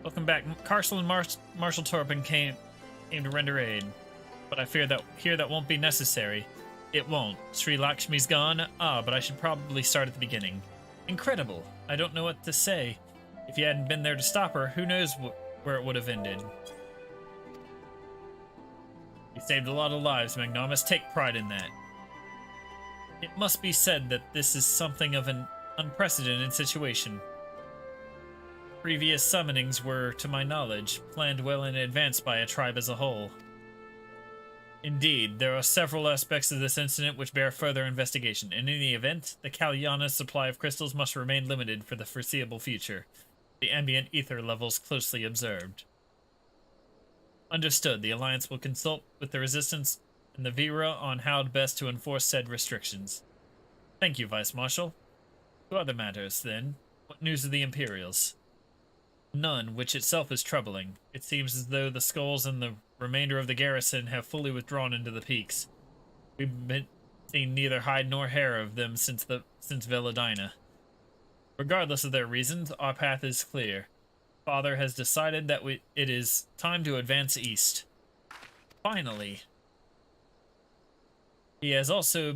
Speaker 1: Welcome back. Carcel and Marshal Torpin came to render aid, but I fear that won't be necessary. It won't. Sri Lakshmi's gone. But I should probably start at the beginning. Incredible. I don't know what to say. If you hadn't been there to stop her, who knows where it would have ended. You saved a lot of lives, Magnomus. Take pride in that. It must be said that this is something of an unprecedented situation. Previous summonings were, to my knowledge, planned well in advance by a tribe as a whole. Indeed, there are several aspects of this incident which bear further investigation. In any event, the Kalyana's supply of crystals must remain limited for the foreseeable future. The ambient ether levels closely observed. Understood. The Alliance will consult with the Resistance and the Vera on how best to enforce said restrictions. Thank you, Vice Marshal. To other matters, then. What news of the Imperials? None, which itself is troubling. It seems as though the skulls and the remainder of the garrison have fully withdrawn into the peaks. We've seen neither hide nor hair of them since Veladina. Regardless of their reasons, our path is clear. Father has decided that it is time to advance east. Finally. He was also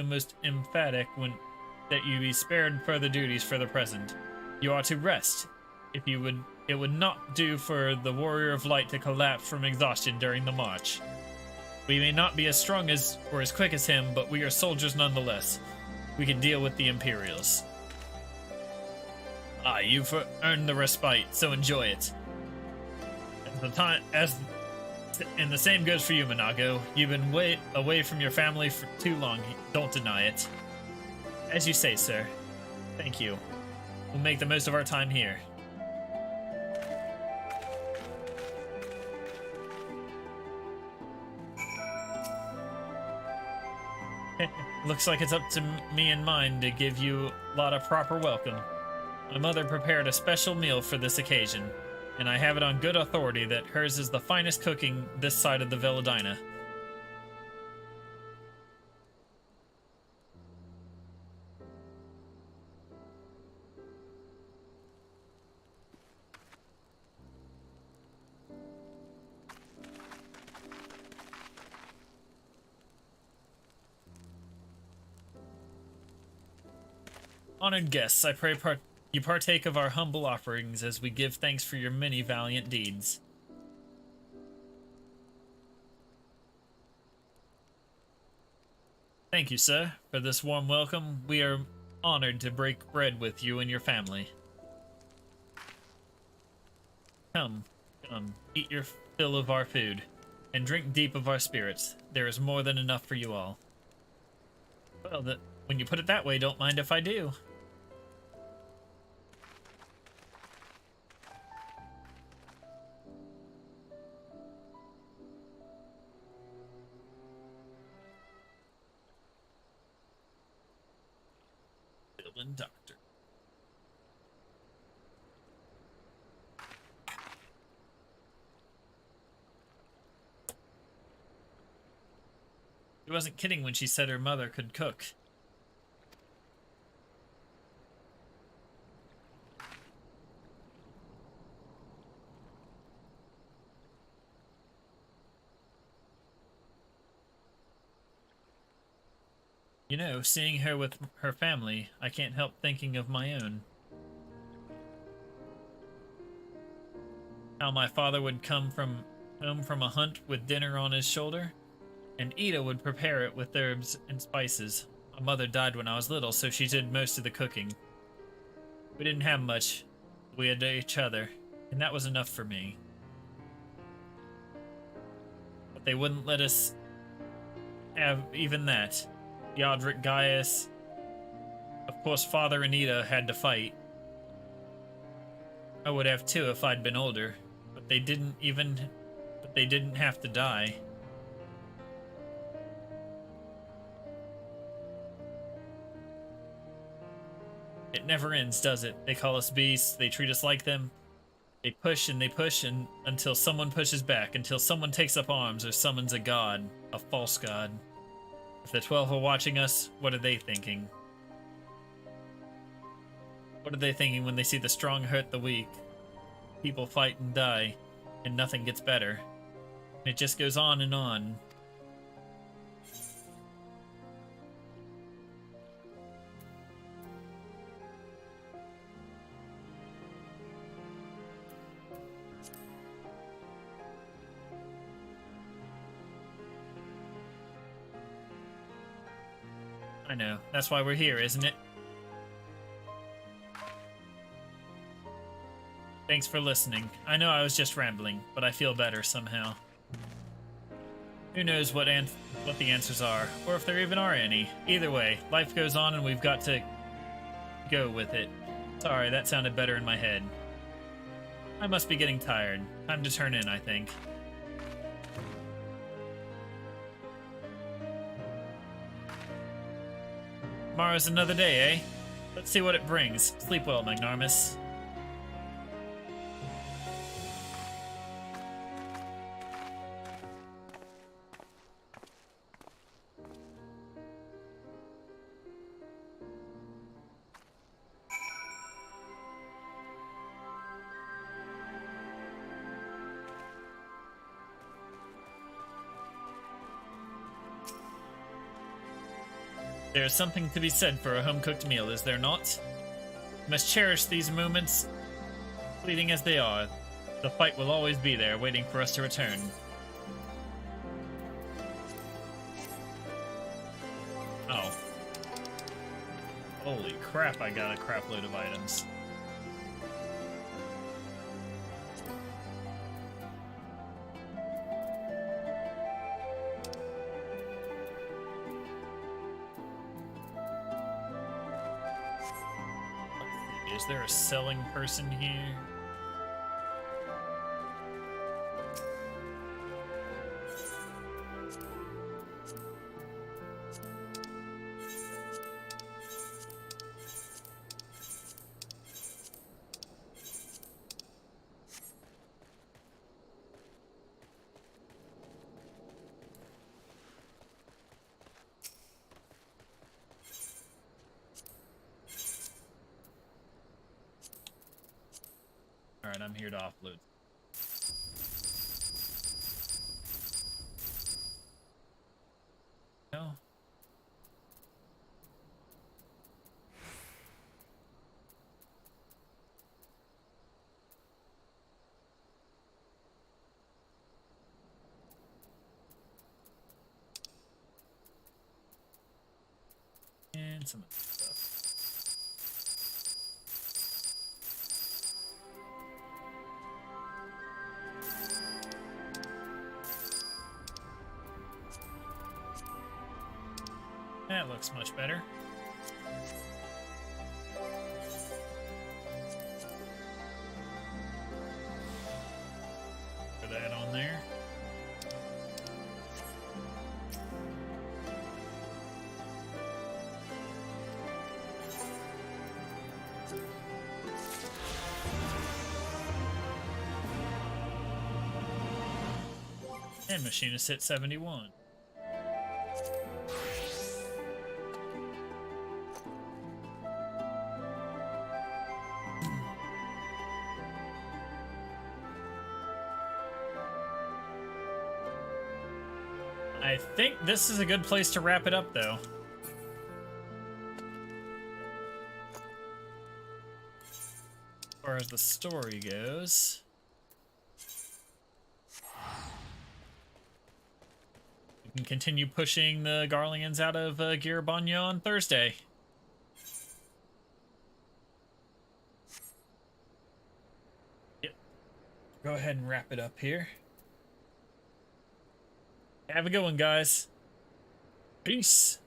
Speaker 1: most emphatic that you be spared further duties for the present. You are to rest. It would not do for the Warrior of Light to collapse from exhaustion during the march. We may not be as strong or as quick as him, but we are soldiers nonetheless. We can deal with the Imperials. You've earned the respite, so enjoy it. And the same goes for you, Monago. You've been away from your family for too long. Don't deny it. As you say, sir. Thank you. We'll make the most of our time here. Looks like it's up to me and mine to give you a lot of proper welcome. My mother prepared a special meal for this occasion, and I have it on good authority that hers is the finest cooking this side of the Veladina. Honored guests, I pray you partake of our humble offerings as we give thanks for your many valiant deeds. Thank you, sir, for this warm welcome. We are honored to break bread with you and your family. Come, eat your fill of our food, and drink deep of our spirits. There is more than enough for you all. Well, when you put it that way, don't mind if I do. Island doctor. She wasn't kidding when she said her mother could cook. You know, seeing her with her family, I can't help thinking of my own. How my father would come home from a hunt with dinner on his shoulder, and Ida would prepare it with herbs and spices. My mother died when I was little, so she did most of the cooking. We didn't have much. We had each other, and that was enough for me. But they wouldn't let us have even that. Yodrick, Gaius, of course Father and Ida had to fight. I would have too if I'd been older, but they didn't have to die. It never ends, does it? They call us beasts, they treat us like them. They push and until someone pushes back, until someone takes up arms or summons a god, a false god. If the 12 are watching us, what are they thinking? What are they thinking when they see the strong hurt the weak? People fight and die, and nothing gets better. And it just goes on and on. I know. That's why we're here, isn't it? Thanks for listening. I know I was just rambling, but I feel better somehow. Who knows what the answers are, or if there even are any. Either way, life goes on and we've got to go with it. Sorry, that sounded better in my head. I must be getting tired. Time to turn in, I think. Tomorrow's another day, eh? Let's see what it brings. Sleep well, Magnarmus. There is something to be said for a home-cooked meal, is there not? We must cherish these moments, fleeting as they are. The fight will always be there, waiting for us to return. Oh. Holy crap, I got a crap load of items. Is there a selling person here? Alright, I'm here to offload. No. And some of this stuff. That looks much better. Put that on there. And Machinist hit 71. I think this is a good place to wrap it up, though. As far as the story goes. We can continue pushing the Garleans out of Girabanya on Thursday. Yep. Go ahead and wrap it up here. Have a good one, guys. Peace.